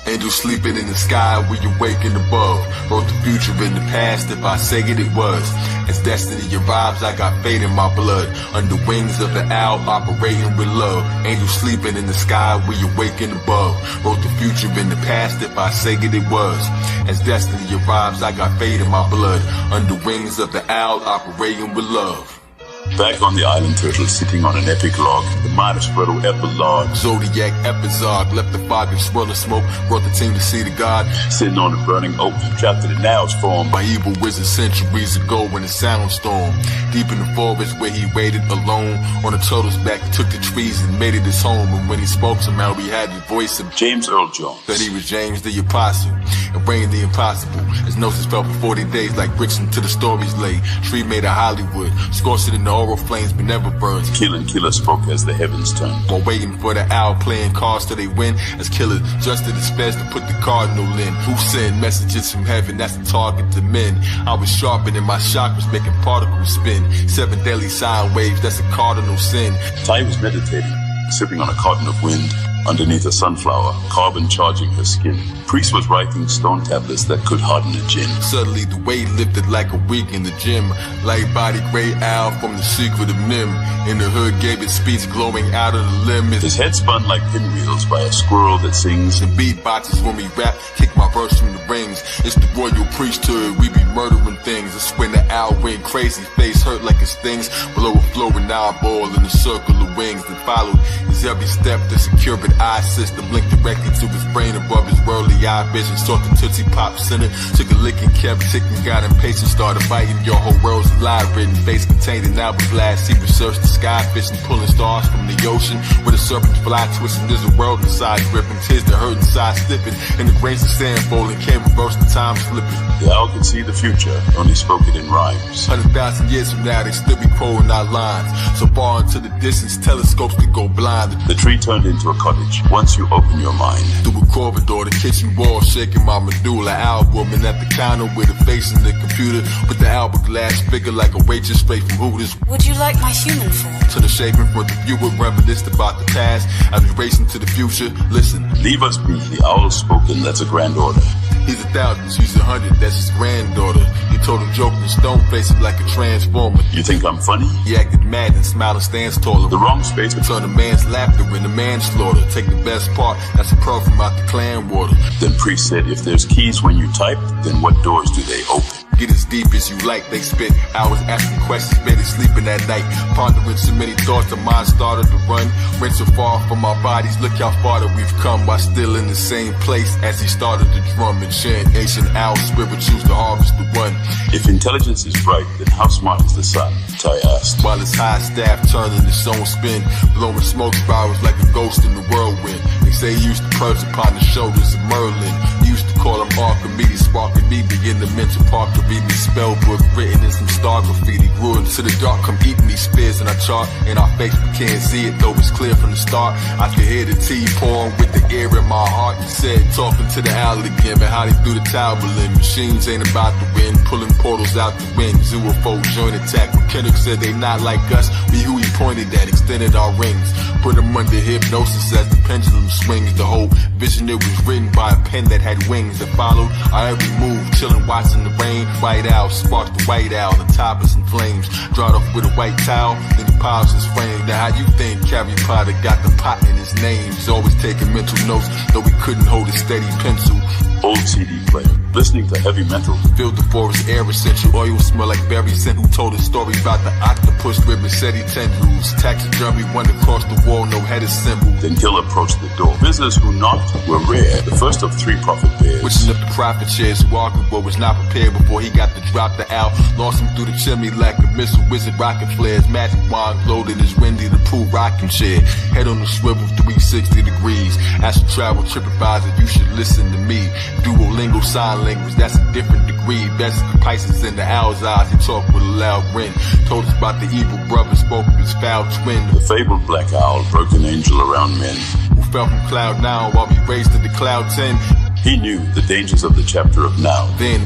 Angels sleeping in the sky, we awaken above. Wrote the future in the past, if I say it was. As destiny arrives, I got fate in my blood. Under wings of the owl, operating with love. Angels sleeping in the sky, we awaken above. Wrote the future in the past, if I say it was. As destiny arrives, I got fate in my blood. Under wings of the owl, operating with love. Back on the island turtle, sitting on an epic log, the minor spreadle epilogue. Zodiac epilogue, left the fog and swirling smoke, brought the team to see the god. Sitting on a burning oak, trapped in the now's form. By evil wizard centuries ago in a soundstorm. Deep in the forest where he waited alone. On a turtle's back, took the trees and made it his home. And when he spoke somehow he had the voice of James Earl Jones. That he was James the Apostle, and reigned the impossible. His noses fell for 40 days like bricks until the stories lay. Tree made of Hollywood, scorched it in the oral flames but never burns. Killer spoke as the heavens turned. While waiting for the owl playing cards till they win. As killer adjusted his fez to put the cardinal in. Who sent messages from heaven, that's the target to men. I was sharpening my chakras, making particles spin. 7 deadly sine waves, that's a cardinal sin. Ty was meditating, sipping on a carton of wind. Underneath a sunflower, carbon charging her skin. Priest was writing stone tablets that could harden a gin. Suddenly the weight lifted like a wig in the gym. Light body gray owl from the secret of Nim. In the hood gave its speech glowing out of the limb. His head spun like pinwheels by a squirrel that sings. And beatboxes when we rap, kick my verse from the rings. It's the royal priesthood, we be murdering things. It's when the owl went crazy, face hurt like it stings. Below a flowing eyeball in a circle of wings that followed his every step to secure it. Eye system linked directly to his brain above his worldly eye vision. Sought the Tootsie Pop Center, took a lick and kept ticking, got impatient, started biting. Your whole world's a lie written, face contained an hourglass. He researched the sky, fishing, pulling stars from the ocean. Where the serpents fly, twisting, there's a world inside gripping. Tears that hurt inside slipping, and the grains of sand falling, can't reverse the time slipping. The owl could see the future, only spoke it in rhymes. 100,000 years from now, they still be quoting our lines. So far into the distance, telescopes could go blind. The tree turned into a cottage. Once you open your mind. Through a corridor, the kitchen wall shaking my medulla. Owl woman at the counter with a face in the computer. With the hourglass figure like a waitress straight from Hooters. Would you like my human form? To the shaping from the viewer, reminisced about the past. As we racing to the future, listen. Leave us be, the owl spoken, that's a grand order. He's 1,000, she's 100, that's his granddaughter. He told him joking, stone faces like a transformer. You think I'm funny? He acted mad and smiled and stands taller. The wrong space would turn a man's laughter into manslaughter. Take the best part, that's a pearl from out the clan water. Then Priest said, if there's keys when you type, then what doors do they open? Get as deep as you like, they spit hours asking questions, barely sleeping at night. Pondering so many thoughts, the mind started to run. Went so far from our bodies, look how far that we've come. While still in the same place as he started to drum and chant ancient owl spirituals to harvest the one. If intelligence is bright, then how smart is the sun? Ty asked. While his high staff turning its own spin, blowing smoke spirals like a ghost in the whirlwind. They say he used to perch upon the shoulders of Merlin. He used to call him Archimedes, sparking me, begin to mention Parker. Read me spell book written in some star graffiti. Grew into the dark, come eating these spears in our chart. In our face, we can't see it, though it's clear from the start. I could hear the tea pouring with the air in my heart. He said, talking to the owl again, but how they threw the towel in. Machines ain't about to win, pulling portals out the wind. 0-4 joint attack. Kendrick said they not like us. We who he pointed at, extended our rings. Put them under hypnosis as the pendulum swings. The whole vision, it was written by a pen that had wings that followed our every move. Chilling, watching the rain. White owl sparked the white owl, the top is in flames. Dried off with a white towel, then he piles his frame. Now how you think Harry Potter got the pot in his name? He's always taking mental notes, though he couldn't hold a steady pencil. Old CD player, listening to heavy metal. Filled the forest air, essential oil smell like berry scent. Who told a story about the octopus with machete tendrils? Taxidermy one across the wall, no head assembled. Then Kill approached the door. Visitors who knocked were rare, the first of 3 prophet bears. Wishing up the prophet chairs, who argued but was not prepared before he got to drop the owl. Lost him through the chimney like a missile, wizard rocket flares. Magic wand glowed in his Windy the Pooh rocking chair. Head on the swivel, 360 degrees. Astro travel, TripAdvisor, you should listen to me. Duolingo sign sign language, that's a different degree. Best Pisces in the owl's eyes, he talked with a loud grin. Told us about the evil brother, spoke of his foul twin. The fabled black owl broke an angel around men, who fell from cloud 9 while we raised to the cloud 10. He knew the dangers of the chapter of now. Then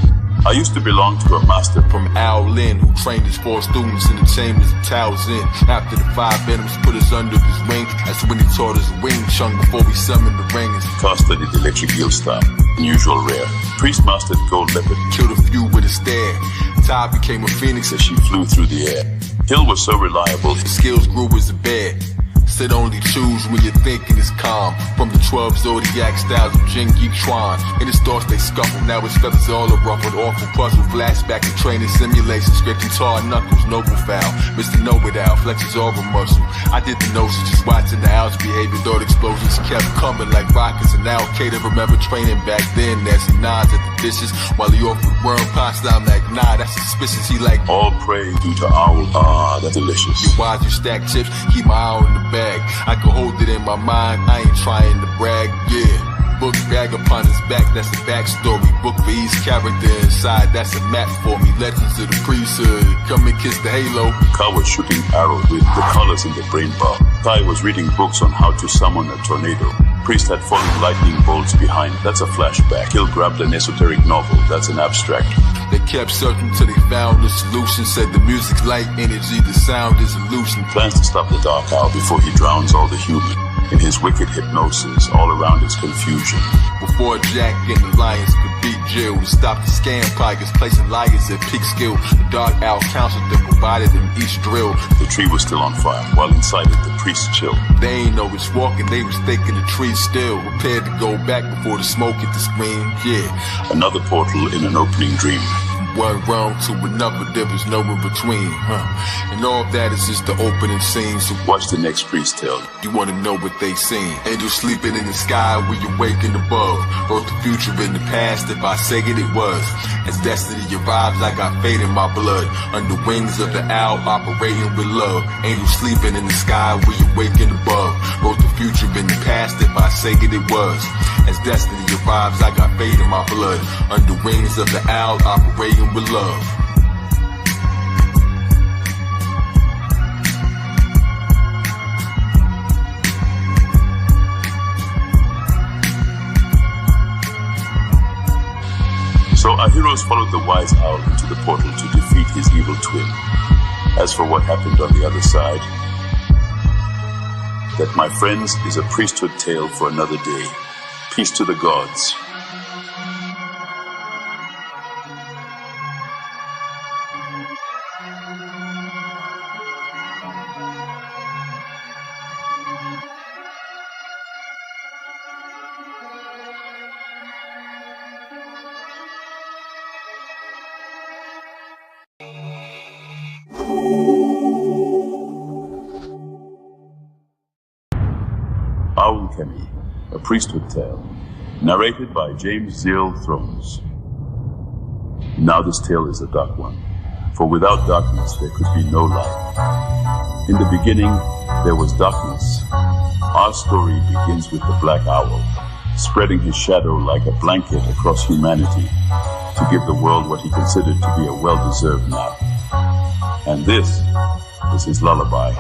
I used to belong to a master from Al Lin, who trained his 4 students in the chambers of Tao Zen. After the 5 venoms put us under his wing, that's when he taught us Wing Chun before we summoned the ringers. Ka studied electric eel style, unusual rare. Priest mastered gold leopard, killed a few with a stare. Tai became a phoenix as she flew through the air. Hill was so reliable, his skills grew as a bear. Said only choose when your thinking is calm. From the 12 Zodiac styles of Jin Geek Chuan. In his thoughts they scuffle, now his feathers all are ruffled. Awful puzzle, flashback to training simulation. Scraping tar knuckles, noble foul. Mr. Know-It-Owl, flexes over muscle. I did the noses, just watching the owl's behavior. Thought explosions kept coming like rockets. And now Kato remember training back then. As he nods at the dishes while he offered worm pasta. I'm like, nah, that's suspicious. He like, all praise due to owl. Ah, that's delicious. You wise, you stack chips, keep my eye on the bag. I can hold it in my mind, I ain't trying to brag, yeah. Book bag upon his back, that's the backstory. Book for each character inside, that's a map for me. Legends of the priesthood, come and kiss the halo. Ka was shooting arrows with the colors in the brain bar. Tai was reading books on how to summon a tornado. Priest had fallen lightning bolts behind, that's a flashback. Hill grabbed an esoteric novel, that's an abstract. They kept searching till they found the solution. Said the music's light energy, the sound is illusion. Plans to stop the dark owl before he drowns all the human. In his wicked hypnosis, all around is confusion. Before Jack and the Lions could beat Jill, to stop the scam tigers, placing liars at peak skill. The dark owl counseled them, provided them each drill. The tree was still on fire, while inside it the priest chilled. They ain't know it's walking, they was thinking the tree still. Prepared to go back before the smoke hit the screen, yeah. Another portal in an opening dream. One realm to another, there was no in between, And all of that is just the opening scene. So watch the next priest tell you wanna know what they seen. Angels sleeping in the sky, we awaken above. Wrote the future in the past, if I say it, it was. As destiny arrives, I got fate in my blood. Under wings of the owl, operating with love. Angels sleeping in the sky, we awaken above. Wrote the future in the past, if I say it, it was. As destiny arrives, I got fate in my blood. Under wings of the owl, operating with love. So our heroes followed the wise owl into the portal to defeat his evil twin. As for what happened on the other side, that, my friends, is a priesthood tale for another day. Peace to the gods. Alchemy, a priesthood tale, narrated by James Zeal Thrones. Now this tale is a dark one, for without darkness there could be no light. In the beginning, there was darkness. Our story begins with the black owl, spreading his shadow like a blanket across humanity to give the world what he considered to be a well-deserved nap. And this is his lullaby.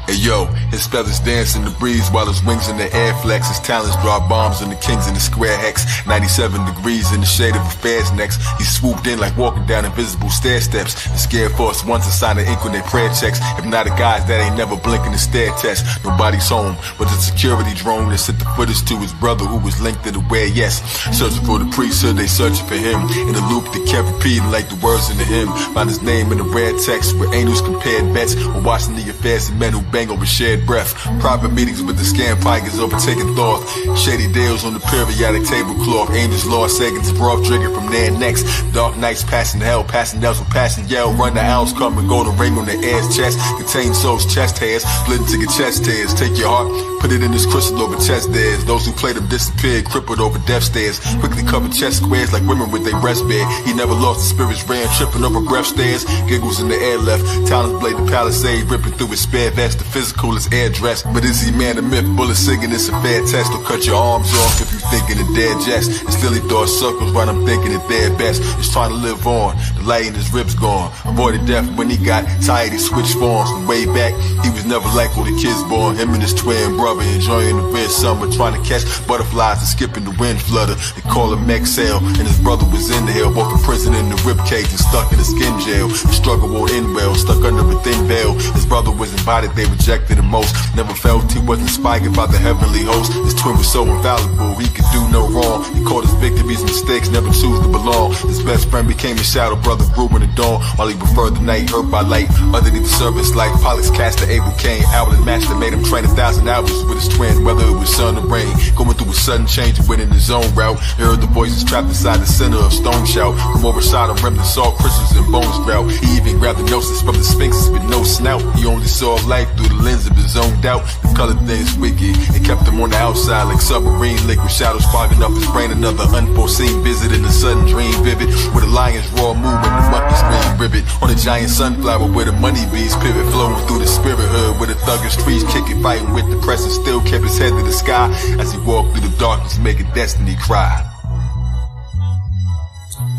Hey yo, his feathers dance in the breeze while his wings in the air flex. His talons drop bombs on the kings in the square hex. 97 degrees in the shade of a fair's necks. He swooped in like walking down invisible stair steps. The scared force once a sign of ink when they prayer checks. If not a guys that ain't never blinking the stair test. Nobody's home, but the security drone that sent the footage to his brother who was linked to the where, yes. Searching for the priesthood, they searching for him. In a loop that kept repeating like the words in the hymn. Found his name in the rare text where angels compared bets. Or watching the affairs of men who bang over shared breath. Private meetings with the scam pikers overtaking thought. Shady deals on the periodic tablecloth. Angels lost seconds, broth drinking from their necks. Dark nights passing hell, passing else with passing yell. Run the owls come and golden ring on the air's chest. Contain souls, chest hairs, split into your chest hairs. Take your heart, put it in this crystal over chest theirs. Those who played them disappeared, crippled over death stairs. Quickly covered chest squares like women with their breast bare. He never lost his spirits, ran tripping over breath stairs. Giggles in the air left, talons blade the palisade, ripping through his spare vest. The physical is air dressed, but is he man of myth? Bullet singing, it's a fair test. Don't cut your arms off if you thinking a dead jest. And still he thought circles while I'm thinking it their best. He's trying to live on, the light in his ribs gone. Avoided death when he got tired, he switched forms. And way back, he was never like all the kids born. Him and his twin brother enjoying the red summer, trying to catch butterflies and skipping the wind flutter. They call him exhale, and his brother was in the hell, both in prison in the rib cage and stuck in a skin jail. The struggle won't end well, stuck under a thin veil. His brother was invited, they rejected him most. Never felt he was inspired by the heavenly host. His twin was so infallible, he could do no wrong. He caught his victories, mistakes, never choose to belong. His best friend became his shadow, brother grew in the dawn. While he preferred the night, hurt by light. Underneath the surface, like Pollux caster, Abel Cain, Owlet master, made him train 1,000 hours with his twin, whether it was sun or rain. Going through a sudden change and went in his own route. He heard the voices trapped inside the center of stone shout. From overside of remnant salt crystals and bones drought. He even grabbed the gnosis from the sphinxes with no snout. He only saw life through the lens of his own doubt. The color things wicked, it kept him on the outside like submarine liquid. Shadows fogging up his brain, another unforeseen visit in a sudden dream vivid. With a lion's raw moon and the monkey scream rivet. On a giant sunflower where the money bees pivot. Flowing through the spirit hood where the thuggish trees kicking, fighting with the press and still kept his head to the sky. As he walked through the darkness making destiny cry.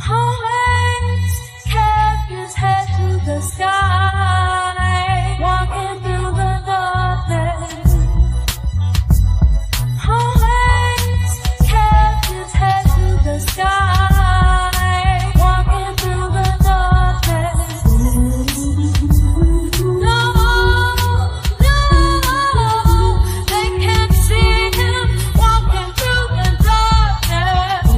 Always kept his head to the sky, walking through the darkness. Always kept his head to the sky, walking through the darkness. No, they can't see him walking through the darkness.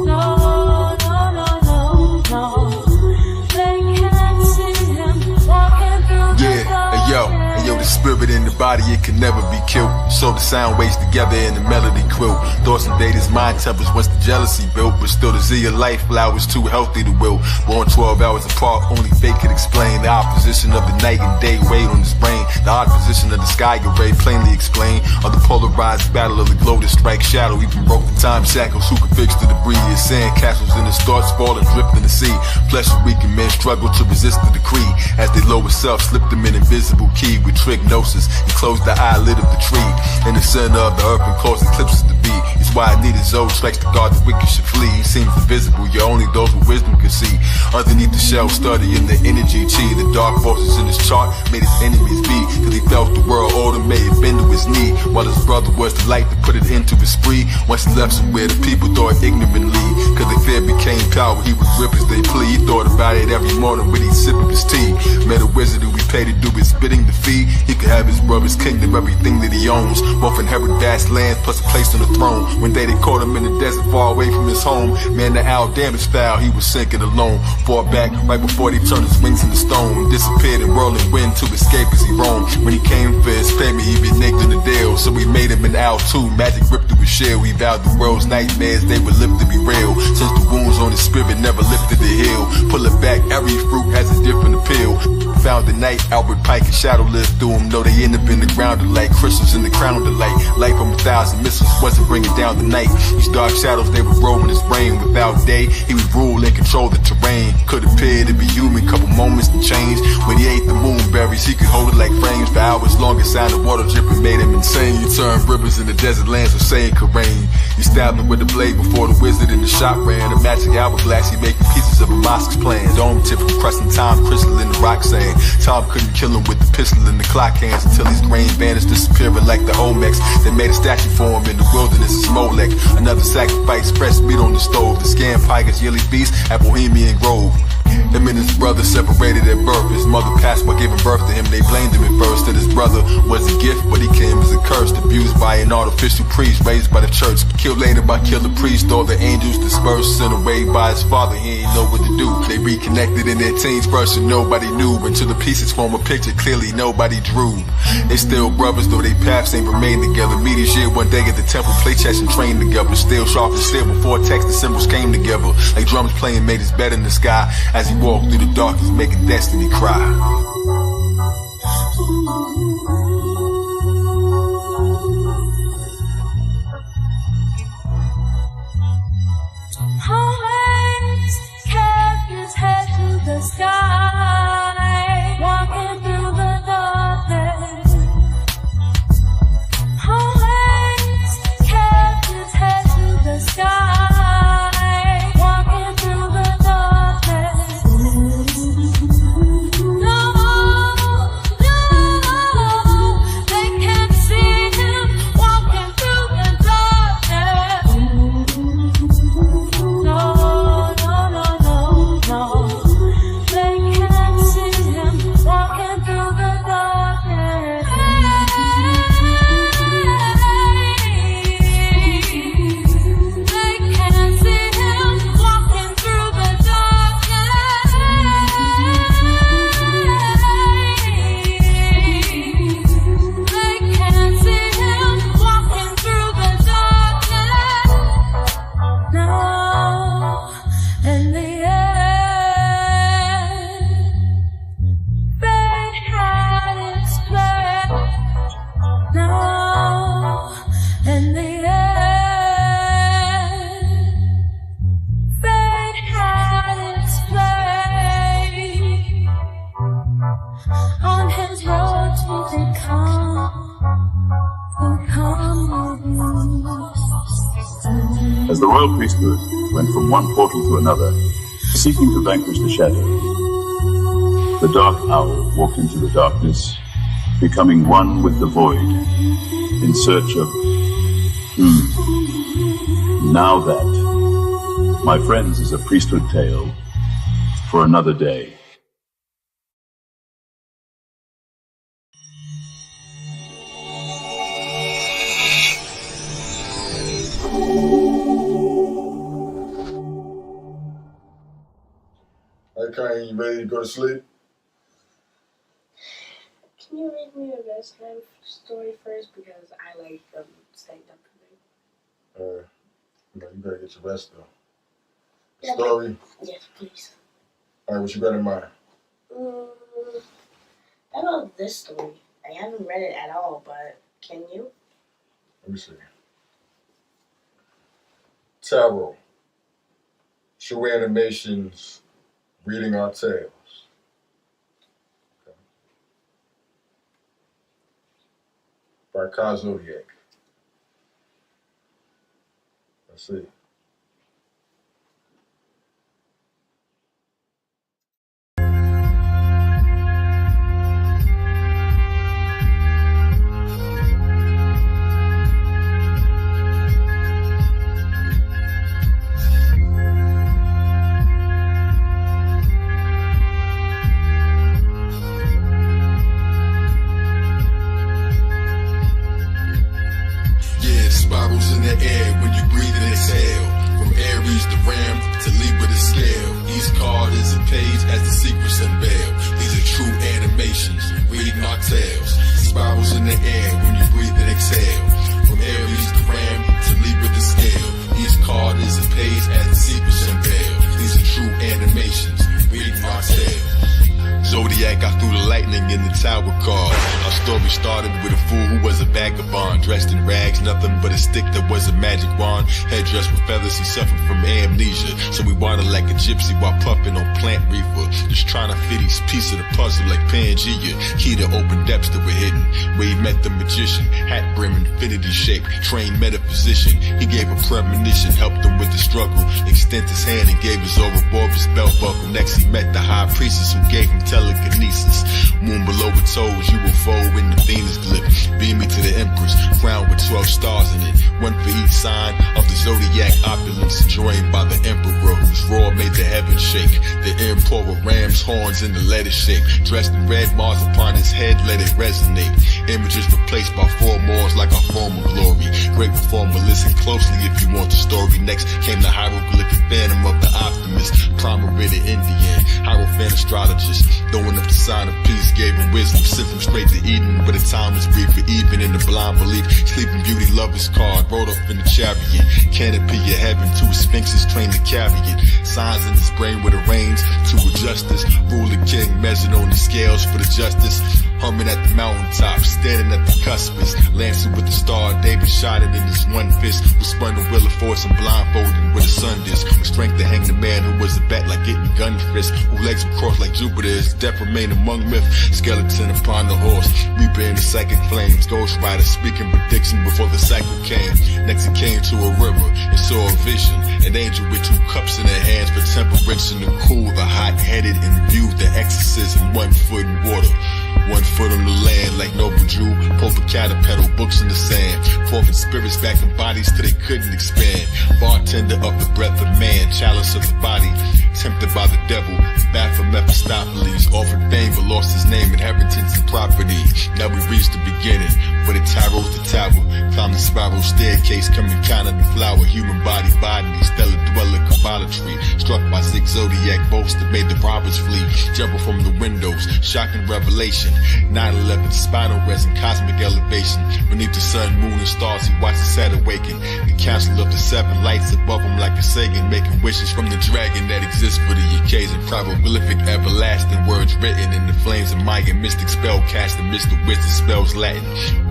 No, they can't see him walking through the darkness. Yo, the spirit in the body, it can never be killed. So the sound waves together in the melody quilt. Thoughts invade his mind tempers once the jealousy built. But still the Z of life flowers too healthy to will. Born 12 hours apart, only fate could explain. The opposition of the night and day weighed on his brain. The odd position of the sky array plainly explained. Of the polarized battle of the glow to strike shadow. Even broke the time shackles, who could fix the debris? His sand castles in his thoughts fall and drift in the sea. Flesh of weakened men struggle to resist the decree. As they lower self slipped them an invisible key. With trick gnosis, he closed the eyelid of the tree. In the center of the earth and caused eclipses to be. It's why I needed Zod strikes to guard the wicked should flee. He seems invisible, yet only those with wisdom can see. Underneath the shell, studying the energy chi. The dark forces in his chart made his enemies be. Till he felt the world order made it bend to his knee. While his brother was the light to put it into his spree. Once he left somewhere, the people thought ignorantly. Cause the fear became power, he would grip as they plea. He thought about it every morning when he'd sip of his tea. Met a wizard who he paid to do his bidding, the fee. He could have his brother's kingdom, everything that he owns. Both inherit vast lands plus a place on the throne. One day they caught him in the desert far away from his home. Man, the owl damaged foul, he was sinking alone. Far back, right before they turned his wings into stone. Disappeared in whirling wind to escape as he roamed. When he came for his payment, he reneged on the deal. So we made him an owl too, magic ripped through his shell. He vowed the world's nightmares, they would live to be real. Since the wounds on his spirit never lifted the hill. Pull it back, every fruit has a different appeal. Found the night, Albert Pike and Shadow lived through him. Know they end up in the ground of light, crystals in the crown of the light. Light from 1,000 missiles wasn't bringing down the night. These dark shadows, they would roll in his brain. Without day, he would rule and control the terrain. Could appear to be human, couple moments to change. When he ate the moonberries, he could hold it like frames. For hours longer, sound of water dripping made him insane. You turned rivers in the desert lands of saying could rain. You stabbed him with a blade before the wizard in the shop ran. A magic hourglass, he making pieces of a mosque's plan. Dome tip from crescent time, crystal in the rock sand. Tom couldn't kill him with the pistol in the clock hands until his grain vanished, disappearing like the Olmecs. They made a statue for him in the wilderness of Molech. Another sacrifice, fresh meat on the stove. The Scam Piker's yearly feast at Bohemian Grove. Him and his brother separated at birth. His mother passed by giving birth to him. They blamed him at first that his brother was a gift, but he came as a curse. Abused by an artificial priest raised by the church. Killed later by killer priest. All the angels dispersed, sent away by his father. He ain't know what to do. They reconnected in their teens first and nobody knew. Until the pieces form a picture clearly nobody drew. They still brothers though they paths ain't remain together. Meet each year one day at the temple, play chess and train together. Still sharp as steel before text and symbols came together. Like drums playing made his bed in the sky. As he walked through the darkness, making destiny cry. Always kept his head to the sky, walking through the Now, in the end, fate had its way on his road to become. As the royal priesthood went from one portal to another, seeking to vanquish the shadow, the dark owl walked into the darkness, becoming one with the void, in search of Now that, my friends, is a priesthood tale for another day. Okay, you ready to go to sleep? Can you read me a bedtime story first, because I like staying up tonight. You gotta get your rest though. Yeah, Story? Yes, please. Alright, what you got in mind? I know this story. I haven't read it at all, but can you? Let me see. Tarot. True animations. Reading our tales. Okay. By Ka Zodiak. Let's see. Spirals in the air when you breathe and exhale. From Aries to Ram to Libra to Scale. Each card is a page as the secrets unveil. These are true animations, reading our tales. Spirals in the air when you breathe and exhale. From Aries to Ram to Libra to Scale. Each card is a page as the secrets unveil. These are true animations, reading our tales. Zodiac, I threw the lightning in the tower card. Our story started with a fool who was a vagabond, dressed in rags, nothing but a stick that was a magic wand. Head dressed with feathers, he suffered from amnesia, so we wandered like a gypsy while puffing on plant reefer, just trying to fit each piece of the puzzle like Pangea. Key to open depths that were hidden, where he met the magician, hat brim, infinity shape, trained metaphysician. He gave a premonition, helped him with the struggle, extended his hand and gave his Ouroboros belt buckle. Next he met the high priestess who gave him telekinesis. Moon below her toes, UFO in the Venus glyph. Beam me to the Empress, crowned with 12 stars in it. One for each sign of the Zodiac opulence, joined by the Emperor whose roar made the heavens shake. The Emperor ram's horns in the letter shape, dressed in red Mars upon his head, let it resonate. Images replaced by four Moors like a form of glory. Great reformer, listen closely if you want the story. Next came the hieroglyphic phantom of the optimist, primer the Indian, hierophant astrologist. Throwing up the sign of peace, gave him wisdom, sent him straight to Eden, but the time was brief for even in the blind belief. Sleeping Beauty lover's card, rode up in the chariot, canopy of heaven, two sphinxes trained to carry it. Signs in his brain with the reins to a justice, ruling king measured on the scales for the justice. Humming at the mountaintop, standing at the cuspice, lancing with the star, David shot it in his one fist, who spun the wheel of force and blindfolded with a sun disc, with strength to hang the man who was a bat like getting gun fist, who legs were crossed like Jupiter's, death remained among myth, skeleton upon the horse, reaper in the psychic flames, ghost rider speaking prediction before the cycle came. Next he came to a river and saw a vision, an angel with two cups in her hands for temperance and to cool the hot-headed, and viewed the exorcism, 1 foot in water, 1 foot on the land like noble Jew, Pope of caterpillar, books in the sand, pouring spirits back in bodies till they couldn't expand. Bartender of the breath of man, chalice of the body, tempted by the devil, bath of Mephistopheles, offered fame but lost his name, inheritance and property. Now we reached the beginning, but it tarot to tower, climb the spiral staircase, coming kind of the flower, human body, stellar dweller, Kabbalatry, struck by Zig Zodiac bolts that made the robbers flee, jumping from the windows, shocking revelation, 9/11, spinal resin, cosmic elevation, beneath the sun, moon and stars, he watched the set awaken, the council of the 7 lights above him like a Sagan, making wishes from the dragon that exists for the occasion, prieroglyphic, everlasting words written in the flames of Mayan mystic spell casting, Mr. Wisdom spells Latin,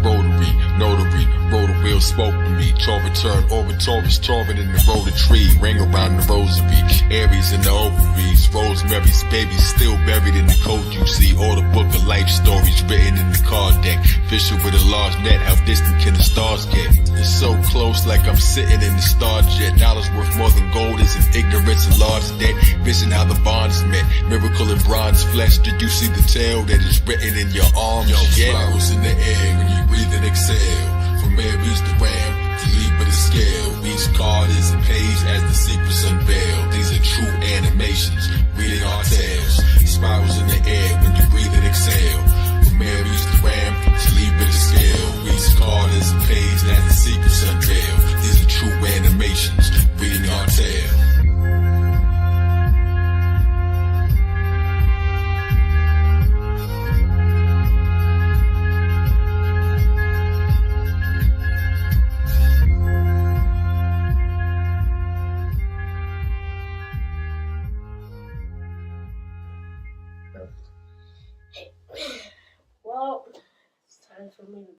rotary, Notary, roll the wheel, spoke to me. Torah turn, Taurus, Torah in the roll the tree. Ring around the rosary, Aries in the ovaries. Rosemary's baby still buried in the code you see. All the book of life stories written in the card deck. Fishing with a large net, how distant can the stars get? It's so close like I'm sitting in the star jet. Dollars worth more than gold is in ignorance and large debt. Vision how the bonds met, miracle in bronze flesh. Did you see the tale that is written in your arms? Yo, flowers in the air when you breathe and exhale. From Aries to Ram to Libra to scale. Each card is a page as the secrets unveiled. These are true animations, reading our tales. Spirals in the air when you breathe and exhale. From Aries to Ram to Libra to scale. Each card is a page as the secrets unveiled. These are true animations, reading our tale. Well, it's time for me to